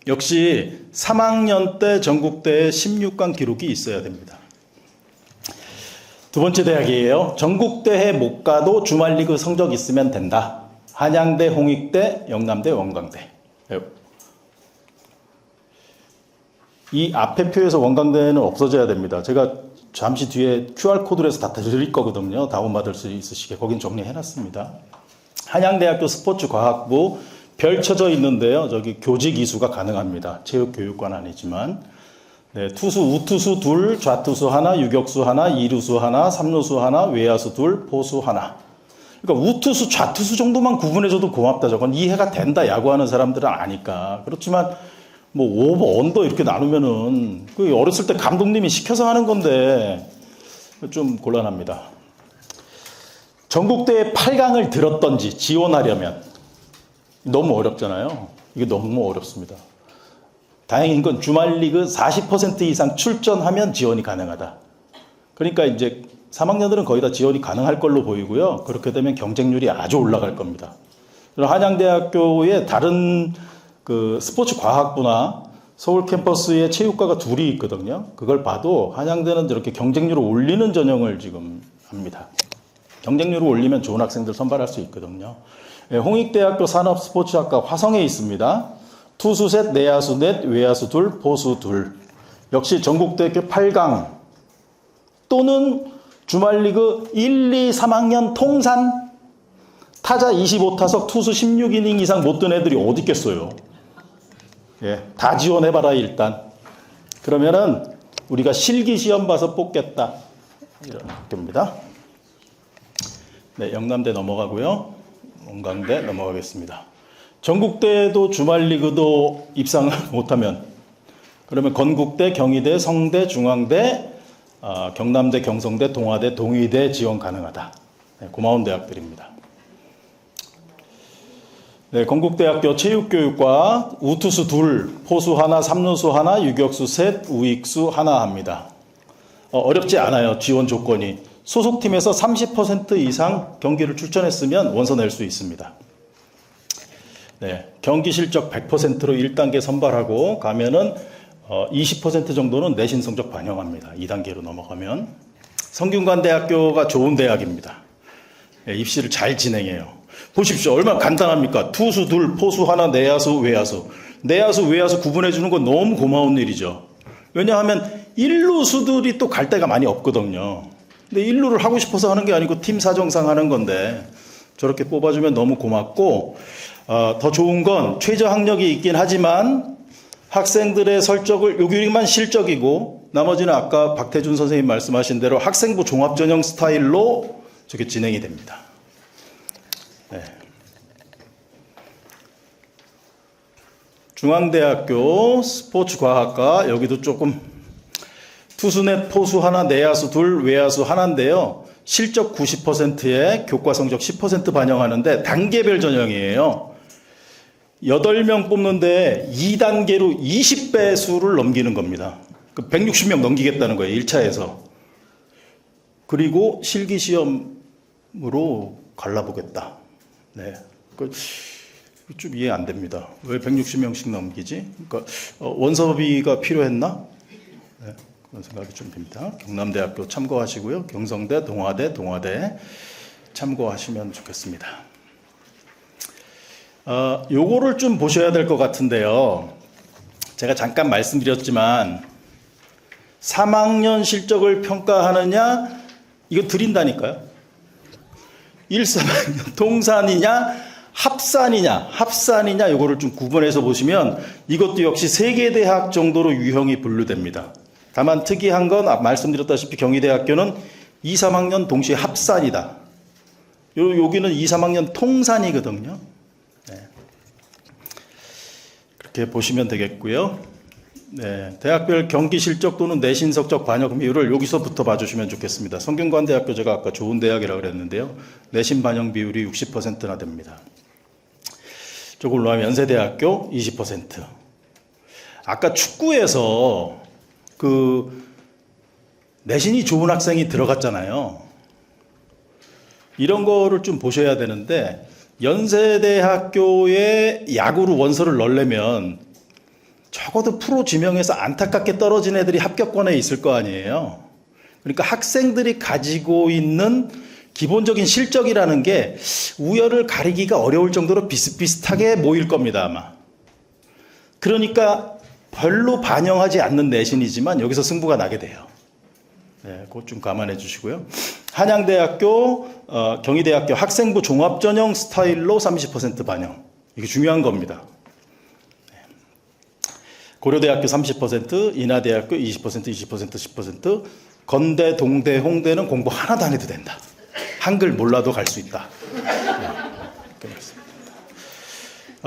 역시 3학년 때 전국대회 16강 기록이 있어야 됩니다. 두 번째 대학이에요. 전국대회 못 가도 주말리그 성적 있으면 된다. 한양대, 홍익대, 영남대, 원광대. 이 앞에 표에서 원광대는 없어져야 됩니다. 제가 잠시 뒤에 QR코드로 해서 다 드릴 거거든요. 다운받을 수 있으시게. 거긴 정리해놨습니다. 한양대학교 스포츠과학부 펼쳐져 있는데요. 저기 교직 이수가 가능합니다. 체육교육과는 아니지만. 네, 투수, 우투수 둘, 좌투수 하나, 유격수 하나, 이루수 하나, 삼루수 하나, 외야수 둘, 포수 하나. 그러니까 우투수, 좌투수 정도만 구분해줘도 고맙다. 저건 이해가 된다. 야구하는 사람들은 아니까. 그렇지만 뭐 오버, 언더 이렇게 나누면은 그 어렸을 때 감독님이 시켜서 하는 건데 좀 곤란합니다. 전국대회 8강을 들었던지 지원하려면 너무 어렵잖아요. 이게 너무 어렵습니다. 다행인 건 주말리그 40% 이상 출전하면 지원이 가능하다. 그러니까 이제 3학년들은 거의 다 지원이 가능할 걸로 보이고요. 그렇게 되면 경쟁률이 아주 올라갈 겁니다. 한양대학교에 다른 그 스포츠 과학부나 서울 캠퍼스에 체육과가 2이 있거든요. 그걸 봐도 한양대는 이렇게 경쟁률을 올리는 전형을 지금 합니다. 경쟁률을 올리면 좋은 학생들 선발할 수 있거든요. 홍익대학교 산업스포츠학과 화성에 있습니다. 투수 셋, 내야수 넷, 외야수 둘, 포수 둘. 역시 전국대학교 8강 또는 주말리그 1, 2, 3학년 통산 타자 25타석 투수 16이닝 이상 못 든 애들이 어디 있겠어요. 예, 다 지원해봐라 일단. 그러면은 우리가 실기시험 봐서 뽑겠다. 이런 학교입니다. 네, 영남대 넘어가고요. 원광대 넘어가겠습니다. 전국대도 주말리그도 입상을 못하면 그러면 건국대, 경희대, 성대, 중앙대, 경남대, 경성대, 동아대, 동의대 지원 가능하다. 네, 고마운 대학들입니다. 네, 건국대학교 체육교육과 우투수 둘, 포수 하나, 삼루수 하나, 유격수 셋, 우익수 하나 합니다. 어렵지 않아요. 지원 조건이. 소속팀에서 30% 이상 경기를 출전했으면 원서 낼 수 있습니다. 네, 경기 실적 100%로 1단계 선발하고 가면은 20% 정도는 내신 성적 반영합니다. 2단계로 넘어가면. 성균관대학교가 좋은 대학입니다. 네, 입시를 잘 진행해요. 보십시오. 얼마나 간단합니까? 투수 둘, 포수 하나, 내야수, 외야수. 내야수, 외야수 구분해 주는 건 너무 고마운 일이죠. 왜냐하면 일루수들이 또 갈 데가 많이 없거든요. 근데 일루를 하고 싶어서 하는 게 아니고 팀 사정상 하는 건데 저렇게 뽑아주면 너무 고맙고, 더 좋은 건 최저 학력이 있긴 하지만 학생들의 설적을 여기만 실적이고 나머지는 아까 박태준 선생님 말씀하신 대로 학생부 종합전형 스타일로 저게 진행이 됩니다. 네. 중앙대학교 스포츠과학과 여기도 조금 투수넷 포수 하나, 내야수 둘, 외야수 하나인데요. 실적 90%에 교과 성적 10% 반영하는데 단계별 전형이에요. 8명 뽑는데 2단계로 20배 수를 넘기는 겁니다. 160명 넘기겠다는 거예요. 1차에서. 그리고 실기시험으로 갈라보겠다. 네. 좀 이해 안 됩니다. 왜 160명씩 넘기지? 그러니까 원서비가 필요했나? 네. 그런 생각이 좀 듭니다. 경남대학교 참고하시고요. 경성대, 동아대 참고하시면 좋겠습니다. 요거를 좀 보셔야 될 것 같은데요. 제가 잠깐 말씀드렸지만 3학년 실적을 평가하느냐 이거 드린다니까요. 1, 3학년 통산이냐 합산이냐 요거를 좀 구분해서 보시면 이것도 역시 세계대학 정도로 유형이 분류됩니다. 다만 특이한 건 말씀드렸다시피 경희대학교는 2, 3학년 동시에 합산이다. 여기는 2, 3학년 통산이거든요. 네. 그렇게 보시면 되겠고요. 네, 대학별 경기 실적 또는 내신 성적 반영 비율을 여기서부터 봐주시면 좋겠습니다. 성균관대학교 제가 아까 좋은 대학이라고 그랬는데요. 내신 반영 비율이 60%나 됩니다. 저걸로 하면 연세대학교 20%. 아까 축구에서 내신이 좋은 학생이 들어갔잖아요. 이런 거를 좀 보셔야 되는데 연세대학교에 야구로 원서를 넣으려면 적어도 프로 지명에서 안타깝게 떨어진 애들이 합격권에 있을 거 아니에요. 그러니까 학생들이 가지고 있는 기본적인 실적이라는 게 우열을 가리기가 어려울 정도로 비슷비슷하게 모일 겁니다, 아마. 그러니까 별로 반영하지 않는 내신이지만 여기서 승부가 나게 돼요. 네, 그것 좀 감안해 주시고요. 한양대학교, 경희대학교 학생부 종합전형 스타일로 30% 반영. 이게 중요한 겁니다. 고려대학교 30%, 인하대학교 20%, 10%. 건대, 동대, 홍대는 공부 하나도 안 해도 된다. 한글 몰라도 갈 수 있다.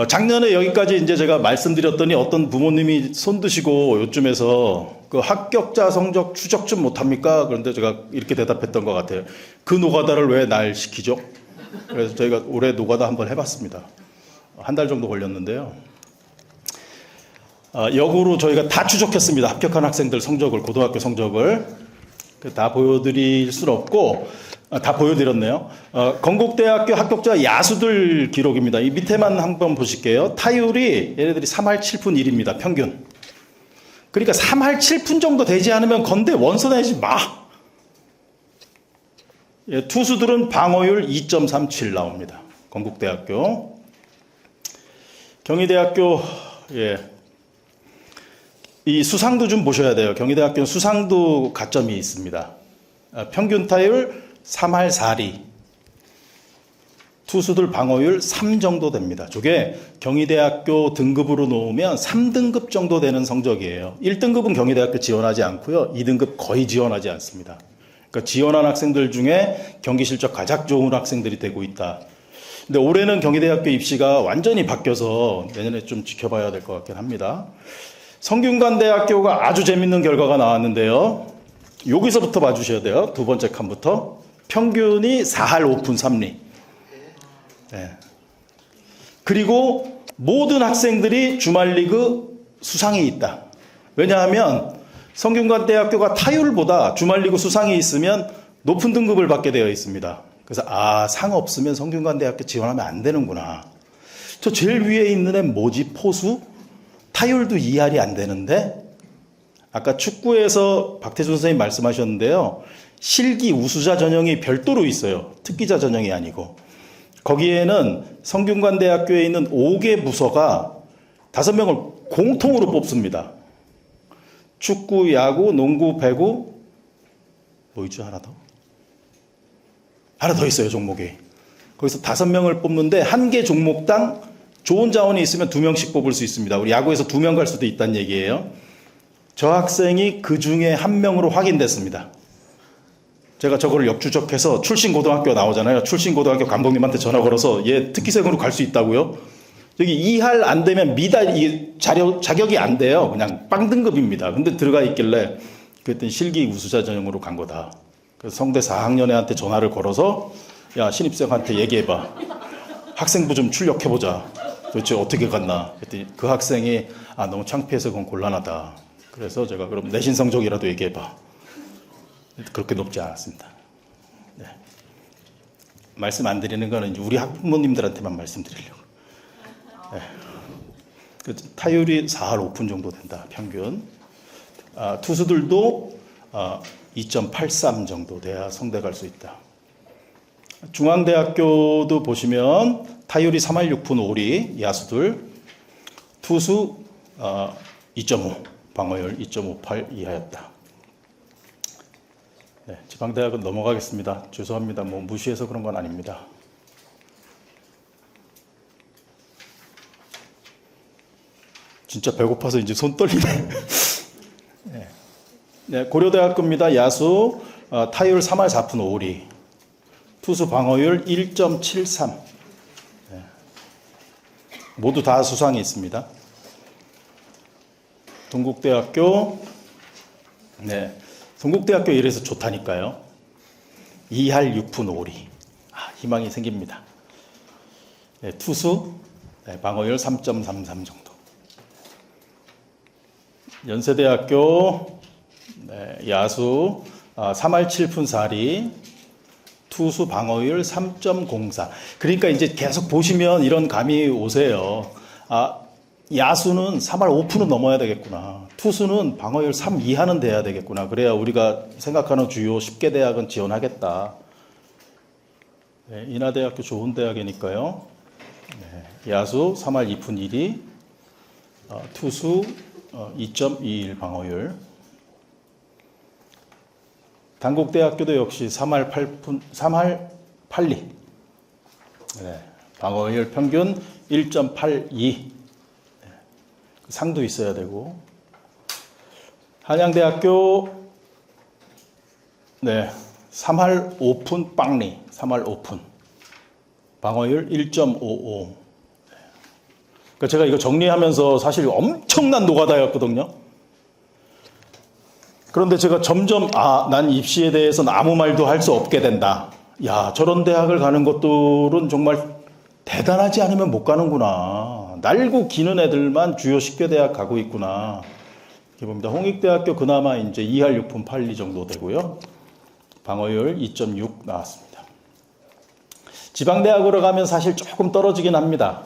작년에 여기까지 이제 제가 말씀드렸더니 어떤 부모님이 손드시고 요즘에서 그 합격자 성적 추적 좀 못합니까? 그런데 제가 이렇게 대답했던 것 같아요. 그 노가다를 왜 날 시키죠? 그래서 저희가 올해 노가다 한번 해봤습니다. 한 달 정도 걸렸는데요. 역으로 저희가 다 추적했습니다. 합격한 학생들 성적을, 고등학교 성적을. 다 보여드릴 수는 없고, 다 보여드렸네요. 건국대학교 합격자 야수들 기록입니다. 이 밑에만 한번 보실게요. 타율이 얘네들이 3할 7푼 1입니다. 평균. 그러니까 3할 7푼 정도 되지 않으면 건대 원서 내지 마. 예, 투수들은 방어율 2.37 나옵니다. 건국대학교. 경희대학교, 예. 이 수상도 좀 보셔야 돼요. 경희대학교는 수상도 가점이 있습니다. 평균 타율 3할 4리. 투수들 방어율 3 정도 됩니다. 저게 경희대학교 등급으로 놓으면 3등급 정도 되는 성적이에요. 1등급은 경희대학교 지원하지 않고요. 2등급 거의 지원하지 않습니다. 그러니까 지원한 학생들 중에 경기 실적 가장 좋은 학생들이 되고 있다. 근데 올해는 경희대학교 입시가 완전히 바뀌어서 내년에 좀 지켜봐야 될 것 같긴 합니다. 성균관대학교가 아주 재밌는 결과가 나왔는데요. 여기서부터 봐주셔야 돼요. 두 번째 칸부터. 평균이 4할 5푼 3리. 네. 그리고 모든 학생들이 주말리그 수상이 있다. 왜냐하면 성균관대학교가 타율보다 주말리그 수상이 있으면 높은 등급을 받게 되어 있습니다. 그래서 상 없으면 성균관대학교 지원하면 안 되는구나. 저 제일 위에 있는 애 뭐지? 포수? 타율도 2할이 안 되는데 아까 축구에서 박태준 선생님 말씀하셨는데요. 실기 우수자 전형이 별도로 있어요. 특기자 전형이 아니고. 거기에는 성균관대학교에 있는 5개 부서가 5명을 공통으로 뽑습니다. 축구, 야구, 농구, 배구, 뭐 있죠? 하나 더? 하나 더 있어요, 종목이. 거기서 5명을 뽑는데 한 개 종목당 좋은 자원이 있으면 2명씩 뽑을 수 있습니다. 우리 야구에서 2명 갈 수도 있다는 얘기예요. 저 학생이 그 중에 1명으로 확인됐습니다. 제가 저거를 역추적해서 출신 고등학교 나오잖아요. 출신 고등학교 감독님한테 전화 걸어서 얘 특기생으로 갈 수 있다고요? 여기 2할 안 되면 이게 자격이 안 돼요. 그냥 빵 등급입니다. 근데 들어가 있길래 그랬더니 실기 우수자 전형으로 간 거다. 그래서 성대 4학년애한테 전화를 걸어서 야, 신입생한테 얘기해봐. 학생부 좀 출력해보자. 도대체 어떻게 갔나. 그랬더니 그 학생이 너무 창피해서 그건 곤란하다. 그래서 제가 그럼 내신 성적이라도 얘기해봐. 그렇게 높지 않았습니다. 네. 말씀 안 드리는 거는 이제 우리 학부모님들한테만 말씀드리려고. 네. 그 타율이 4할 5푼 정도 된다, 평균. 투수들도 2.83 정도 돼야 성대 갈 수 있다. 중앙대학교도 보시면 타율이 3할 6푼 5리, 야수들. 투수 2.5, 방어율 2.58 이하였다. 네, 지방대학은 넘어가겠습니다. 죄송합니다. 뭐 무시해서 그런 건 아닙니다. 진짜 배고파서 이제 손 떨리네. 네. 네, 고려대학교입니다. 야수 타율 3할 4푼 5리, 투수 방어율 1.73. 네. 모두 다 수상이 있습니다. 동국대학교, 네, 동국대학교 이래서 좋다니까요. 2할 6푼 5리. 희망이 생깁니다. 네, 투수 방어율 3.33 정도. 연세대학교 야수 3할 7푼 4리, 투수 방어율 3.04. 그러니까 이제 계속 보시면 이런 감이 오세요. 야수는 3할 5푼은 넘어야 되겠구나. 투수는 방어율 3 이하는 돼야 되겠구나. 그래야 우리가 생각하는 주요 10개 대학은 지원하겠다. 네, 인하대학교 좋은 대학이니까요. 네, 야수 3할 2푼 1리, 투수 2.21 방어율. 단국대학교도 역시 3할 8리. 네, 방어율 평균 1.82. 상도 있어야 되고. 한양대학교 3할 5푼 빵리, 3할 5푼, 방어율 1.55. 그러니까 제가 이거 정리하면서 사실 엄청난 노가다였거든요. 그런데 제가 점점 난 입시에 대해서는 아무 말도 할 수 없게 된다. 야, 저런 대학을 가는 것들은 정말 대단하지 않으면 못 가는구나. 날고 기는 애들만 주요 10개 대학 가고 있구나. 이렇게 봅니다. 홍익대학교 그나마 이제 2할 6푼 8리 정도 되고요. 방어율 2.6 나왔습니다. 지방대학으로 가면 사실 조금 떨어지긴 합니다.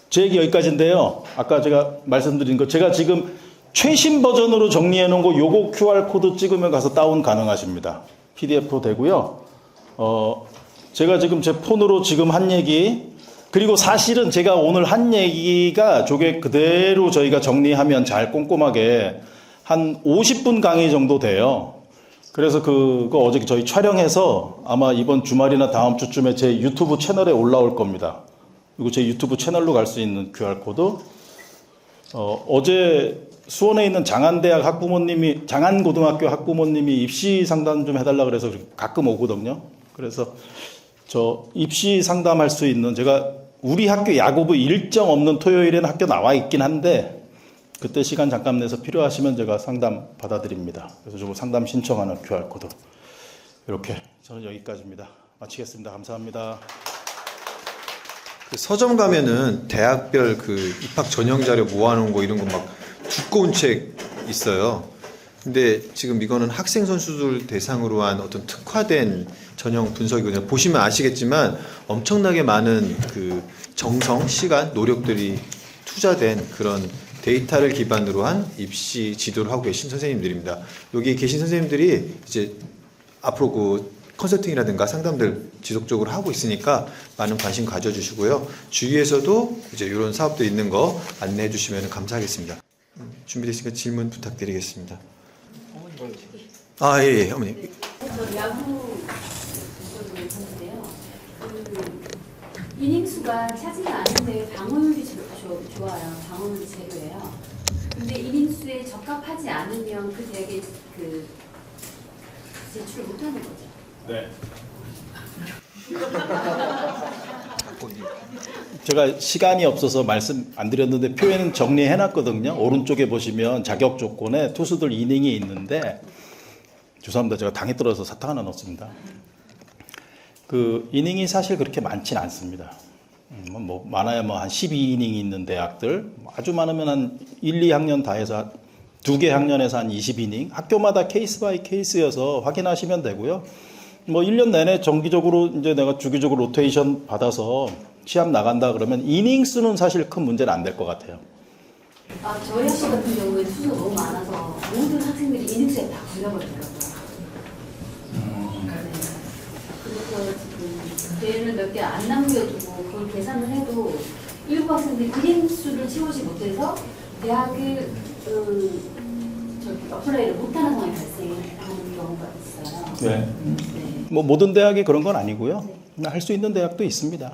제 얘기 여기까지인데요. 아까 제가 말씀드린 거 제가 지금 최신 버전으로 정리해 놓은 거 요거 QR코드 찍으면 가서 다운 가능하십니다. PDF로 되고요. 제가 지금 제 폰으로 지금 한 얘기, 그리고 사실은 제가 오늘 한 얘기가 저게 그대로 저희가 정리하면 잘 꼼꼼하게 한 50분 강의 정도 돼요. 그래서 그거 어제 저희 촬영해서 아마 이번 주말이나 다음 주쯤에 제 유튜브 채널에 올라올 겁니다. 그리고 제 유튜브 채널로 갈 수 있는 QR코드. 어제 수원에 있는 장안고등학교 학부모님이 입시 상담 좀 해달라 그래서 가끔 오거든요. 그래서 저 입시 상담할 수 있는, 제가 우리 학교 야구부 일정 없는 토요일에는 학교 나와 있긴 한데 그때 시간 잠깐 내서 필요하시면 제가 상담 받아드립니다. 그래서 좀 상담 신청하는 QR코드. 이렇게 저는 여기까지입니다. 마치겠습니다. 감사합니다. 그 서점 가면은 대학별 그 입학 전형 자료 모아놓은 거 이런 거 막 두꺼운 책 있어요. 근데 지금 이거는 학생 선수들 대상으로 한 어떤 특화된 전형 분석이거든요. 보시면 아시겠지만 엄청나게 많은 그 정성, 시간, 노력들이 투자된 그런 데이터를 기반으로 한 입시 지도를 하고 계신 선생님들입니다. 여기 계신 선생님들이 이제 앞으로 그 컨설팅이라든가 상담들 지속적으로 하고 있으니까 많은 관심 가져주시고요. 주위에서도 이제 이런 사업도 있는 거 안내해 주시면 감사하겠습니다. 준비되시니까 질문 부탁드리겠습니다. 아, 예, 어머니. 저 야구 쪽으로 있는데요. 그 이닝수가 차지가 않은데 방어율이 좋아요. 방어율이 제로예요. 근데 이닝수에 적합하지 않으면 그 대학에 그 제출을 못하는 거죠. 네. 제가 시간이 없어서 말씀 안 드렸는데 표에는 정리해놨거든요. 오른쪽에 보시면 자격 조건에 투수들 이닝이 있는데 죄송합니다. 제가 당에 떨어져서 사탕 하나 넣었습니다. 그 이닝이 사실 그렇게 많지는 않습니다. 뭐 많아야 뭐 한 12이닝이 있는 대학들, 아주 많으면 한 1, 2학년 다 해서 2개 학년에서 한 20이닝, 학교마다 케이스 바이 케이스여서 확인하시면 되고요. 뭐 1년 내내 정기적으로 이제 내가 주기적으로 로테이션 받아서 시합 나간다 그러면 이닝 수는 사실 큰 문제는 안 될 것 같아요. 저희 학교 같은 경우에 투수가 너무 많아서 모든 학생들이 이닝수에 다 걸려버리더라고요. 그래서 지금 대회를 몇 개 안 남겨두고 그걸 계산을 해도 일부 학생들이 이닝수를 채우지 못해서 대학을 어플라이를 못하는 상황이 발생하는 경우가 있어요. 네. 네. 뭐 모든 대학이 그런 건 아니고요. 할 수 있는 대학도 있습니다.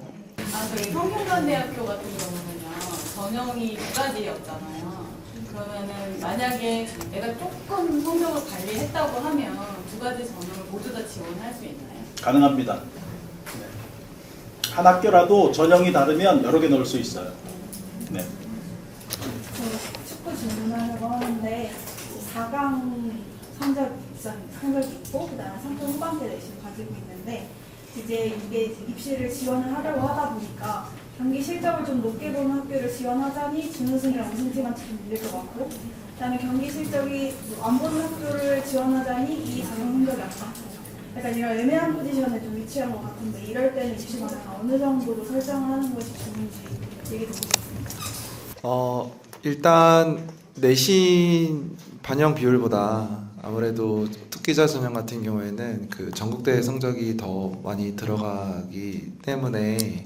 저희 성균관대학교 같은 경우는요, 전형이 2가지였잖아요. 그러면은 만약에 내가 조금 성적을 관리했다고 하면 2가지 전형을 모두 다 지원할 수 있나요? 가능합니다. 네. 한 학교라도 전형이 다르면 여러 개 넣을 수 있어요. 네. 축구 질문하려고 하는데 4강 성적이 있고 그다음에 3등 후반대 내신을 가지고 있는데 이제 이게 입시를 지원을 하려고 하다 보니까 경기 실적을 좀 높게 보는 학교를 지원하자니 준우승이랑 우승팀한테 좀 밀릴 것 같고 그다음에 경기 실적이 안 보는 학교를 지원하자니 이 4강 성적이 안 좋고 약간 이런 애매한 포지션에 좀 위치한 것 같은데 이럴 때는 입시마다 어느 정도로 설정을 하는 것이 좋은지 얘기 듣고 싶습니다. 일단 내신 반영 비율보다 아무래도 특기자 전형 같은 경우에는 그 전국대회 성적이 더 많이 들어가기 때문에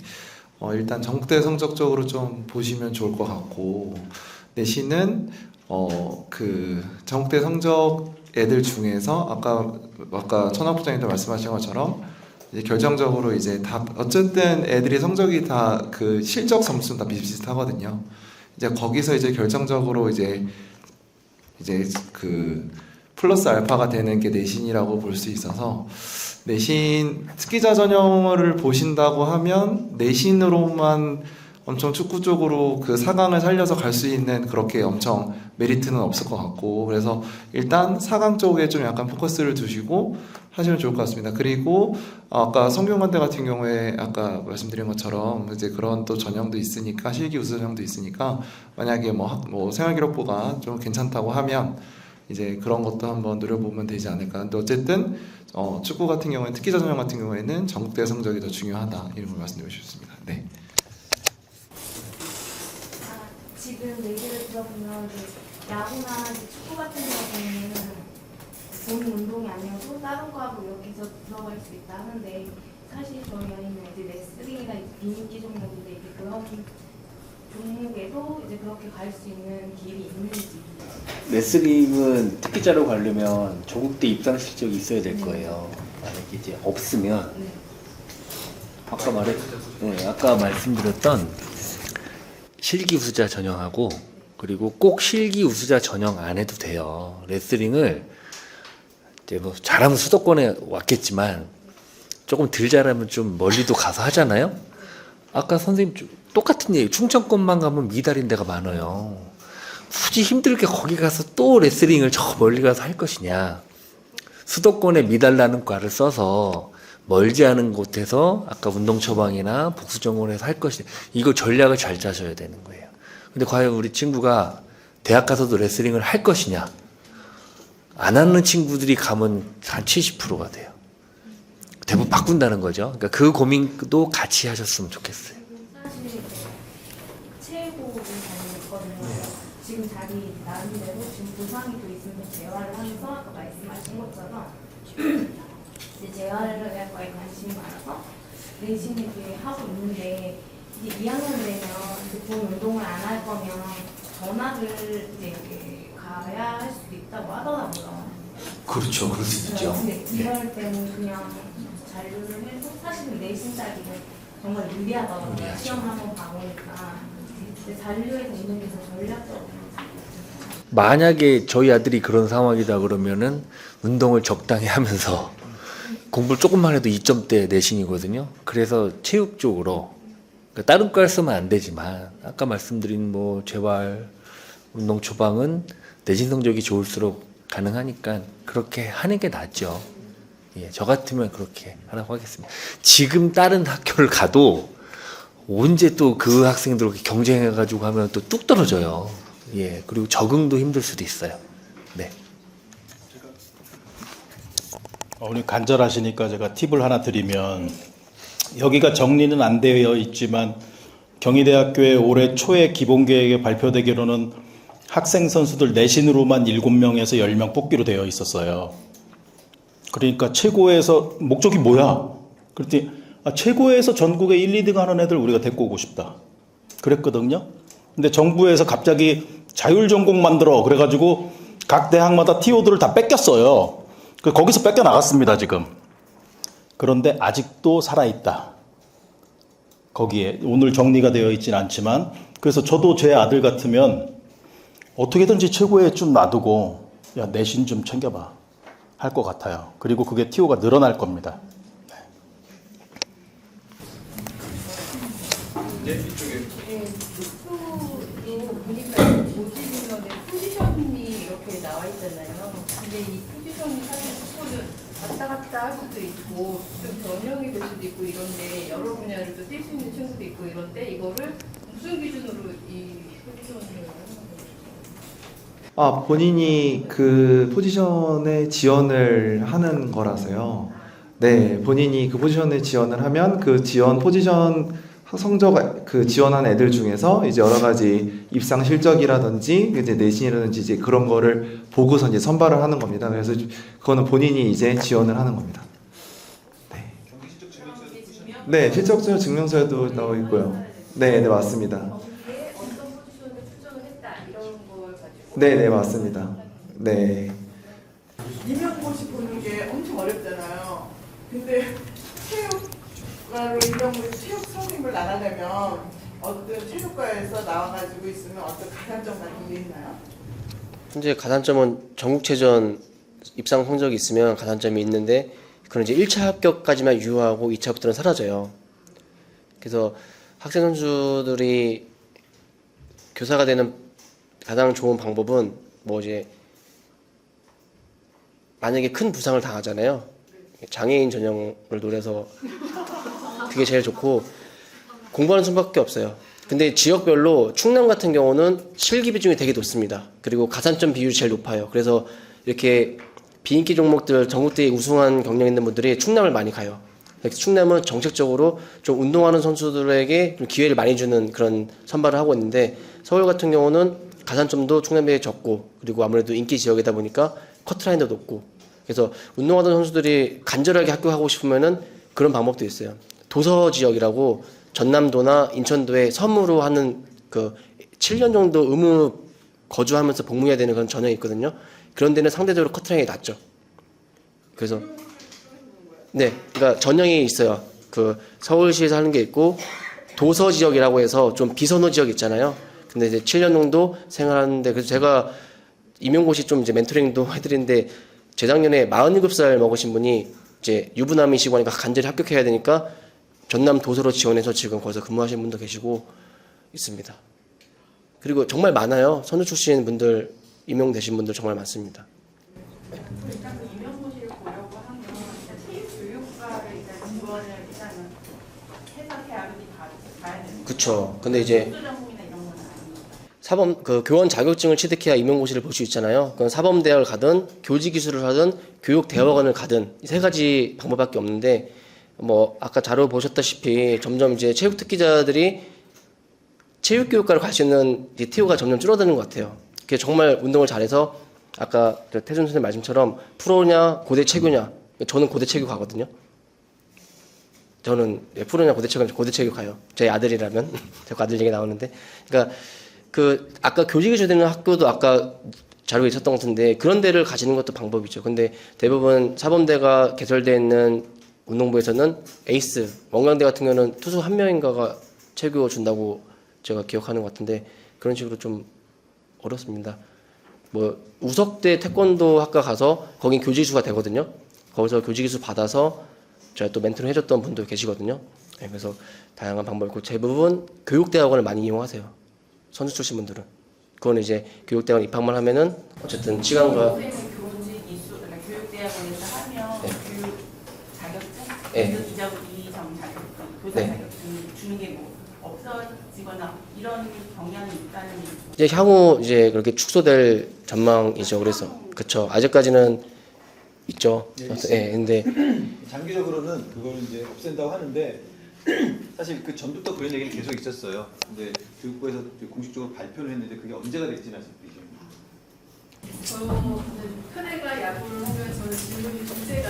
일단 전국대회 성적 쪽으로 좀 보시면 좋을 것 같고 내신은 그 전국대 성적 애들 중에서 아까 천학 부장님도 말씀하신 것처럼 이제 결정적으로 이제 다 어쨌든 애들이 성적이 다 그 실적 점수는 다 비슷비슷하거든요. 이제 거기서 이제 결정적으로 이제 그 플러스 알파가 되는 게 내신이라고 볼 수 있어서 내신 특기자 전형을 보신다고 하면 내신으로만 엄청 축구 쪽으로 그 4강을 살려서 갈 수 있는 그렇게 엄청 메리트는 없을 것 같고 그래서 일단 4강 쪽에 좀 약간 포커스를 두시고 하시면 좋을 것 같습니다. 그리고 아까 성균관대 같은 경우에 아까 말씀드린 것처럼 이제 그런 또 전형도 있으니까 실기 우수 전형도 있으니까 만약에 뭐 생활기록부가 좀 괜찮다고 하면 이제 그런 것도 한번 노려보면 되지 않을까. 근데 어쨌든 축구 같은 경우에는 특기자 전형 같은 경우에는 전국대 성적이 더 중요하다 이런 걸 말씀드리고 싶습니다. 네. 지금 얘기를 들어보면 야구나 축구 같은 경우는 본인 운동이 아니어도 다른 거하고 이렇게 해서 들어갈 수 있다 하는데 사실 저희는 이제 레슬링이나 비인기 종목인데 이제 그런 종목에도 이제 그렇게 갈 수 있는 길이 있는지. 레슬링은 특기자로 가려면 조국대 입상 실적이 있어야 될 거예요. 만약에 이제 없으면 아까 말씀드렸던 실기 우수자 전형하고 그리고 꼭 실기 우수자 전형 안 해도 돼요. 레슬링을 이제 뭐 잘하면 수도권에 왔겠지만 조금 덜 잘하면 좀 멀리도 가서 하잖아요. 아까 선생님 똑같은 얘기. 충청권만 가면 미달인 데가 많아요. 굳이 힘들게 거기 가서 또 레슬링을 저 멀리 가서 할 것이냐. 수도권에 미달 나는 과를 써서 멀지 않은 곳에서 아까 운동 처방이나 복수 전공에서 할 것이냐. 이거 전략을 잘 짜셔야 되는 거예요. 근데 과연 우리 친구가 대학 가서도 레슬링을 할 것이냐. 안 하는 친구들이 가면 한 70%가 돼요. 대부분 바꾼다는 거죠. 그러니까 그 고민도 같이 하셨으면 좋겠어요. 사실 최고를 다녔거든요. 지금 자기 나름대로 지금 부상이 또 있으면 재활을 하면서 아까 말씀하신 것처럼 이제 재활과에 관심이 많아서 내신에 되게 하고 있는데 이제 2학년 되면 본 운동을 안 할 거면 전학을 이제 이렇게 가야 할 수도 있다고 하더라고요. 그렇죠. 그럴 수 있죠. 근데 이럴 때는 그냥 잔류를 해도 사실은 내신 따기는 정말 유리하더라고요. 유리하죠. 시험 한번 봐보니까. 근데 잔류해서 있는 게 더 전략적으로. 만약에 저희 아들이 그런 상황이다 그러면은 운동을 적당히 하면서 공부를 조금만 해도 2점대 내신이거든요. 그래서 체육 쪽으로, 그러니까 다른 걸 쓰면 안 되지만 아까 말씀드린 뭐 재활, 운동 처방은 내신 성적이 좋을수록 가능하니까 그렇게 하는 게 낫죠. 예, 저 같으면 그렇게 하라고 하겠습니다. 지금 다른 학교를 가도 언제 또 그 학생들 경쟁해가지고 하면 또 뚝 떨어져요. 예, 그리고 적응도 힘들 수도 있어요. 네. 우리 간절하시니까 제가 팁을 하나 드리면, 여기가 정리는 안 되어 있지만 경희대학교의 올해 초에 기본계획에 발표되기로는 학생 선수들 내신으로만 7명에서 10명 뽑기로 되어 있었어요. 그러니까 최고에서 목적이 뭐야? 그랬더니 최고에서 전국에 1, 2등 하는 애들 우리가 데리고 오고 싶다. 그랬거든요. 근데 정부에서 갑자기 자율전공 만들어 그래가지고 각 대학마다 TO들을 다 뺏겼어요. 거기서 뺏겨 나갔습니다, 지금. 그런데 아직도 살아있다. 거기에 오늘 정리가 되어 있진 않지만, 그래서 저도 제 아들 같으면 어떻게든지 최고에 좀 놔두고 야 내신 좀 챙겨봐 할 것 같아요. 그리고 그게 TO가 늘어날 겁니다. 네, 목표도 보니까 모집인원의 포지션이 이렇게 나와 있잖아요. 근데 이 포지션이 사실 속도를 왔다 갔다 할 수도 있고 좀 변형이 될 수도 있고 이런데 여러 분야를 또 뛸 수 있는 친구도 있고 이런데 이거를 무슨 기준으로 이 포지션을 본인이 그 포지션에 지원을 하는 거라서요. 네, 본인이 그 포지션에 지원을 하면 그 지원 포지션 성적 그 지원한 애들 중에서 이제 여러 가지 입상 실적이라든지 이제 내신이라든지 이제 그런 거를 보고서 이제 선발을 하는 겁니다. 그래서 그거는 본인이 이제 지원을 하는 겁니다. 네. 네, 실적 증명서에도 나와 있고요. 네, 네 맞습니다. 네, 네 맞습니다. 네. 임용고시 보는 게 엄청 어렵잖아요. 근데 체육과로 체육 선생님을 나가려면 어떤 체육과에서 나와가지고 있으면 어떤 가산점 같은 게 있나요? 현재 가산점은 전국체전 입상 성적이 있으면 가산점이 있는데, 그건 이제 1차 합격까지만 유효하고 2차 합격들은 사라져요. 그래서 학생 선수들이 교사가 되는 가장 좋은 방법은 뭐 이제 만약에 큰 부상을 당하잖아요. 장애인 전형을 노려서 그게 제일 좋고, 공부하는 수밖에 없어요. 근데 지역별로 충남 같은 경우는 실기 비중이 되게 높습니다. 그리고 가산점 비율이 제일 높아요. 그래서 이렇게 비인기 종목들 전국대회 우승한 경력 있는 분들이 충남을 많이 가요. 충남은 정책적으로 좀 운동하는 선수들에게 좀 기회를 많이 주는 그런 선발을 하고 있는데, 서울 같은 경우는 가산점도 충남에 적고, 그리고 아무래도 인기 지역이다 보니까 커트라인도 높고, 그래서 운동하던 선수들이 간절하게 합격하고 싶으면은 그런 방법도 있어요. 도서 지역이라고 전남도나 인천도에 섬으로 하는 그 7년 정도 의무 거주하면서 복무해야 되는 그런 전형이 있거든요. 그런 데는 상대적으로 커트라인이 낮죠. 그래서 네, 그러니까 전형이 있어요. 그 서울시에서 하는 게 있고, 도서 지역이라고 해서 좀 비선호 지역 있잖아요. 근데 이제 7년 정도 생활하는데, 그래서 제가 임용고시 좀 이제 멘토링도 해드리는데, 재작년에 47살 먹으신 분이 이제 유부남이시고 하니까 간절히 합격해야 되니까 전남 도서로 지원해서 지금 거기서 근무하시는 분도 계시고 있습니다. 그리고 정말 많아요. 선수 출신 분들, 임용되신 분들 정말 많습니다. 일단 그 임용고시를 보려고 하면 일단 체육교육과를 일단 지원을 일단은 해서 대학이 가야 되는. 그렇죠. 근데 이제 사범 그 교원 자격증을 취득해야 임용고시를 볼 수 있잖아요. 그건 사범대학을 가든 교직기술을 하든 교육대학원을 가든 이 세 가지 방법밖에 없는데, 뭐 아까 자료 보셨다시피 점점 이제 체육특기자들이 체육교육과를 갈 수 있는 TO가 점점 줄어드는 것 같아요. 그게 정말 운동을 잘해서 아까 태준 선생님 말씀처럼 프로냐 고대 체교냐 저는 고대체육 가거든요. 저는 푸르냐 고대체육 가요. 제 아들이라면 자꾸 아들 얘기 나오는데, 그러니까 그 아까 교직에서 되는 학교도 아까 자료에 있었던 것 같은데 그런 데를 가지는 것도 방법이죠. 근데 대부분 사범대가 개설되어 있는 운동부에서는 에이스, 원광대 같은 경우는 투수 한 명인가가 체육을 준다고 제가 기억하는 것 같은데 그런 식으로 좀 어렵습니다. 뭐 우석대 태권도 학과 가서 거긴 교직이수가 되거든요. 거기서 교직이수 받아서 제가 또 멘토를 해줬던 분도 계시거든요. 네, 그래서 다양한 방법이 있고 대부분 교육대학원을 많이 이용하세요. 선수 출신 분들은. 그건 이제 교육대학원 입학만 하면은 어쨌든 시간과 교직 이수, 그러니까 교육대학원에서 하면 교육 자격증, 이정 자격증, 교사 자격증 주는 게 뭐 없어지거나 이런 경향이 있다는 얘기죠. 이제 향후 이제 그렇게 축소될 전망이죠. 그래서 그쵸. 아직까지는 있죠. 예, 근데 장기적으로는 그걸 이제 없앤다고 하는데 사실 그 전부터 그런 얘기는 계속 있었어요. 근데 교육부에서 공식적으로 발표를 했는데 그게 언제가 될지는 아직 저는 큰애가 야구를 하면 저는 질문이 둘째가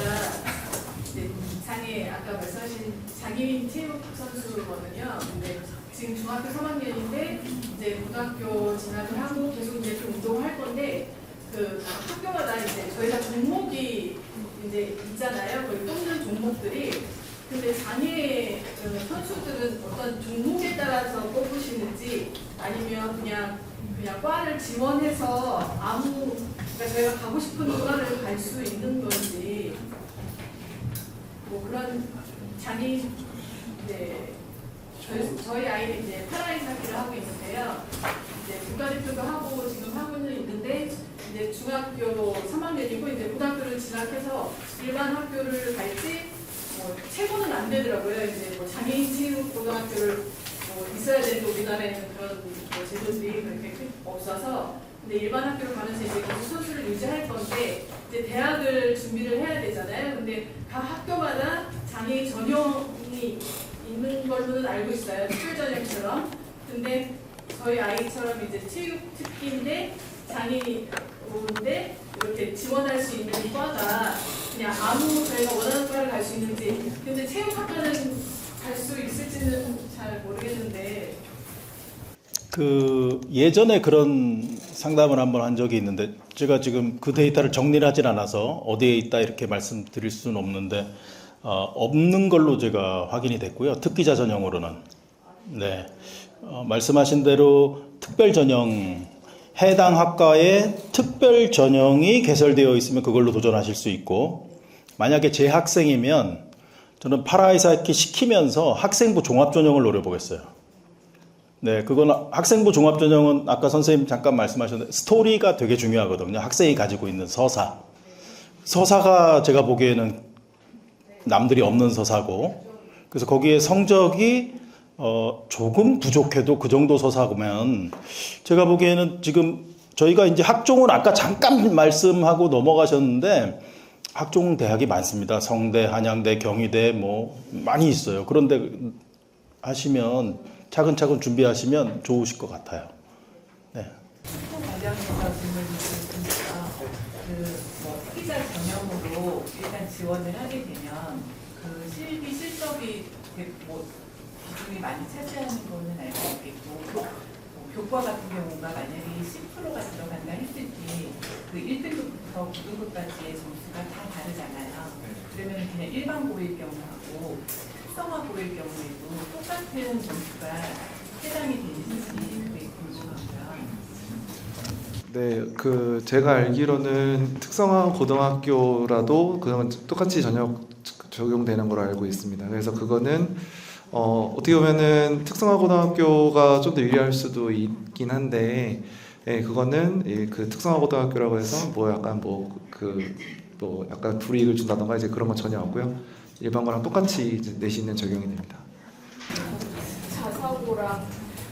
이제 장애 아까 말씀하신 장애인 체육 선수거든요. 근데 지금 중학교 3학년인데 이제 고등학교 진학을 하고 계속 이제 좀 운동을 할 건데 그 학교마다 이제 저희가 종목이 이제 있잖아요. 거기 뽑는 종목들이. 근데 장애 선수들은 어떤 종목에 따라서 뽑으시는지 아니면 그냥 과를 지원해서 그러니까 저희가 가고 싶은 과를 갈 수 있는 건지 뭐 그런 장애인 이제 저희 아이는 이제 파라아이스 학기를 하고 있는데요. 이제 국가대표도 하고 지금 하고는 있는데 이제 중학교 3학년이고 이제 고등학교를 진학해서 일반 학교를 갈지 뭐 최고는 안 되더라고요. 이제 뭐 장애인 체육 고등학교를 뭐 있어야 되는데 우리나라에는 그런 뭐 제도들이 그렇게 없어서 근데 일반 학교를 가면서 이제 계속 선수를 유지할 건데 이제 대학을 준비를 해야 되잖아요. 근데 각 학교마다 장애인 전형이 있는 걸로는 알고 있어요. 특별 전형처럼. 근데 저희 아이처럼 이제 체육 특기인데 장애인인데 이렇게 지원할 수 있는 과가 그냥 아무 저희가 원하는 과를 갈 수 있는지 근데 체육학과는 갈 수 있을지는 잘 모르겠는데 그 예전에 그런 상담을 한번 한 적이 있는데 제가 지금 그 데이터를 정리를 하진 않아서 어디에 있다 이렇게 말씀드릴 수는 없는데 없는 걸로 제가 확인이 됐고요. 특기자 전형으로는 네 말씀하신 대로 특별 전형 해당 학과에 특별 전형이 개설되어 있으면 그걸로 도전하실 수 있고 만약에 제 학생이면 저는 파라아이스 학기 시키면서 학생부 종합 전형을 노려보겠어요. 네, 그건 학생부 종합 전형은 아까 선생님 잠깐 말씀하셨는데 스토리가 되게 중요하거든요. 학생이 가지고 있는 서사가 제가 보기에는 남들이 없는 서사고 그래서 거기에 성적이 조금 부족해도 그 정도 서사면 제가 보기에는 지금 저희가 이제 학종은 아까 잠깐 말씀하고 넘어가셨는데 학종 대학이 많습니다. 성대, 한양대, 경희대 뭐 많이 있어요. 그런데 하시면 차근차근 준비하시면 좋으실 것 같아요. 네. 과정에서 질문을 드리니까 그뭐 특기자 전형으로 일단 지원을 하게 되면 그 실적이 뭐 비중이 많이 차지하는 거는 알고 있겠고 뭐 교과 같은 경우가 만약에 10%가 들어간다 했을 때 그 1등급부터 9등급까지의 점수가 다 다르잖아요. 그러면 그냥 일반 고일 경우하고 특성화 고일 경우에도 똑같은 점수가 해당이 되는지 그게 궁금하고요. 네, 그 제가 알기로는 특성화 고등학교라도 그냥 똑같이 전역 적용되는 걸로 알고 있습니다. 그래서 그거는 어떻게 보면은 특성화 고등학교가 좀 더 유리할 수도 있긴 한데, 예, 그거는 그 특성화 고등학교라고 해서 뭐 약간 뭐 약간 불이익을 준다던가 이제 그런 건 전혀 없고요. 일반 거랑 똑같이 이제 내신은 적용이 됩니다. 자사고랑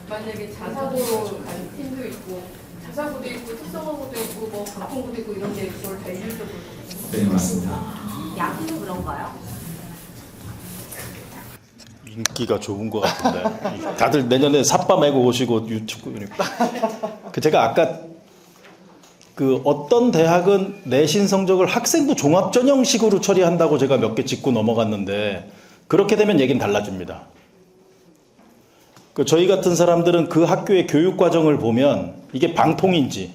만약에 자사고로 가는 팀도 있고 자사고도 있고 특성화고도 있고 뭐 가공고도 있고 이런 게 그걸 다 일률적으로 네, 맞습니다. 야구도 그런가요? 인기가 좋은 것 같은데 다들 내년에 삿바 메고 오시고 유튜브 그 제가 아까 그 어떤 대학은 내신 성적을 학생부 종합 전형식으로 처리한다고 제가 몇 개 짚고 넘어갔는데 그렇게 되면 얘기는 달라집니다. 그 저희 같은 사람들은 그 학교의 교육 과정을 보면 이게 방통인지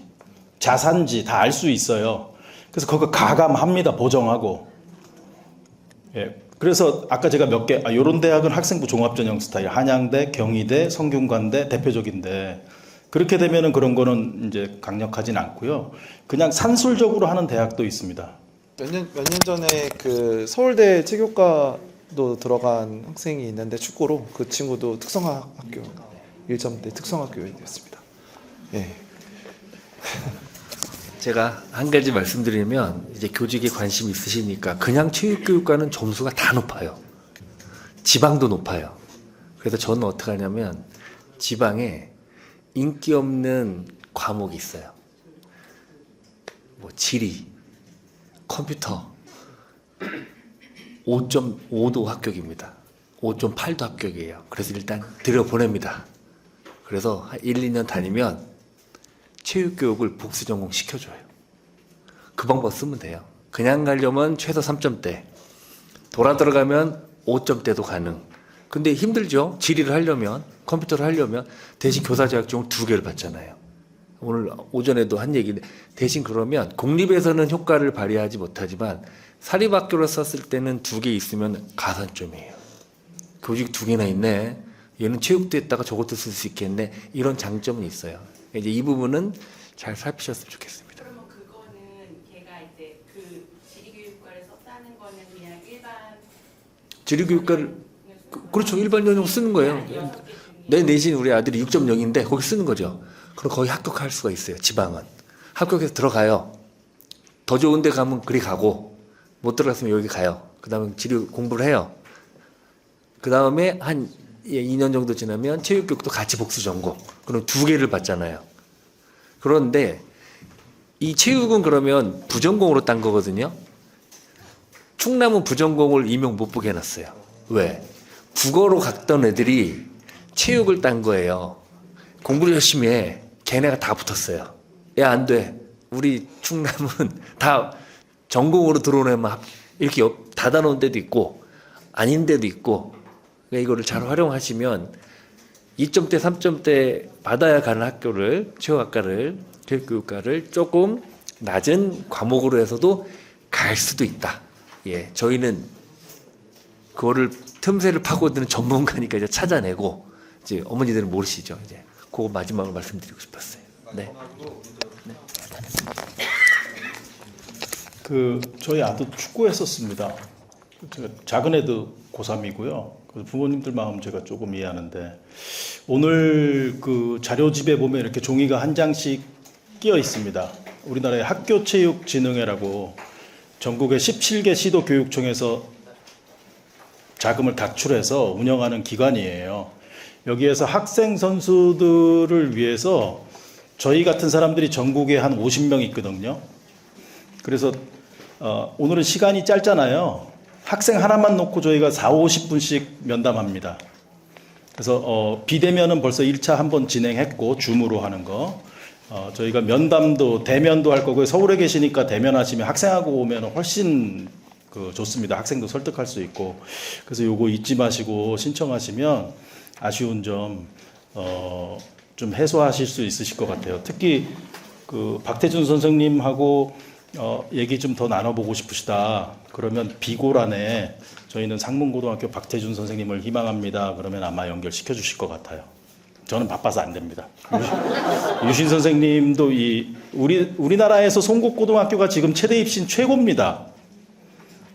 자산지 다 알 수 있어요. 그래서 그거 가감합니다. 보정하고. 예. 그래서 아까 제가 몇 개, 요런 대학은 학생부 종합전형 스타일, 한양대, 경희대, 성균관대 대표적인데 그렇게 되면은 그런 거는 이제 강력하진 않고요. 그냥 산술적으로 하는 대학도 있습니다. 몇 년 전에 그 서울대 체육과도 들어간 학생이 있는데 축구로 그 친구도 특성화 학교 1점대 특성학교였습니다. 예. 제가 한 가지 말씀드리면 이제 교직에 관심 있으시니까 그냥 체육교육과는 점수가 다 높아요. 지방도 높아요. 그래서 저는 어떻게 하냐면 지방에 인기 없는 과목이 있어요. 뭐 지리, 컴퓨터 5.5도 합격입니다. 5.8도 합격이에요. 그래서 일단 들여보냅니다. 그래서 한 1, 2년 다니면 체육교육을 복수 전공 시켜줘요. 그 방법 쓰면 돼요. 그냥 가려면 최소 3점대, 돌아 들어가면 5점대도 가능. 근데 힘들죠. 지리를 하려면, 컴퓨터를 하려면 대신 교사 자격증을 2개를 받잖아요. 오늘 오전에도 한 얘기인데 대신 그러면 공립에서는 효과를 발휘하지 못하지만 사립학교로 썼을 때는 2개 있으면 가산점이에요. 교직 2개나 있네. 얘는 체육도 했다가 저것도 쓸 수 있겠네. 이런 장점은 있어요. 이제 이 부분은 잘 살피셨으면 좋겠습니다. 그러면 그거는 걔가 이제 그 지리교육과를 썼다는 거는 그냥 일반 지리교육과를 그렇죠. 일반 전형 쓰는 거예요. 내 내신 우리 아들이 6.0인데 거기 쓰는 거죠. 그럼 거기 합격할 수가 있어요. 지방은 합격해서 들어가요. 더 좋은 데 가면 그리 가고 못 들어갔으면 여기 가요. 그 다음에 지리 공부를 해요. 그 다음에 한 2년 정도 지나면 체육교육도 같이 복수 전공. 그럼 2개를 받잖아요. 그런데 이 체육은 그러면 부전공으로 딴 거거든요. 충남은 부전공을 임용 못 보게 해놨어요. 왜? 국어로 갔던 애들이 체육을 딴 거예요. 공부를 열심히 해. 걔네가 다 붙었어요. 야, 안 돼. 우리 충남은 다 전공으로 들어오면 이렇게 닫아놓은 데도 있고 아닌 데도 있고 그러니까 이거를 잘 활용하시면 2점대, 3점대 받아야 가는 학교를 체육학과를 체육교육과를 조금 낮은 과목으로 해서도 갈 수도 있다. 예, 저희는 그거를 틈새를 파고드는 전문가니까 이제 찾아내고 이제 어머니들은 모르시죠. 이제 그거 마지막으로 말씀드리고 싶었어요. 네. 그 저희 아들 축구했었습니다. 제가 작은 애도 고3이고요. 부모님들 마음 제가 조금 이해하는데 오늘 그 자료집에 보면 이렇게 종이가 한 장씩 끼어 있습니다. 우리나라의 학교체육진흥회라고 전국의 17개 시도교육청에서 자금을 각출해서 운영하는 기관이에요. 여기에서 학생 선수들을 위해서 저희 같은 사람들이 전국에 한 50명 있거든요. 그래서 오늘은 시간이 짧잖아요. 학생 하나만 놓고 저희가 40-50분씩 면담합니다. 그래서 비대면은 벌써 1차 한번 진행했고 줌으로 하는 거. 저희가 면담도 대면도 할 거고요. 서울에 계시니까 대면하시면 학생하고 오면 훨씬 좋습니다. 학생도 설득할 수 있고. 그래서 요거 잊지 마시고 신청하시면 아쉬운 점 좀 해소하실 수 있으실 것 같아요. 특히 그 박태준 선생님하고 얘기 좀 더 나눠보고 싶으시다. 그러면 비고란에 저희는 상문고등학교 박태준 선생님을 희망합니다. 그러면 아마 연결시켜 주실 것 같아요. 저는 바빠서 안 됩니다. 유신 선생님도 우리나라에서 송곡고등학교가 지금 최대 입신 최고입니다.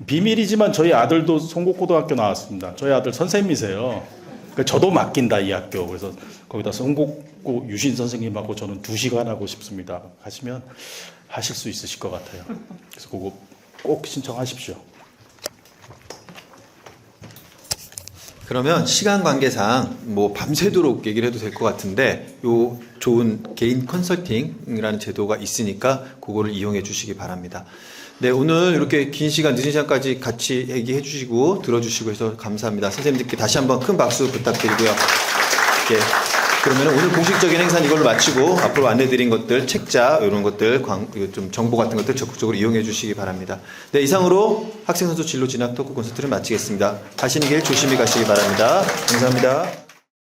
비밀이지만 저희 아들도 송곡고등학교 나왔습니다. 저희 아들 선생님이세요. 그러니까 저도 맡긴다 이 학교. 그래서 거기다 송곡고 유신 선생님하고 저는 2시간 하고 싶습니다. 하시면 하실 수 있으실 것 같아요. 그래서 그거 꼭 신청하십시오. 그러면 시간 관계상 뭐 밤새도록 얘기를 해도 될 것 같은데 요 좋은 개인 컨설팅이라는 제도가 있으니까 그거를 이용해 주시기 바랍니다. 네, 오늘 이렇게 긴 시간, 늦은 시간까지 같이 얘기해 주시고 들어주시고 해서 감사합니다. 선생님들께 다시 한번 큰 박수 부탁드리고요. 네. 그러면 오늘 공식적인 행사는 이걸로 마치고 앞으로 안내드린 것들, 책자 이런 것들, 좀 정보 같은 것들 적극적으로 이용해 주시기 바랍니다. 네, 이상으로 학생선수 진로 진학 토크 콘서트를 마치겠습니다. 가시는 길 조심히 가시기 바랍니다. 감사합니다.